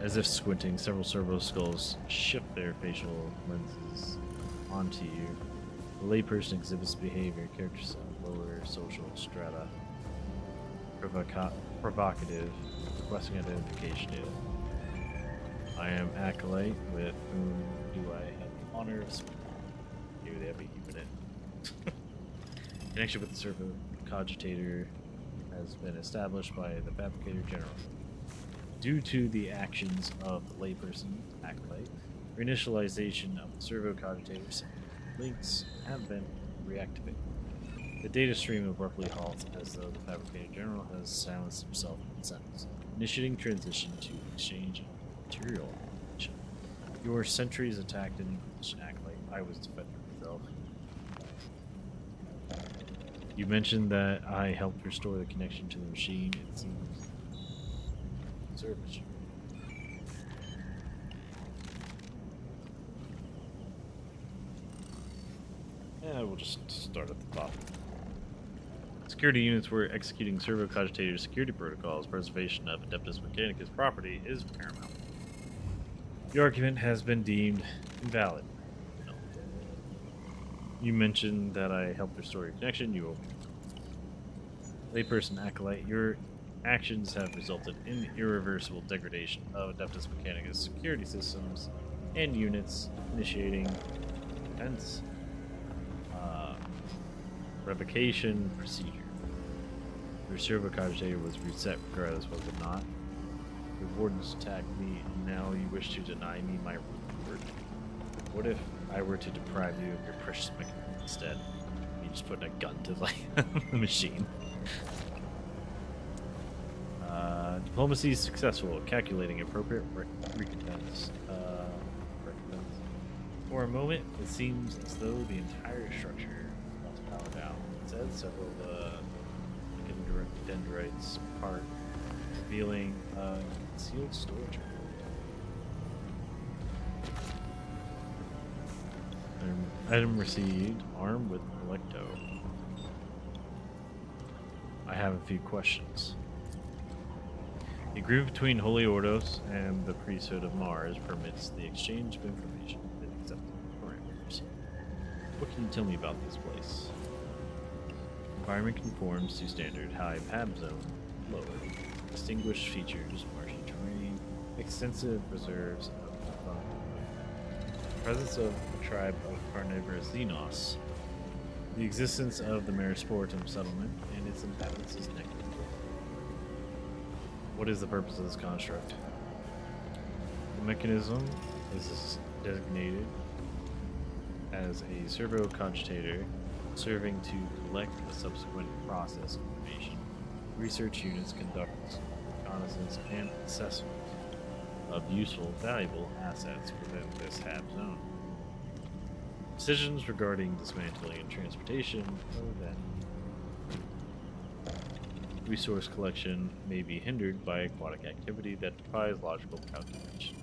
As if squinting, several servo skulls shift their facial lenses onto you. The layperson exhibits behavior characteristics of lower social strata. Provocative, requesting identification data. I am acolyte, with whom do I have the honor of speaking? Maybe they have a human in. Connection with the servo cogitator has been established by the Fabricator General. Due to the actions of the layperson, acolyte, reinitialization of the servo cogitator's links have been reactivated. The data stream abruptly halts as though the Fabricator General has silenced himself in sentence, initiating transition to exchange of material information. Your sentries attacked an Inquisition acolyte. I was defending myself. You mentioned that I helped restore the connection to the machine. It seems service you. Yeah, we'll just start at the top. Security units were executing servo cogitator security protocols. Preservation of Adeptus Mechanicus property is paramount. The argument has been deemed invalid. No. You mentioned that I helped restore your connection. You opened. Layperson acolyte, your actions have resulted in irreversible degradation of Adeptus Mechanicus security systems and units, initiating hence revocation procedure. Your servo cogitator was reset regardless, was it not? Your wardens attacked me, and now you wish to deny me my reward. What if I were to deprive you of your precious mechanism instead? You just put a gun to the machine. Diplomacy is successful, calculating appropriate recompense. For a moment, it seems as though the entire structure must power down. Instead, several of the dendrites part, revealing a concealed storage room. Item received, armed with Electo. I have a few questions. The agreement between Holy Ordos and the priesthood of Mars permits the exchange of information within acceptable parameters. What can you tell me about this place? Environment conforms to standard high PAB zone, lower. Distinguished features, marshy terrain, extensive reserves of fauna. Presence of a tribe of carnivorous Xenos. The existence of the Merisportum settlement and its inhabitants is negative. What is the purpose of this construct? The mechanism is designated as a servo cogitator, serving to collect the subsequent process information. Research units conduct reconnaissance and assessment of useful, valuable assets within this HAB zone. Decisions regarding dismantling and transportation are then resource collection may be hindered by aquatic activity that defies logical calculation.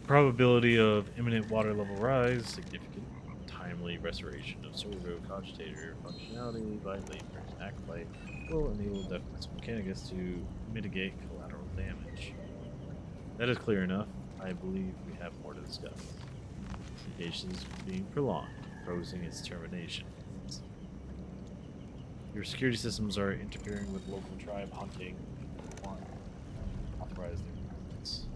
Probability of imminent water level rise significant. Timely restoration of servo cogitator functionality by layperson acolyte will enable Adeptus Mechanicus to mitigate collateral damage. That is clear enough. I believe we have more to discuss. The case is being prolonged, proposing its termination. Your security systems are interfering with local tribe hunting. Authorize their movements.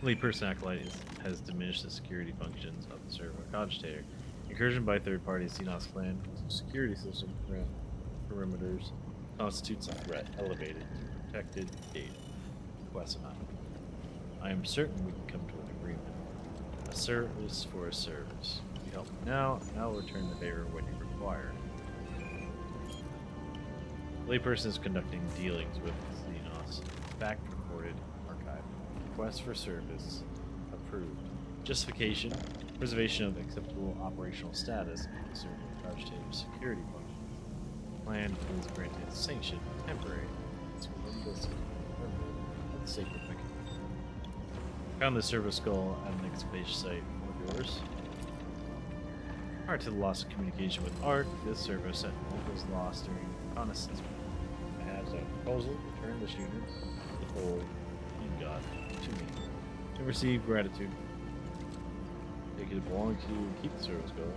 Layperson Acolyte has diminished the security functions of the server cogitator. Incursion by third-party Xenos clan security system perimeters constitutes a threat elevated to protected data. Quest amount. I am certain we can come to an agreement. A service for a service. You help me now, and I'll return the favor when you require. Layperson is conducting dealings with Xenos. Fact recorded. Archive. Request for service. Approved. Justification. Preservation of acceptable operational status of the server cogitator security function. Plan is granted sanction. Temporary. It's within the of the sacred Mechanicus. Found the server skull at an excavation site of yours. Prior to the loss of communication with ARC, this server sentinel was lost during reconnaissance. I have a proposal. Return this unit, the whole in God, to me. To receive gratitude. Take it belong to you and keep the service going.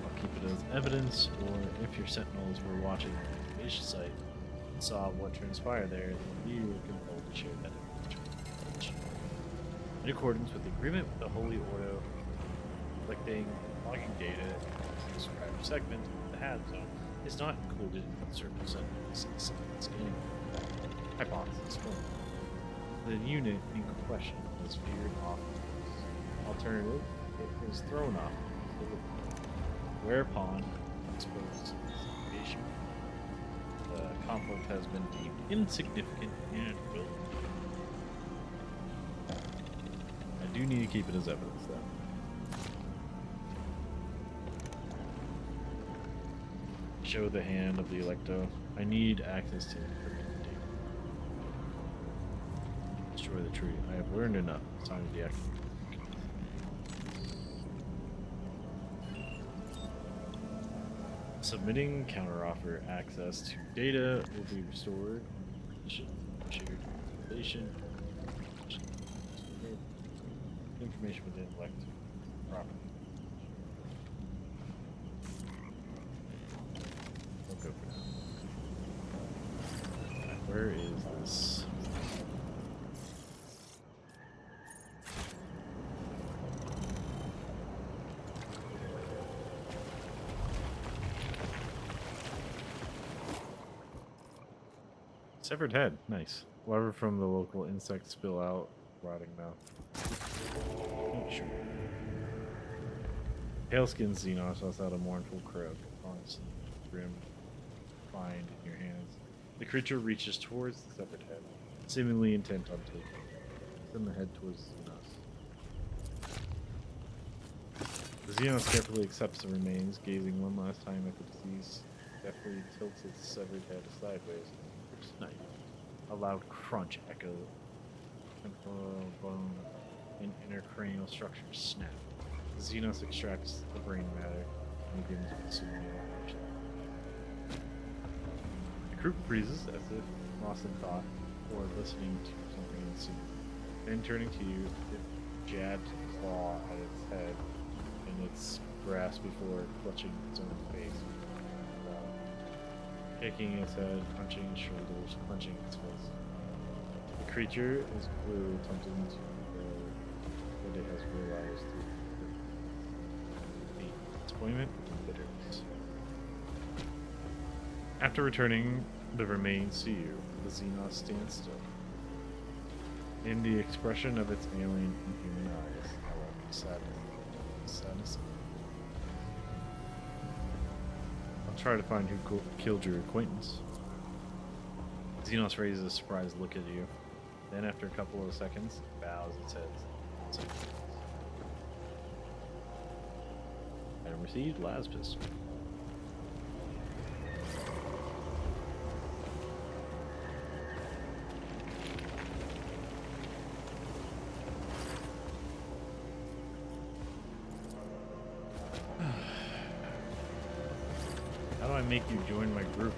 I'll keep it as evidence, or if your sentinels were watching the excavation site and saw what transpired there, then you were compelled to share that information. In accordance with the agreement with the Holy Ordo, collecting and logging data in a described segment of the HAD zone is not included in the server sentinels scanning. Hypothesis 1. The unit in question was veered off. Alternative, it was thrown off, whereupon exposed to investigation. The conflict has been deemed insignificant and will. I do need to keep it as evidence, though. Show the hand of the Electo. I need access to encrypted data. Destroy the tree. I have learned enough. It's time to deactivate. Submitting counteroffer access to data will be restored. Shared information. Information within elect property. I'll go for now. Where is this? Severed head, nice. Larvae from the local insect spill out, rotting mouth. Oh, sure. Pale-skinned Xenos lets out a mournful croak, honestly, grim, find in your hands. The creature reaches towards the severed head, seemingly intent on taking it. Send the head towards Xenos. The Xenos carefully accepts the remains, gazing one last time at the deceased, deftly tilts its severed head sideways. Night. A loud crunch echoes. Temporal bone and intercranial structures snap. The Xenos extracts the brain matter and begins consuming it. The group freezes as if lost in thought or listening to something unseen. Then turning to you, it jabbed a claw at its head in its grasp before clutching its own face. Shaking its head, punching its shoulders, clenching its fist. The creature is clearly attempting to what it has realized through disappointment and bitterness. After returning the remains to you, the Xenos stands still. In the expression of its alien and human eyes, however, sadness. Try to find who killed your acquaintance. Xenos raises a surprised look at you. Then, after a couple of seconds, it bows its head. Item received, las pistol. How do I make you join my group?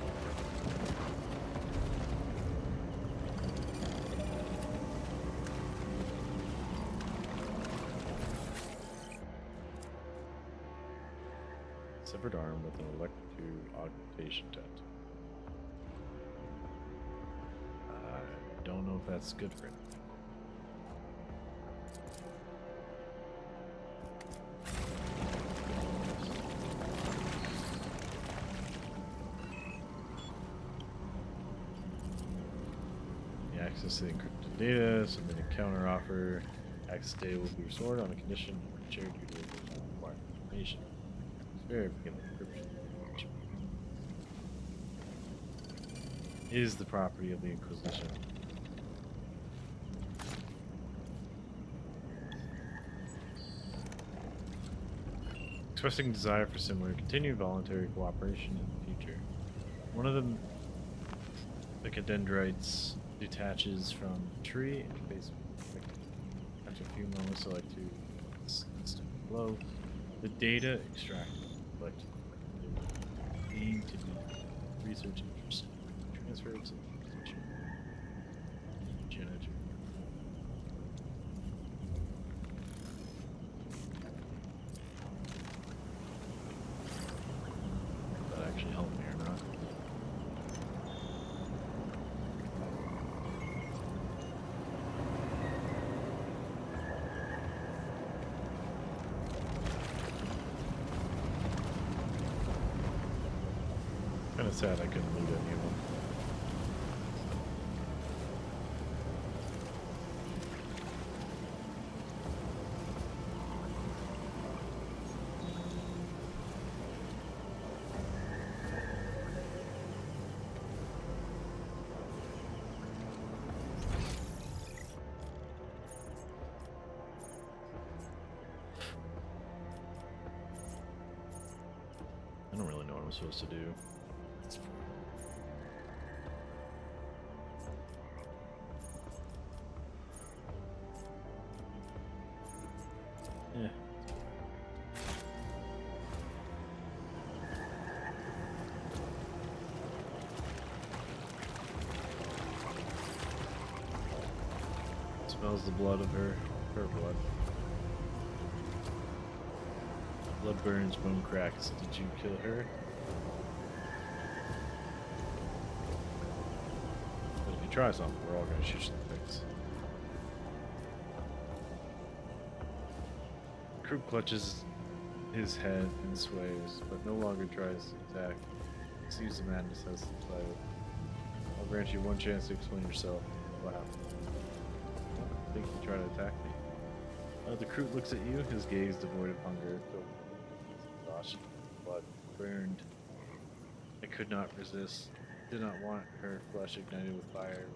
Severed arm with an electro augmentation tent. I don't know if that's good for anything. access to the encrypted data, submit a counteroffer. Access data will be restored on a condition shared due to required information. Significant encryption is the property of the Inquisition. Expressing desire for similar continued voluntary cooperation in the future. One of the Echidendrites detaches from the tree and basically after a few moments select to instant below. The data extracted collected deemed to be research interest transferred to the position. Janitor. That actually helped me or not. Kind of sad I couldn't loot any of them. I don't really know what I'm supposed to do. Yeah. Smells the blood of her blood. Blood burns, bone cracks. Did you kill her? But if you try something, we're all gonna shoot you in the face. Kroop clutches his head and sways, but no longer tries to attack. He sees the madness has subsided. I'll grant you one chance to explain yourself. What happened? I think you tried to attack me. The Kroot looks at you, his gaze devoid of hunger. Exhaustion, blood burned. I could not resist. Did not want her flesh ignited with fire.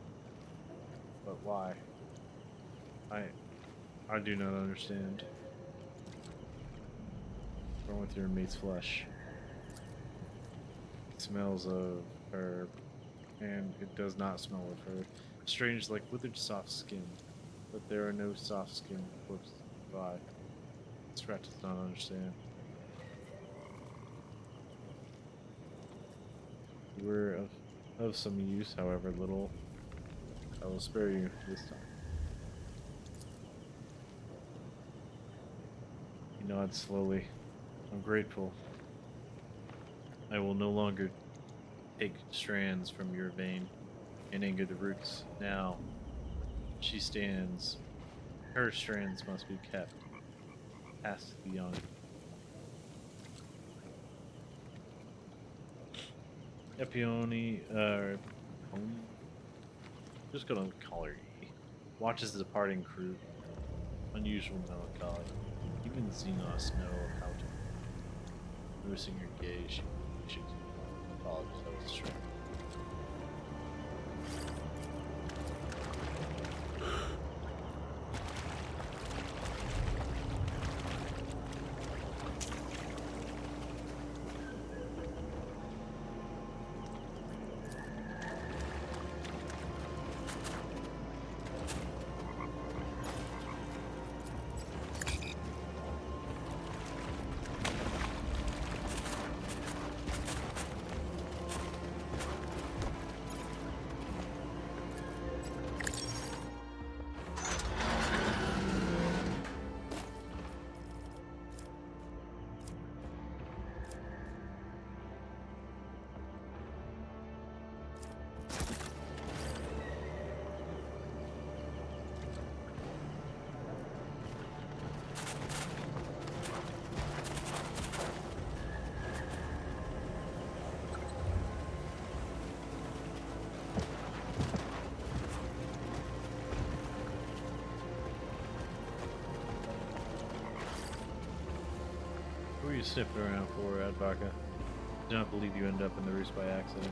But why? I do not understand. What's wrong with your mate's flesh? It smells of her, and it does not smell of her. Strange, like withered soft skin, but there are no soft skin corpses nearby. This rat does not understand. You were of some use, however little. I will spare you this time. He nods slowly. I'm grateful. I will no longer take strands from your vein and anger the roots. Now, she stands. Her strands must be kept. Past the young. Epione, just gonna call her E. Watches the departing crew. Unusual melancholy. Even Xenos know how to. Noticing her gaze, she shakes her. Apologies, that was strange. sniffing around for, Advaka? I do not believe you end up in the roost by accident.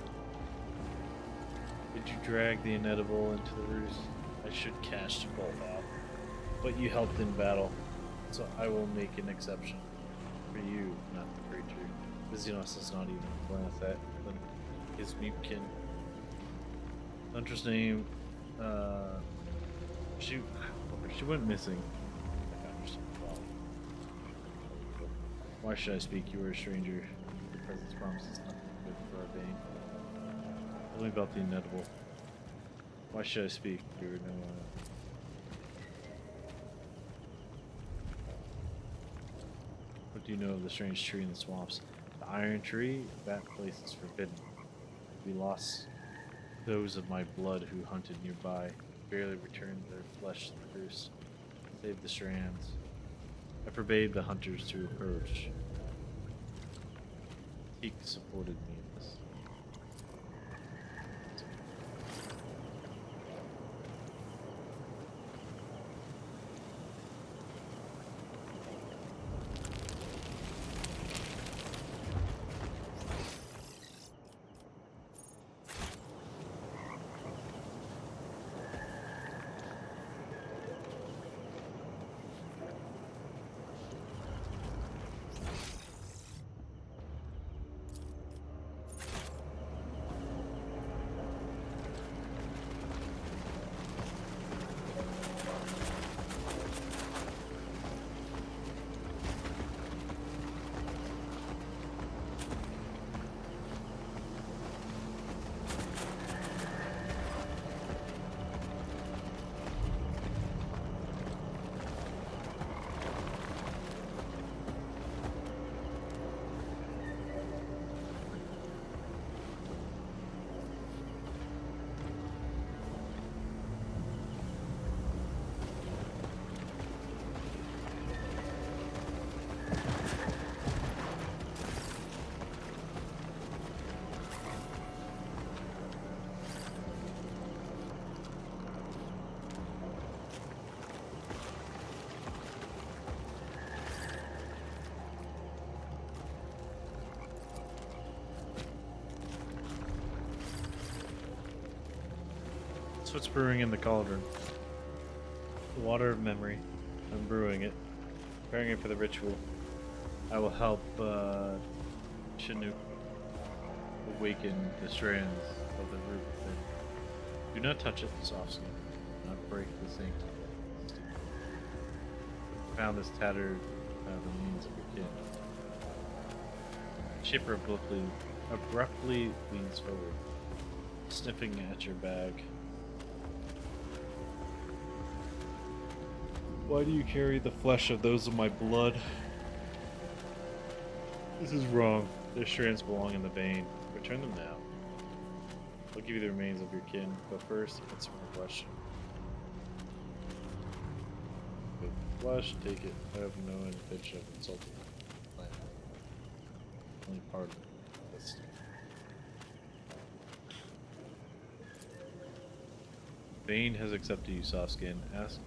Did you drag the inedible into the roost? I should cast both out. But you helped in battle, so I will make an exception. For you, not the creature. Vizinos is not even a glance at than his mute kin. Hunter's name, she went missing. I understand. Why should I speak? You are a stranger. Your presence promises nothing good for our being. Tell me about the inedible. Why should I speak? You are no What do you know of the strange tree in the swamps? The iron tree? That place is forbidden. We lost those of my blood who hunted nearby, barely returned their flesh to the roost, saved the strands. I forbade the hunters to approach. Teak supported me in this. What's brewing in the cauldron? The water of memory. I'm brewing it, preparing it for the ritual. I will help Chinook awaken the strands of the root within. Do not touch it, soft skin. Do not break the sanctity. Found this tattered the means of your kin. Shipper abruptly leans forward, sniffing at your bag. Why do you carry the flesh of those of my blood? This is wrong. Their strands belong in the vein. Return them now. I'll give you the remains of your kin, but first, answer my question. With flesh, take it. I have no intention of insulting the planet. Only part of this. Vein has accepted you, soft skin. Ask,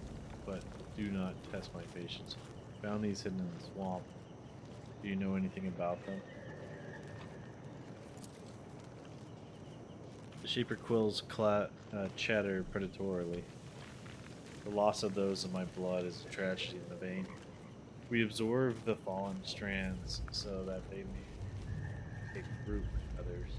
but do not test my patience. Found these hidden in the swamp. Do you know anything about them? The Shaper quills chatter predatorily. The loss of those of my blood is a tragedy in the vein. We absorb the fallen strands so that they may take root in others.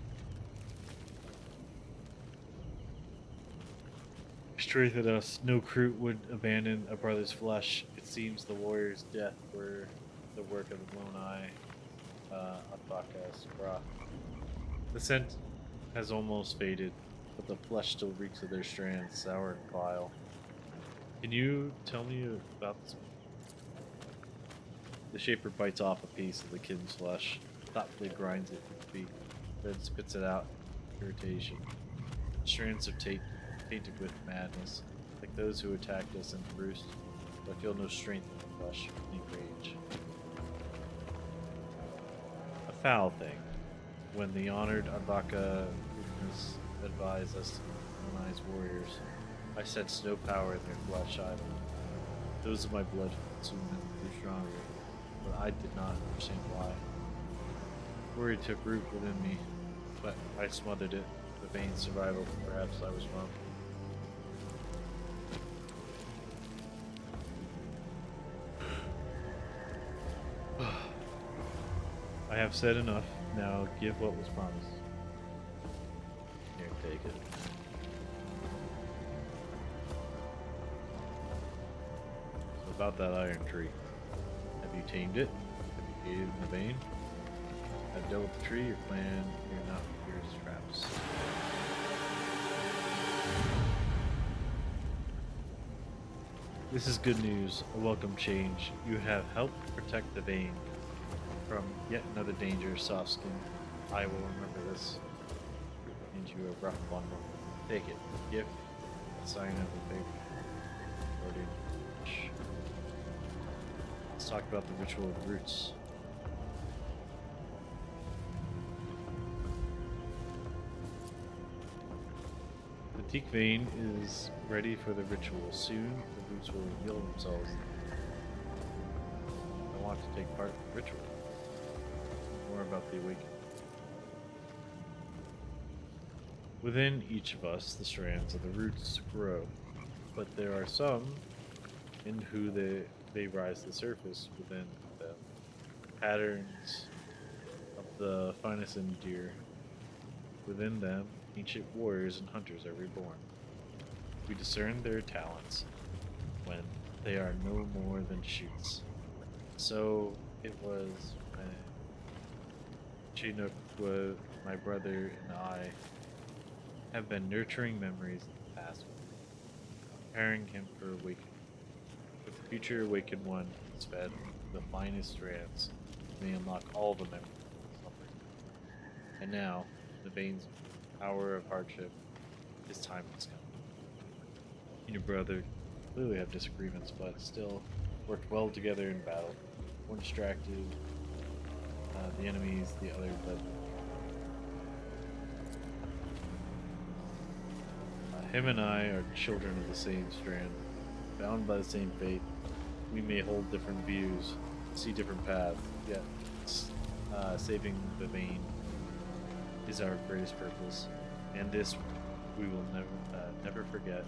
Strengthen us. No crew would abandon a brother's flesh. It seems the warrior's death were the work of the Lone Eye, Advaka. The scent has almost faded, but the flesh still reeks of their strands, sour and vile. Can you tell me about this? The Shaper bites off a piece of the kin's flesh, thoughtfully grinds it with feet, then spits it out. Irritation. Strands of tainted with madness, like those who attacked us in the roost, but feel no strength in the flesh, any rage. A foul thing. When the honored Advaka advised us to demonize warriors, I sensed no power in their flesh either. Those of my blood consumed them grew stronger, but I did not understand why. Worry took root within me, but I smothered it. The vain survival, perhaps I was wrong. I have said enough. Now give what was promised. Here, take it. So about that iron tree. Have you tamed it? Have you aided in the vein? Have dealt with the tree, your plan, you're not fears traps. This is good news, a welcome change. You have helped protect the vein from yet another danger, soft skin. I will remember this. And you a rough bundle. Take it. Gift. A sign of the favor. Guardian. Let's talk about the ritual of the roots. The teak vein is ready for the ritual. Soon the roots will reveal themselves. I want to take part in the ritual. More about the awakening. Within each of us, the strands of the roots grow, but there are some in who they rise to the surface within them. Patterns of the finest in deer. Within them, ancient warriors and hunters are reborn. We discern their talents when they are no more than shoots. So it was when Chinook, my brother, and I have been nurturing memories of the past, preparing him for awakening. With the future awakened one, is fed the finest strands, may unlock all the memories of suffering. And now, the veins hour of hardship, his time has come. He and your brother clearly have disagreements, but still worked well together in battle. One distracted the enemies, the other led them. Him and I are children of the same strand, bound by the same fate. We may hold different views, see different paths, yet saving the vein is our greatest purpose, and this we will never forget.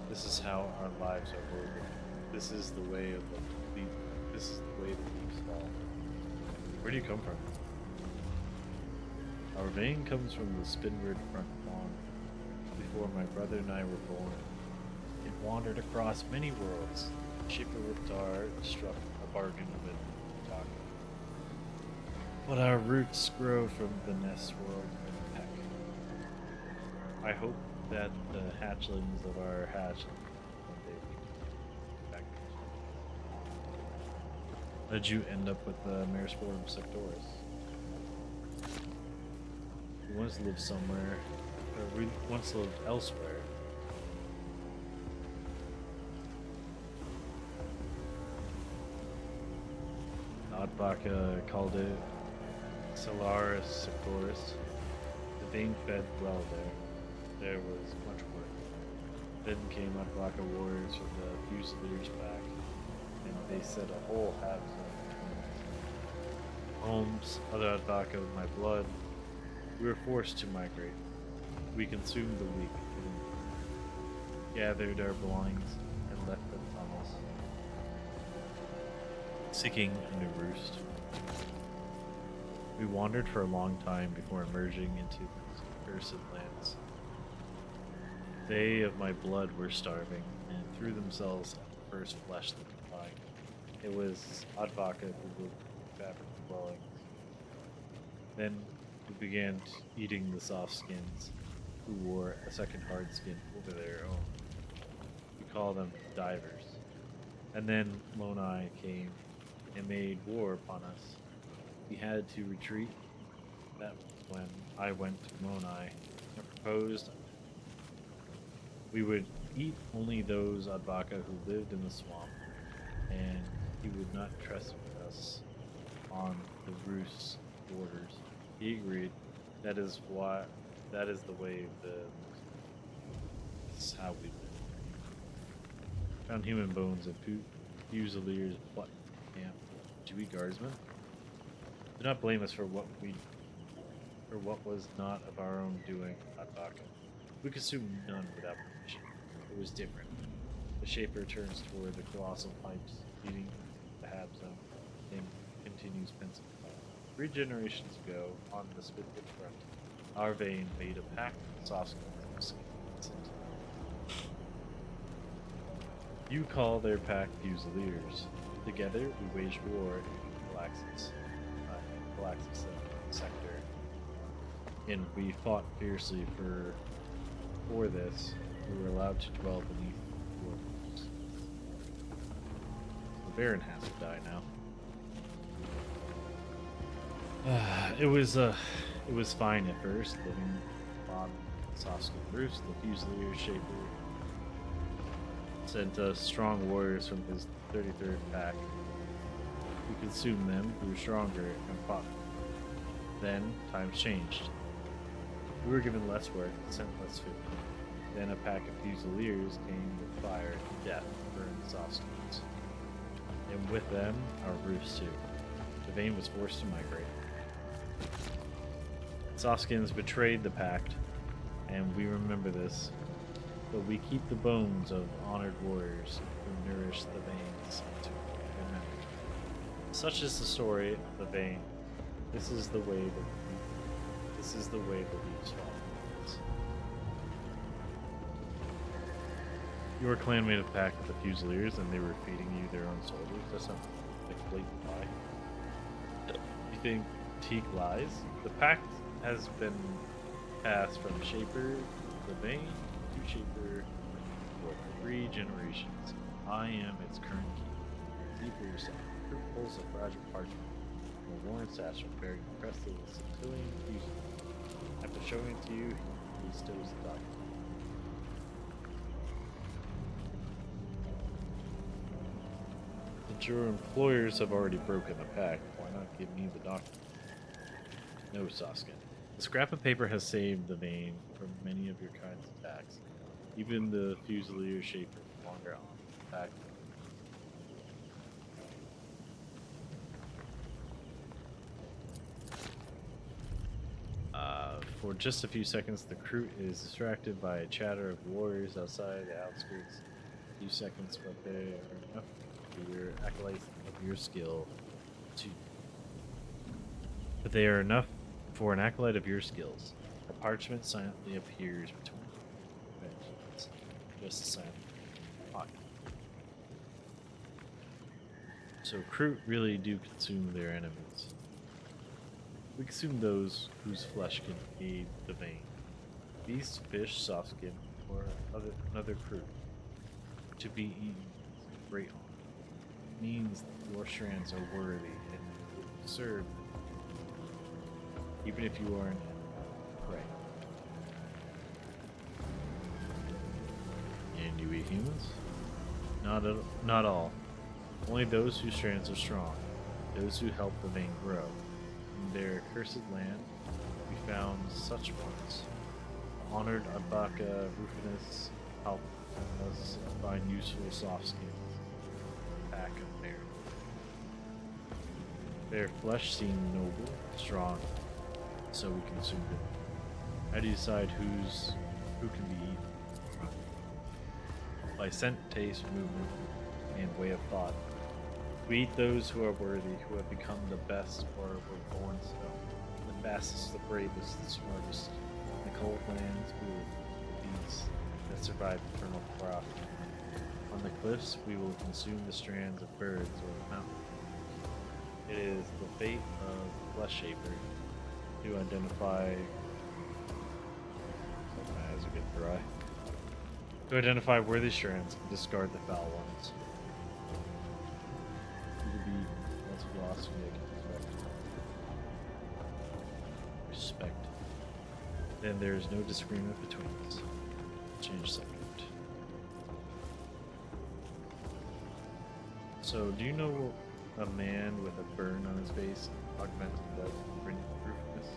This is how our lives are woven. This is the way of the leaf. This is the way the leaves fall. Where do you come from? Our vein comes from the Spinward front lawn. Before my brother and I were born, it wandered across many worlds. Ship of Riptar struck a bargain with Taka. But our roots grow from the nest world of Peck. I hope that the hatchlings of our hatchling one day will back. How did you end up with the Marisporum sectoris? We once lived somewhere, or we once lived elsewhere. Nodbaka called it Solaris sectoris. The vein fed well there. There was much work. Then came Nodbaka warriors from the Fusiliers back, and they set a whole half homes, other Nodbaka with my blood. We were forced to migrate. We consumed the weak and gathered our belongings and left the tunnels, seeking a new roost. We wandered for a long time before emerging into the cursed lands. They of my blood were starving and threw themselves at the first flesh that could find. It was Advaka who lived in fabric dwellings. Then we began eating the soft skins, who wore a second hard skin over their own. We call them divers. And then Lonai came and made war upon us. We had to retreat. That was when I went to Lonai and proposed we would eat only those Advaka who lived in the swamp, and he would not trespass on the roost's borders. He agreed. That is the way of the. This is how we live. Found human bones and Fusilier's butt camp. Do we guardsmen? Do not blame us for what we or what was not of our own doing, Ataka. We consumed none without permission. It was different. The Shaper turns toward the colossal pipes leading to the Hab Zone, then continues pensively. 3 generations ago, on the Spitwood front, our vein made a pact with Soskins. You call their pack Fusiliers. Together, we waged war in Galaxis sector, and we fought fiercely for this. We were allowed to dwell beneath the waters. The Baron has to die now. It was fine at first, living on Soskin roofs. The Fusilier Shaper sent us strong warriors from his 33rd pack. We consumed them, grew stronger, and fought. Then, times changed. We were given less work, sent less food. Then a pack of Fusiliers came with fire and death, burned Soskins. And with them, our roofs too. The vein was forced to migrate. Soskins betrayed the pact, and we remember this. But we keep the bones of honored warriors who nourish the veins to their memory. Such is the story of the vein. This is the way the leaves fall. Your clan made a pact with the Fusiliers, and they were feeding you their own soldiers. That's not a blatant lie. You think Teak lies? The pact has been passed from Shaper to the vein to Shaper for 3 generations. I am its current key. See for yourself. Fruit pulls a fragile parchment from a worn satchel bearing the crest of the Centillion Fusion. After showing it to you, he bestows the document. Since your employers have already broken the pact, why not give me the document? No, Soskin. The scrap of paper has saved the vein from many of your kind's attacks. Even the Fusilier Shaper no longer on the pact. For just a few seconds, the crew is distracted by a chatter of warriors outside the outskirts. A few seconds, but they are enough for your acolytes of your skill to. But they are enough for an acolyte of your skills. A parchment silently appears between benches, just a silent pocket. So Kroot really do consume their enemies. We consume those whose flesh can aid the vein. Beast, fish, soft skin, or another Kroot. To be eaten is great honor. It means that your strands are worthy and will serve, even if you are an prey. And you eat humans? Not all. Only those whose strands are strong, those who help the vein grow. In their accursed land, we found such ones. The honored Abaka Rufinus helped us find useful soft skins. Pack of bear. Their flesh seemed noble, strong, so we consumed it. How do you decide who can be eaten? By scent, taste, movement, and way of thought. We eat those who are worthy, who have become the best or were born so. The fastest, the bravest, the smartest. In the cold lands, we will eat the beasts that survive eternal frost. On the cliffs, we will consume the strands of birds or the mountain. It is the fate of the Flesh Shaper to identify. My eyes are getting dry. To identify worthy strands and discard the foul ones. That's philosophy I can respect. Then there is no disagreement between us. Change subject. So, do you know a man with a burn on his face, augmented blood, bring roofness?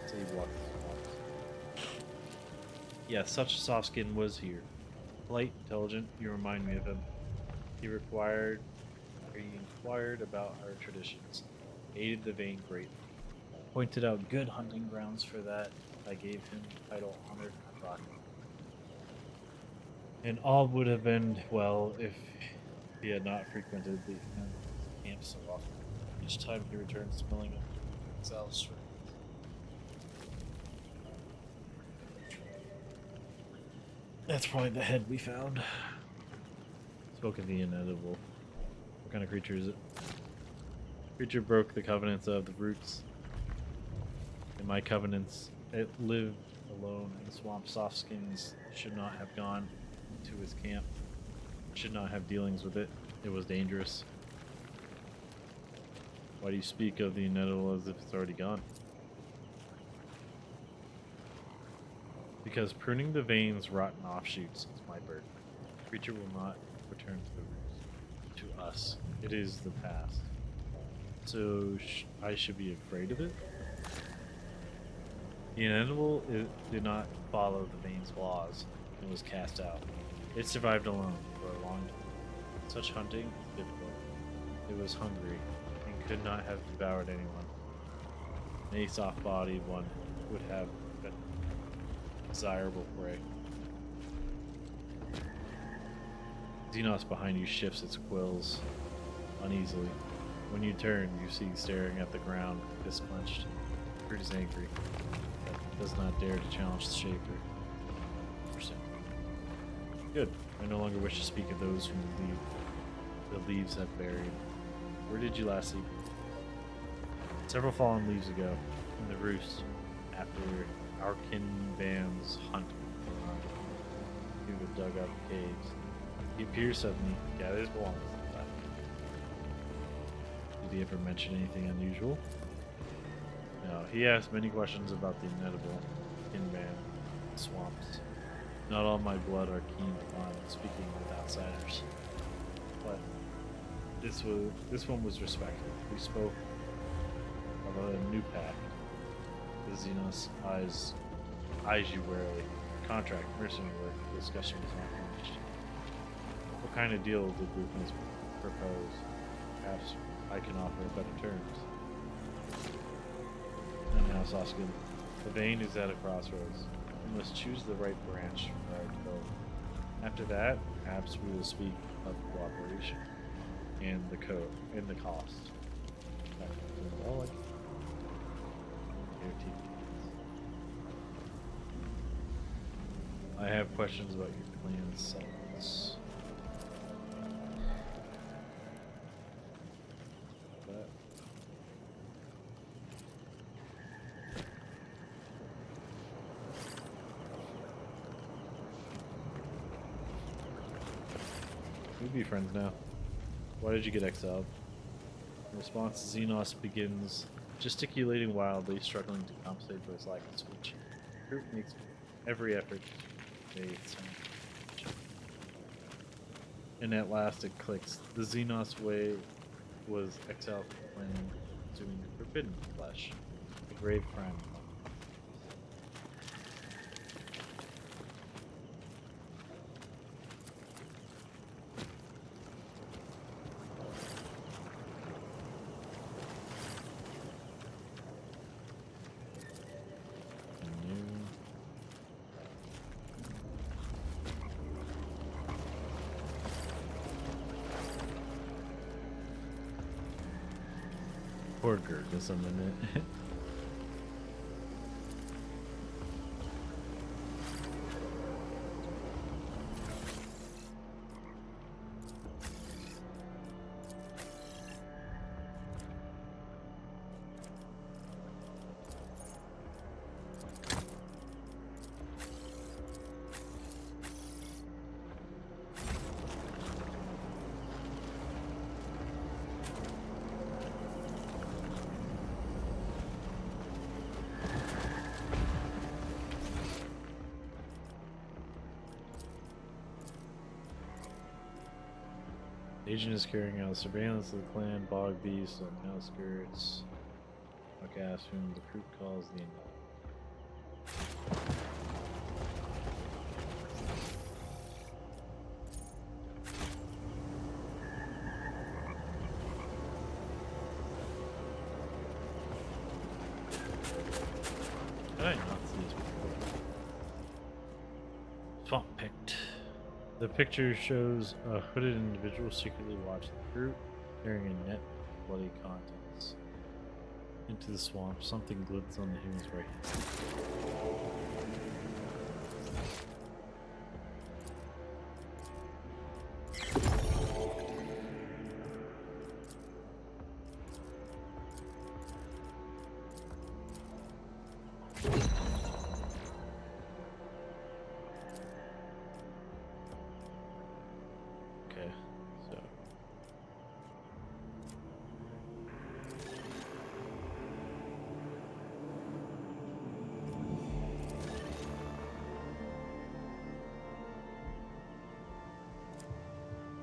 Say he walked his walks. Yeah, such a soft skin was here. Polite, intelligent, you remind me of him. He inquired about our traditions, aided the vein greatly. pointed out good hunting grounds for that. I gave him the title Honored Rock. And all would have been well if he had not frequented the camp so often. Each time he returned smelling of exiled strength. That's probably the head we found. Spoke of the inedible. What kind of creature is it? Creature broke the covenants of the roots. In my covenants, it lived alone in the swamp. Softskins should not have gone to his camp. Should not have dealings with it. It was dangerous. Why do you speak of the inedible as if it's already gone? Because pruning the veins, rotten offshoots is my burden. The creature will not return to the roots. To us, it is the past. So I should be afraid of it? The inedible did not follow the veins' laws and was cast out. It survived alone for a long time. Such hunting is difficult. It was hungry and could not have devoured anyone. Any soft-bodied one would have been desirable prey. Xenos behind you shifts its quills uneasily. When you turn, you see staring at the ground, fist clenched. Fruit is angry, but does not dare to challenge the Shaper. Good. I no longer wish to speak of those whom the leaves have buried. Where did you last see? Several fallen leaves ago, in the roost, after our kin band's hunt. He would have dug up caves. He appears suddenly, gathered his belongings, and left. Did he ever mention anything unusual? No, he asked many questions about the inedible, kin band, swamps. Not all my blood are keen on speaking with outsiders, but this one was respectful. We spoke of a new pact. The Xenos eyes you warily. Contract, mercenary work. The discussion was not finished. What kind of deal did Rufus propose? Perhaps I can offer better terms. And now, Soskin, the vein is at a crossroads. We must choose the right branch for our development. After that, perhaps we will speak of cooperation and the cost. I have questions about your clan's settlements. We'd be friends now. Why did you get exiled? In response, Xenos begins gesticulating wildly, struggling to compensate for his lack of speech. The group makes every effort to convey its sound. And at last it clicks. The Xenos way was exiled from the planet, consuming forbidden flesh. A grave crime. Poor Gurgus a minute. Agent is carrying out surveillance of the clan, bog beasts, and outskirts. Outcasts whom the group calls the Swamp picked. The picture shows a hooded individual secretly watching the group, carrying a net of bloody contents into the swamp. Something glitters on the human's right hand. Okay, so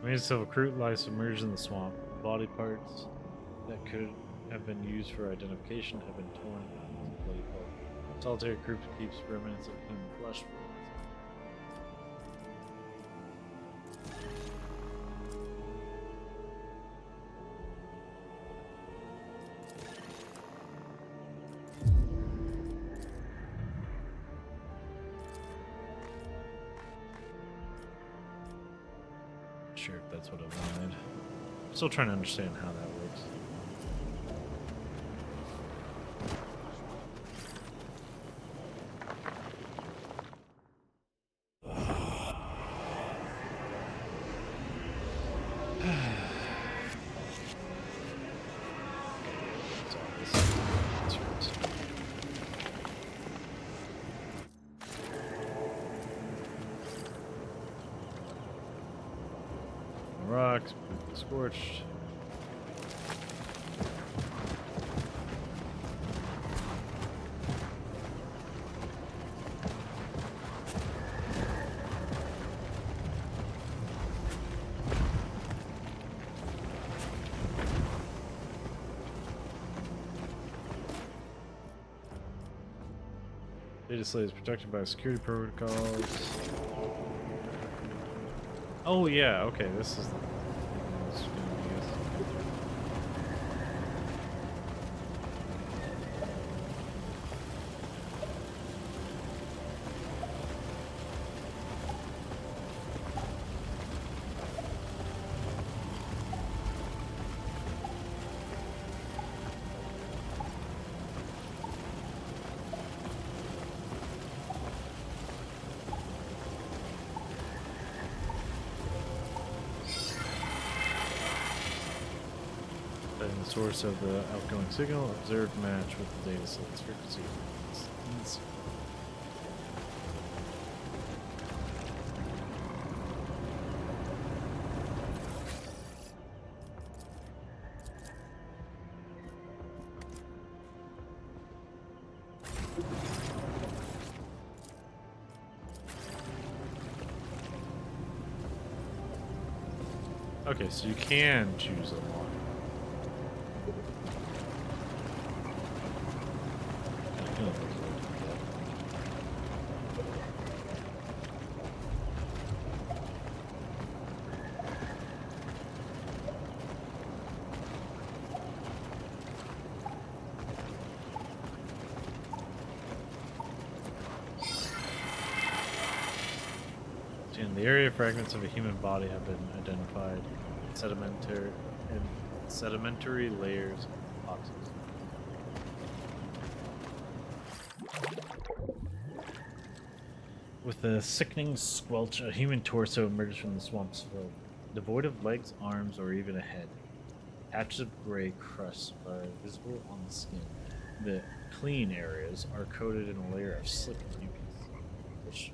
remains of a crew lies submerged in the swamp. Body parts that could have been used for identification have been torn into bloody pulp. Solitary group keeps remnants of human flesh. Sure, if that's what I wanted. Still trying to understand how that works. Rocks, scorched. Data slate is protected by security protocols. Oh yeah, okay, this is the the source of the outgoing signal, observed match with the data slate's frequency. It's okay, so you can choose a line. In the area, fragments of a human body have been identified. Sedimentary layers of boxes. With a sickening squelch, a human torso emerges from the swamp's fill, devoid of legs, arms, or even a head. Patches of gray crust are visible on the skin. The clean areas are coated in a layer of slick mucus, which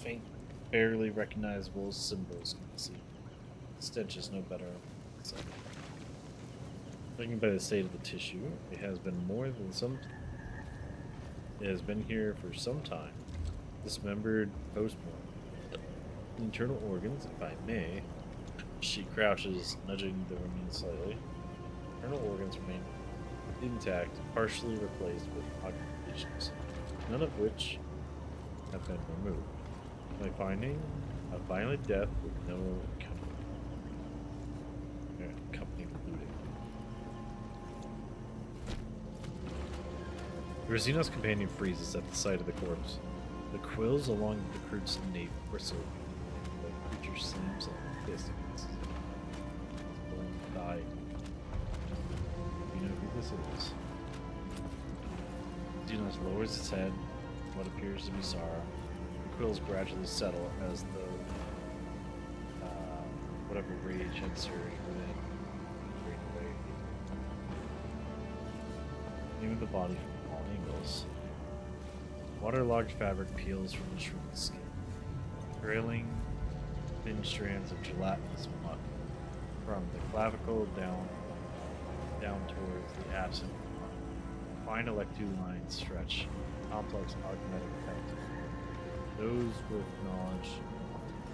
faint, barely recognizable symbols can be seen. The stench is no better. Judging by the state of the tissue, it has been here for some time. Dismembered post-mortem. Internal organs, if I may. She crouches, nudging the remains slightly. Internal organs remain intact, partially replaced with augmentations, none of which have been removed. My finding: a violent death with no accompanying looting. Rosino's companion freezes at the sight of the corpse. The quills along the recruit's nape bristle. The creature slams a fist against his thigh. You know who this is. Xenos lowers its head, what appears to be sorrow. The quills gradually settle as the whatever rage had surged within drained away. Even the body from all angles. Waterlogged fabric peels from the shriveled skin, trailing thin strands of gelatinous muck from the clavicle down towards the absent arm. Fine electu lines stretch, complex arithmetic effect. Those with knowledge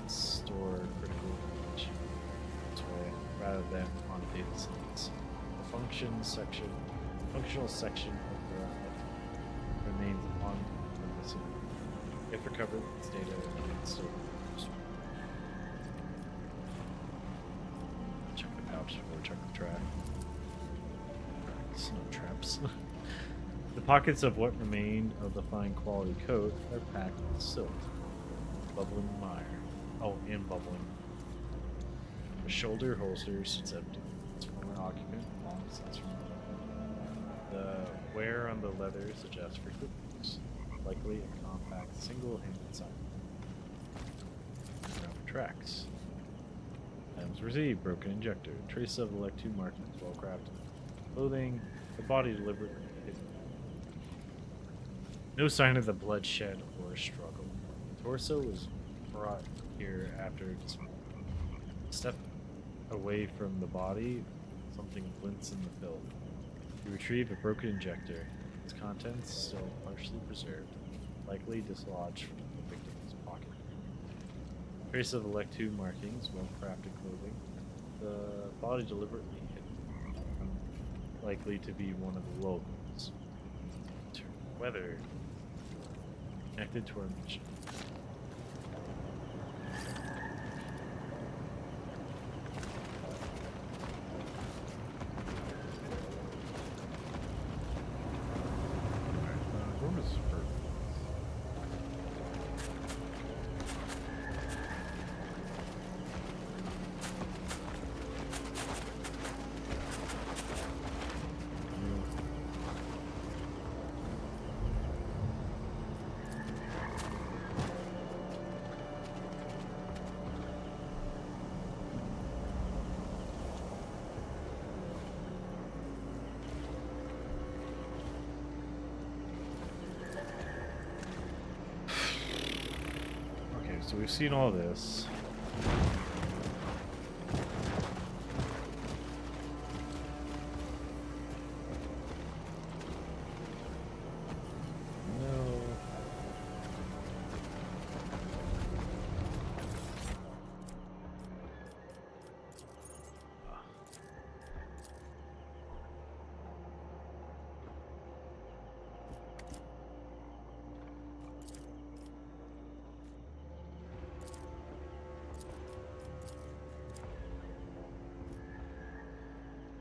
store critical knowledge this way rather than on data science. The functional section of the remains on the missing. If recovered, its data remains still used. Check the pouch before check the track. Snow traps. The pockets of what remained of the fine quality coat are packed with silt, bubbling mire. Oh, and bubbling. The shoulder holsters its empty. Its former occupant long since removed. The wear on the leather suggests frequent use, likely a compact single-handed sign. Tracks. Items received: broken injector, trace of Elect-2 markings, well crafted. Clothing, the body deliberately hidden. No sign of the bloodshed or struggle. The torso was brought here after dismemberment. Step away from the body, something glints in the filth. You retrieve a broken injector, its contents still partially preserved, likely dislodged from the victim's pocket. Trace of Elect-2 markings, well-crafted clothing, the body deliberately hidden, likely to be one of the locals. Weather connected to our mission. So we've seen all this. No.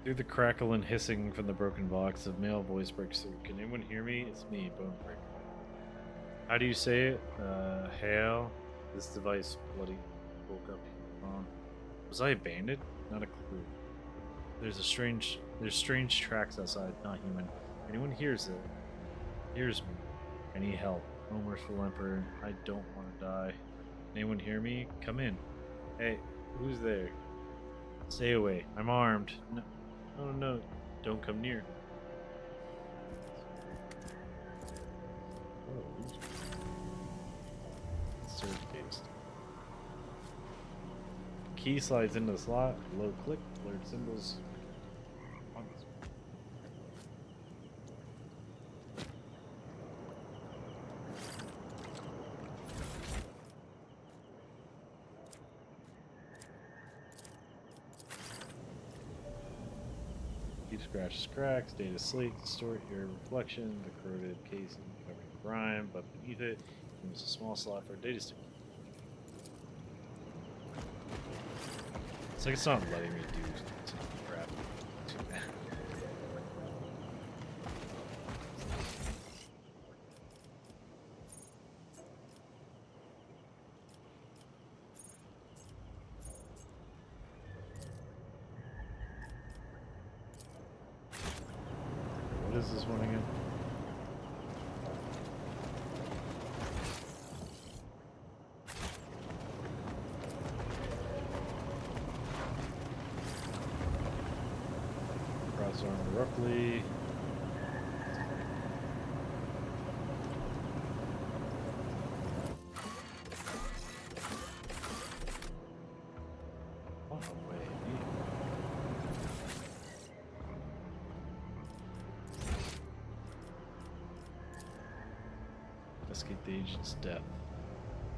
Through the crackle and hissing from the broken box, a male voice breaks through. Can anyone hear me? It's me, Bonebreaker. How do you say it? Hail? This device bloody woke up. Was I abandoned? Not a clue. There's strange tracks outside, not human. Anyone hears me. I need help. Oh, merciful Emperor, I don't want to die. Anyone hear me? Come in. Hey, who's there? Stay away. I'm armed. No. Oh no, don't come near. Key slides into the slot, low click, blurred symbols. Scratches, cracks, data slate, distort your reflection, the corroded casing covering the grime, but beneath it, there's a small slot for a data stick. It's like it's not letting me do some crap too bad. is this one again? Cross armor roughly. Investigate the agent's death.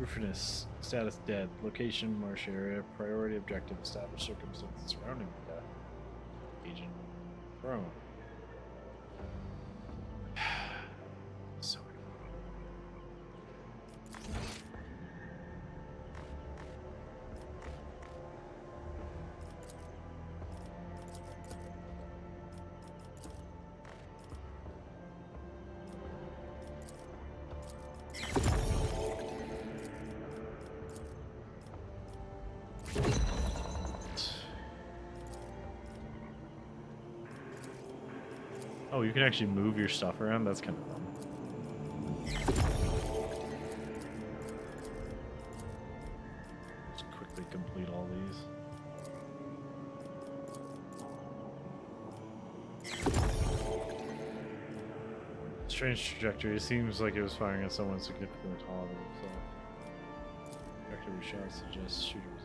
Roofiness. Status dead. Location marsh area. Priority objective. Establish circumstances surrounding the death. Agent prone. So oh, you can actually move your stuff around? That's kind of dumb. Just quickly complete all these. Strange trajectory. It seems like it was firing at someone significantly taller than himself. Trajectory shot suggests shooter was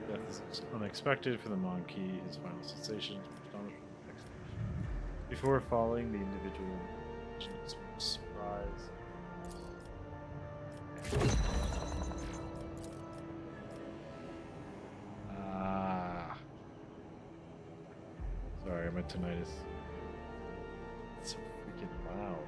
Death is unexpected for the Monkey. His final sensations were astonishment and execution. Before falling, the individual was surprised. Sorry, my tinnitus. It's so freaking loud.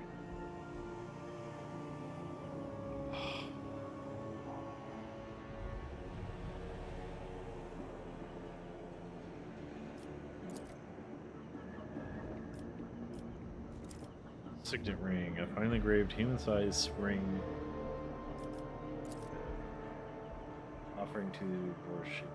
Signet ring, a finely engraved human-sized spring offering to worship.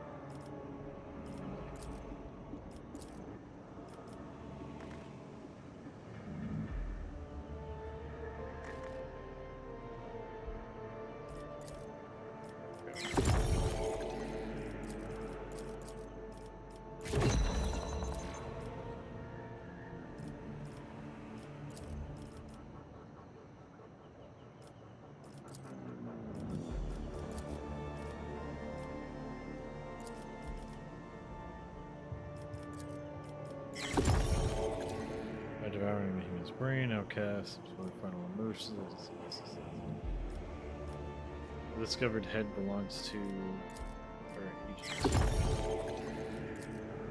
By devouring the human's brain, outcast, for final emotions. The discovered head belongs to our agent.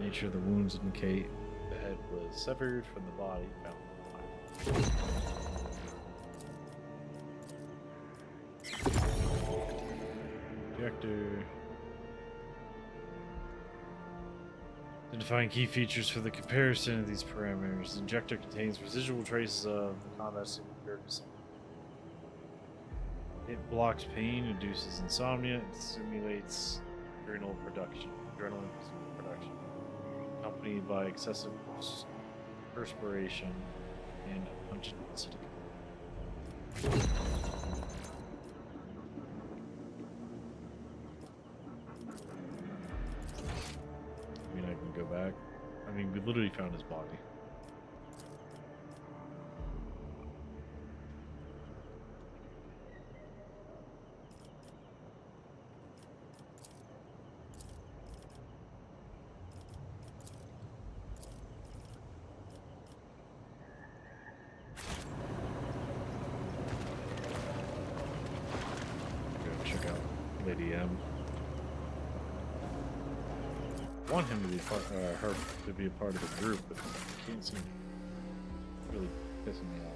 Nature of the wounds indicate the head was severed from the body found in the mine. Objector. Identifying key features for the comparison of these parameters. The injector contains residual traces of the combat simulator. It blocks pain, reduces insomnia, and stimulates adrenal production, accompanied by excessive perspiration and a pungent acidic. I mean, I can go back. I mean, we literally found his body. Check out Lady M. I want him to be part, her to be a part of the group, but I can't seem really pissing me off.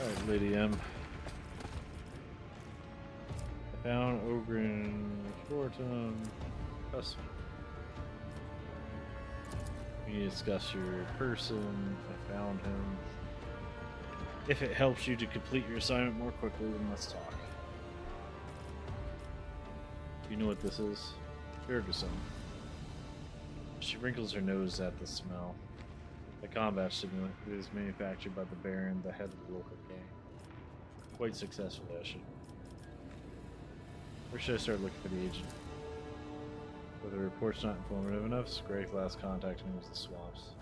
Alright, Lady M. Found Ogren Fortum. Custom. We need to discuss your person. I found him. If it helps you to complete your assignment more quickly, then let's talk. You know what this is? Ferguson. She wrinkles her nose at the smell. A combat stimulant. It is manufactured by the Baron, the head of the local gang. Quite successful, actually. Or should I start looking for the agent? But the report's not informative enough. Scray's last contact me was the swamps.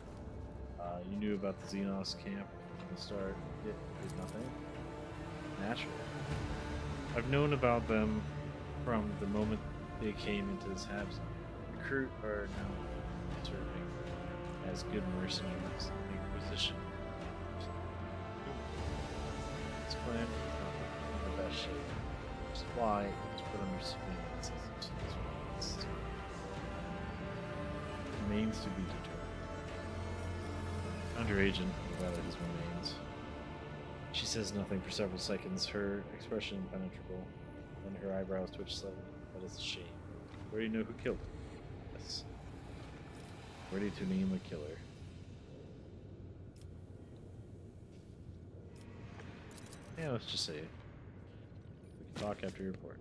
You knew about the Xenos camp from the start. It did nothing. Naturally. I've known about them from the moment they came into this hab zone. The crew are now serving as good mercenaries in the Inquisition. This plan is not in the best shape. Which is why it was put under surveillance as it remains to be determined. Under agent, rather his remains. She says nothing for several seconds, her expression impenetrable. Then her eyebrows twitch slightly. That is a shame. We already know who killed her. Yes. Ready to name a killer. Yeah, let's just say it. We can talk after your report.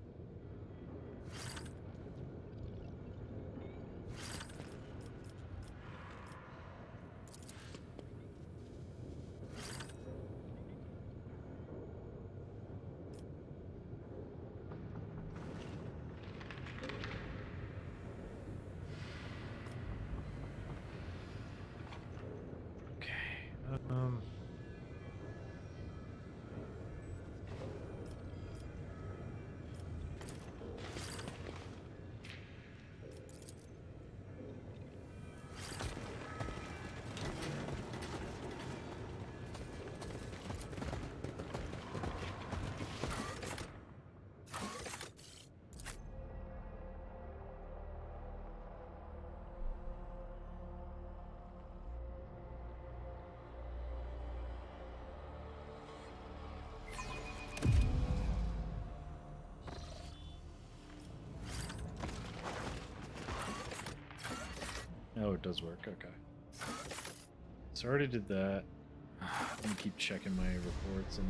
Oh, it does work. Okay. So I already did that. I'm gonna keep checking my reports and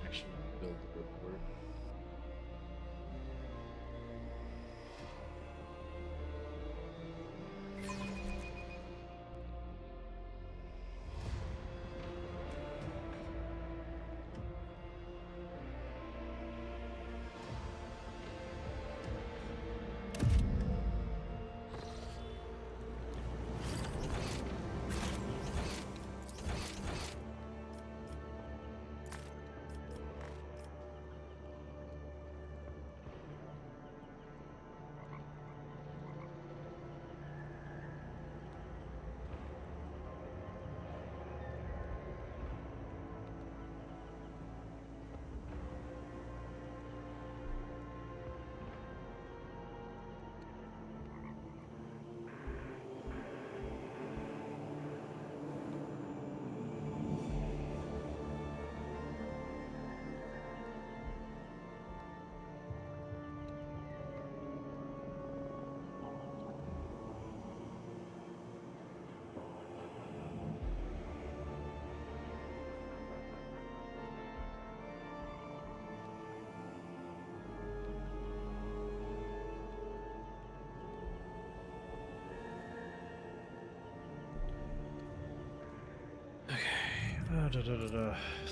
actually build the report.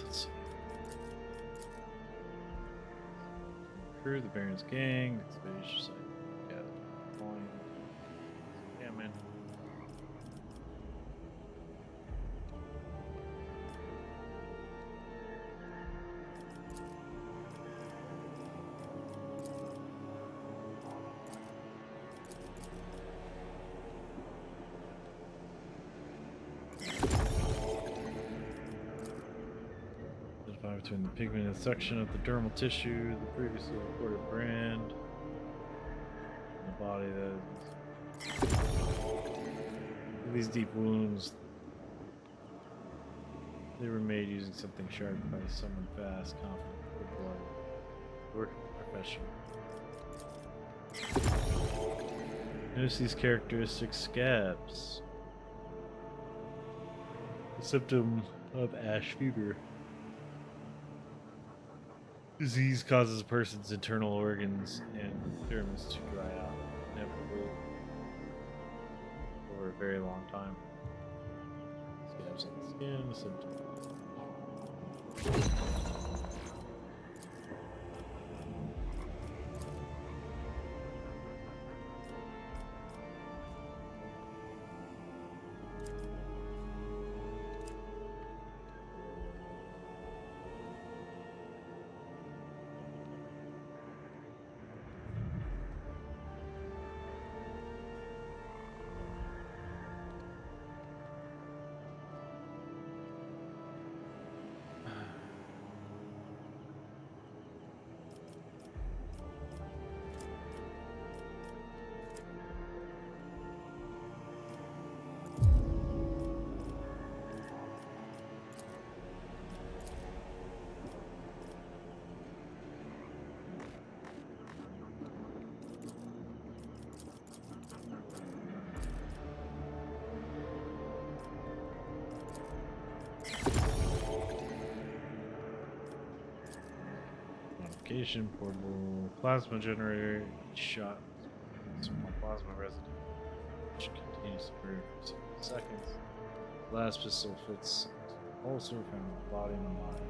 Let's see. Crew the Baron's gang. Expedition site. Gather. Volume. Yeah, man. Between the pigmented section of the dermal tissue, the previously reported brand, and the body that is... These deep wounds, they were made using something sharp by someone fast, confident, with blood. Work professional. Notice these characteristic scabs. A symptom of ash fever. Disease causes a person's internal organs and dermis to dry out, inevitably, over a very long time. Scabs on the skin, a symptom. Portable plasma generator, shot small plasma residue, which continues to burn for 60 seconds. Blast pistol fits into the holster found in the body and body.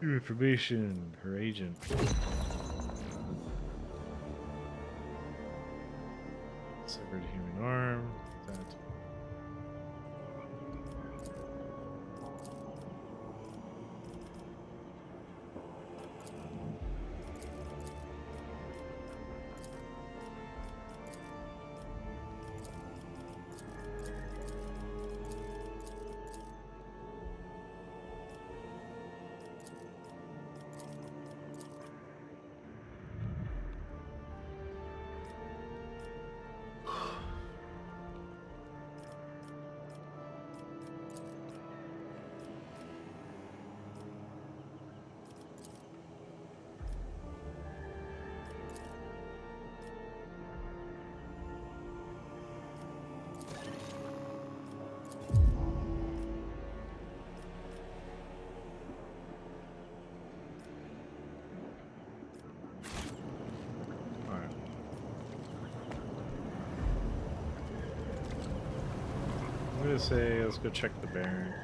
New information, her agent. Severed human arm. That. I'm gonna say let's go check the Baron.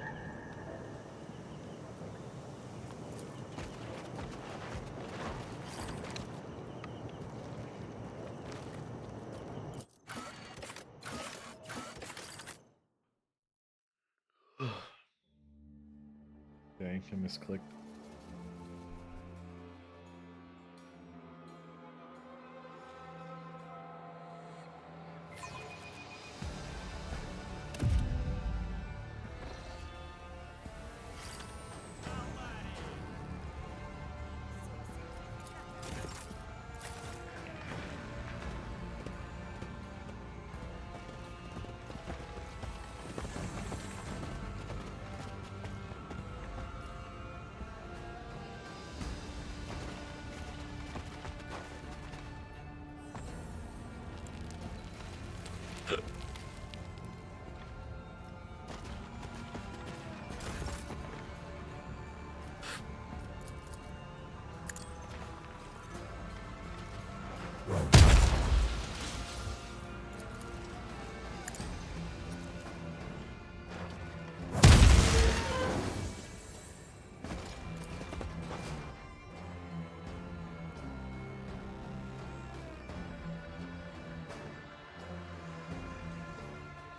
Okay, I misclicked.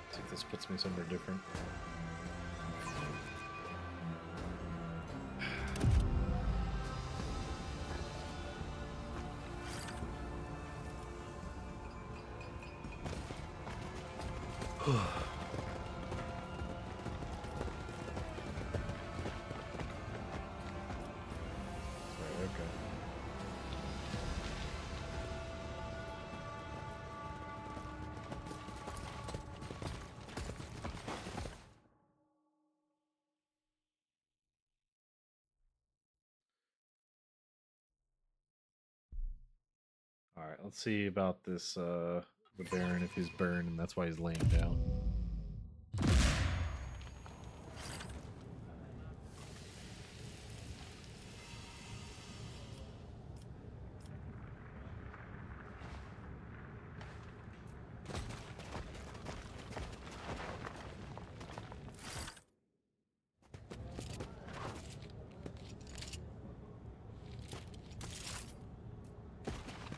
I think this puts me somewhere different. All right, let's see about this. The Baron, if he's burned, and that's why he's laying down.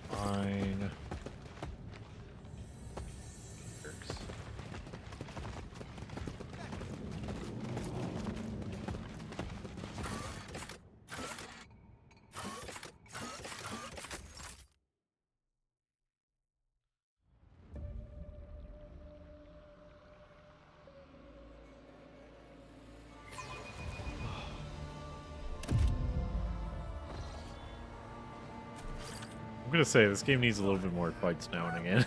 Fine. Works. I'm gonna say this game needs a little bit more fights now and again.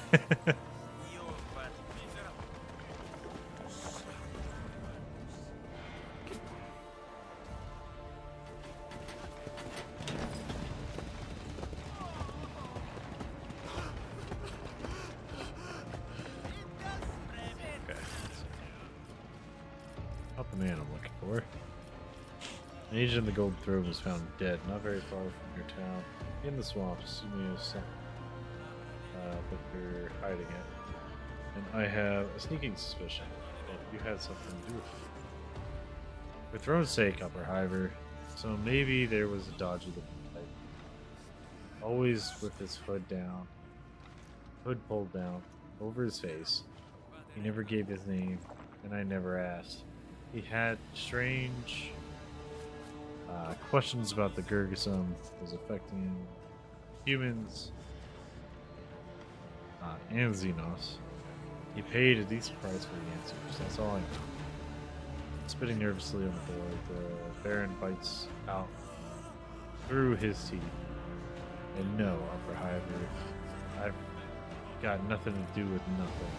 Not the man I'm looking for. An agent in the Gold Throne was found dead, not very far from your town. In the swamps, you may have some, but you're hiding it. And I have a sneaking suspicion that you had something to do with it. For Throne's sake, Upper Hiver, so maybe there was a dodgy looking type. Always with his hood down, hood pulled down, over his face. He never gave his name, and I never asked. He had strange questions about the Gurgisum was affecting humans and Xenos. He paid a decent price for the answers. That's all I know. Spitting nervously on the board, the Baron bites out through his teeth. And no, Upper Hiver, I've got nothing to do with nothing.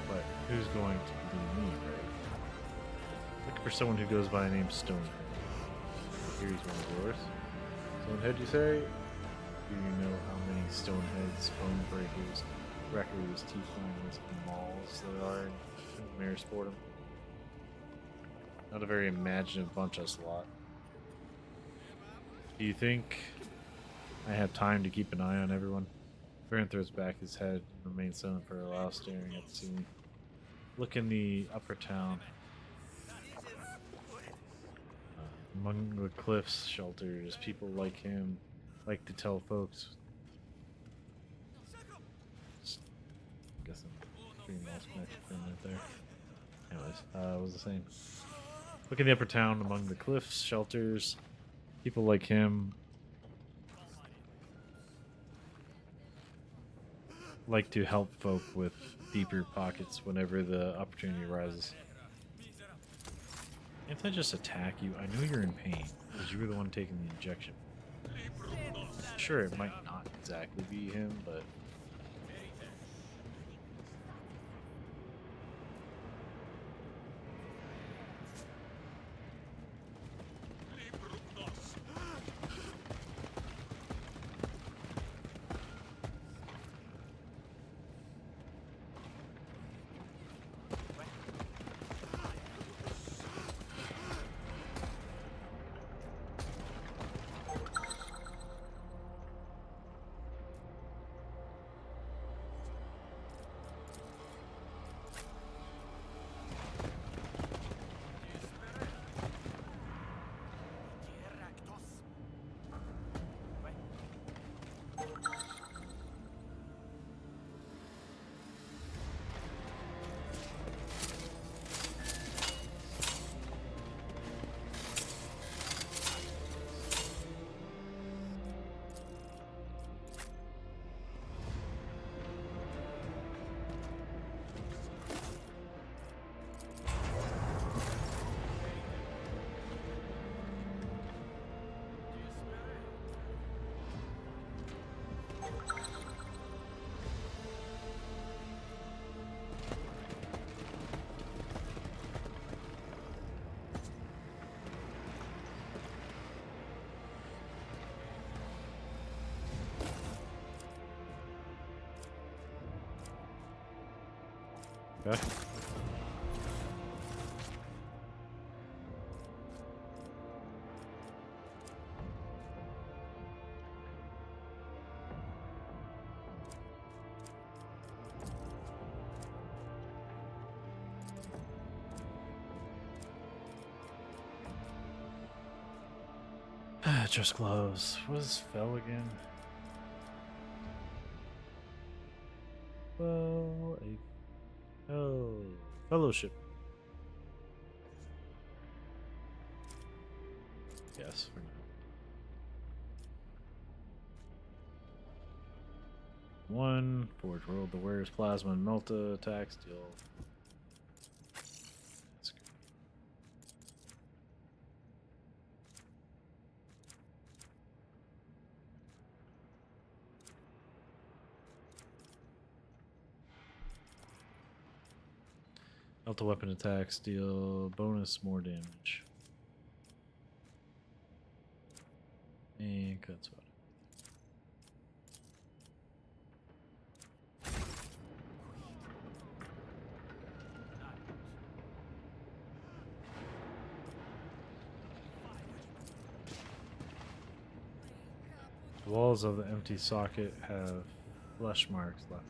But who's going to be me, right? Looking for someone who goes by the name Stonehead. Here he's one of yours. Stonehead, you say? Do you know how many Stoneheads, bone breakers, wreckers, tieflings, and mauls there are in Marisportum? Not a very imaginative bunch of slot. Do you think I have time to keep an eye on everyone? Baron throws back his head and remains silent for a while, staring at the scene. Look in the upper town. Among the cliffs, shelters, people like him like to tell folks. I guess I'm pretty lost connection for a minute there. Anyways, what was I saying? Look in the upper town, among the cliffs, shelters, people like him like to help folk with deeper pockets whenever the opportunity arises. If I just attack you, I know you're in pain, because you were the one taking the injection. Sure, it might not exactly be him, but... Okay. Just gloves. What is fell again? Well, fellowship. Yes, for now. One Forge World, the Warriors Plasma and Melta attack steel. That's good. Melta weapon attack steel bonus more damage. And cuts what? The walls of the empty socket have flesh marks left.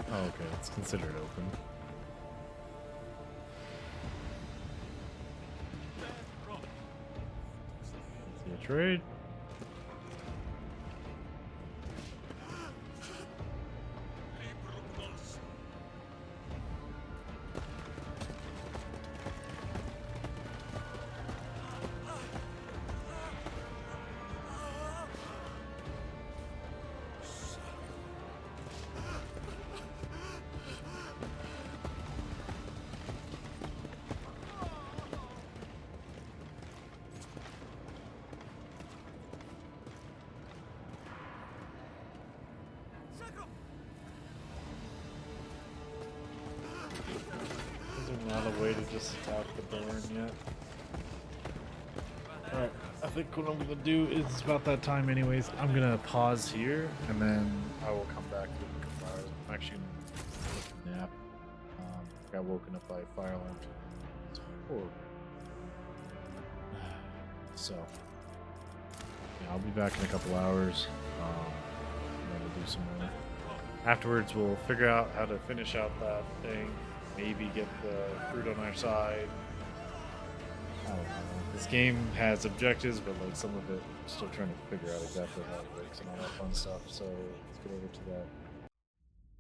Oh, okay, it's considered open. See a trade. Not a way to just attack the burn yet. Alright, I think what I'm gonna do is it's about that time anyways. I'm gonna pause here and then I will come back to the fire. I'm actually gonna take a nap. Got woken up by a fire alarm. It's horrible. So yeah, I'll be back in a couple hours. And then we'll do some more. Afterwards we'll figure out how to finish out that thing. Maybe get the fruit on our side. I don't know. This game has objectives, but like some of it, I'm still trying to figure out exactly how it works and all that fun stuff. So let's get over to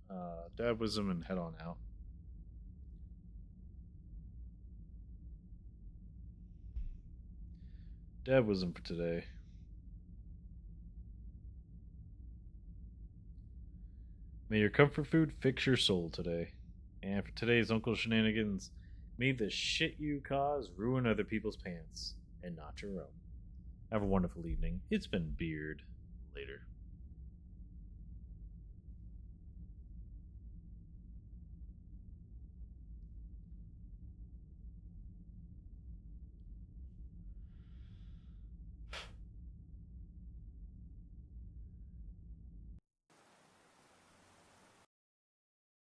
that. Dad wisdom and head on out. Dad wisdom for today. May your comfort food fix your soul today. And for today's Uncle Shenanigans, may the shit you cause ruin other people's pants and not your own. Have a wonderful evening. It's been Beard. Later.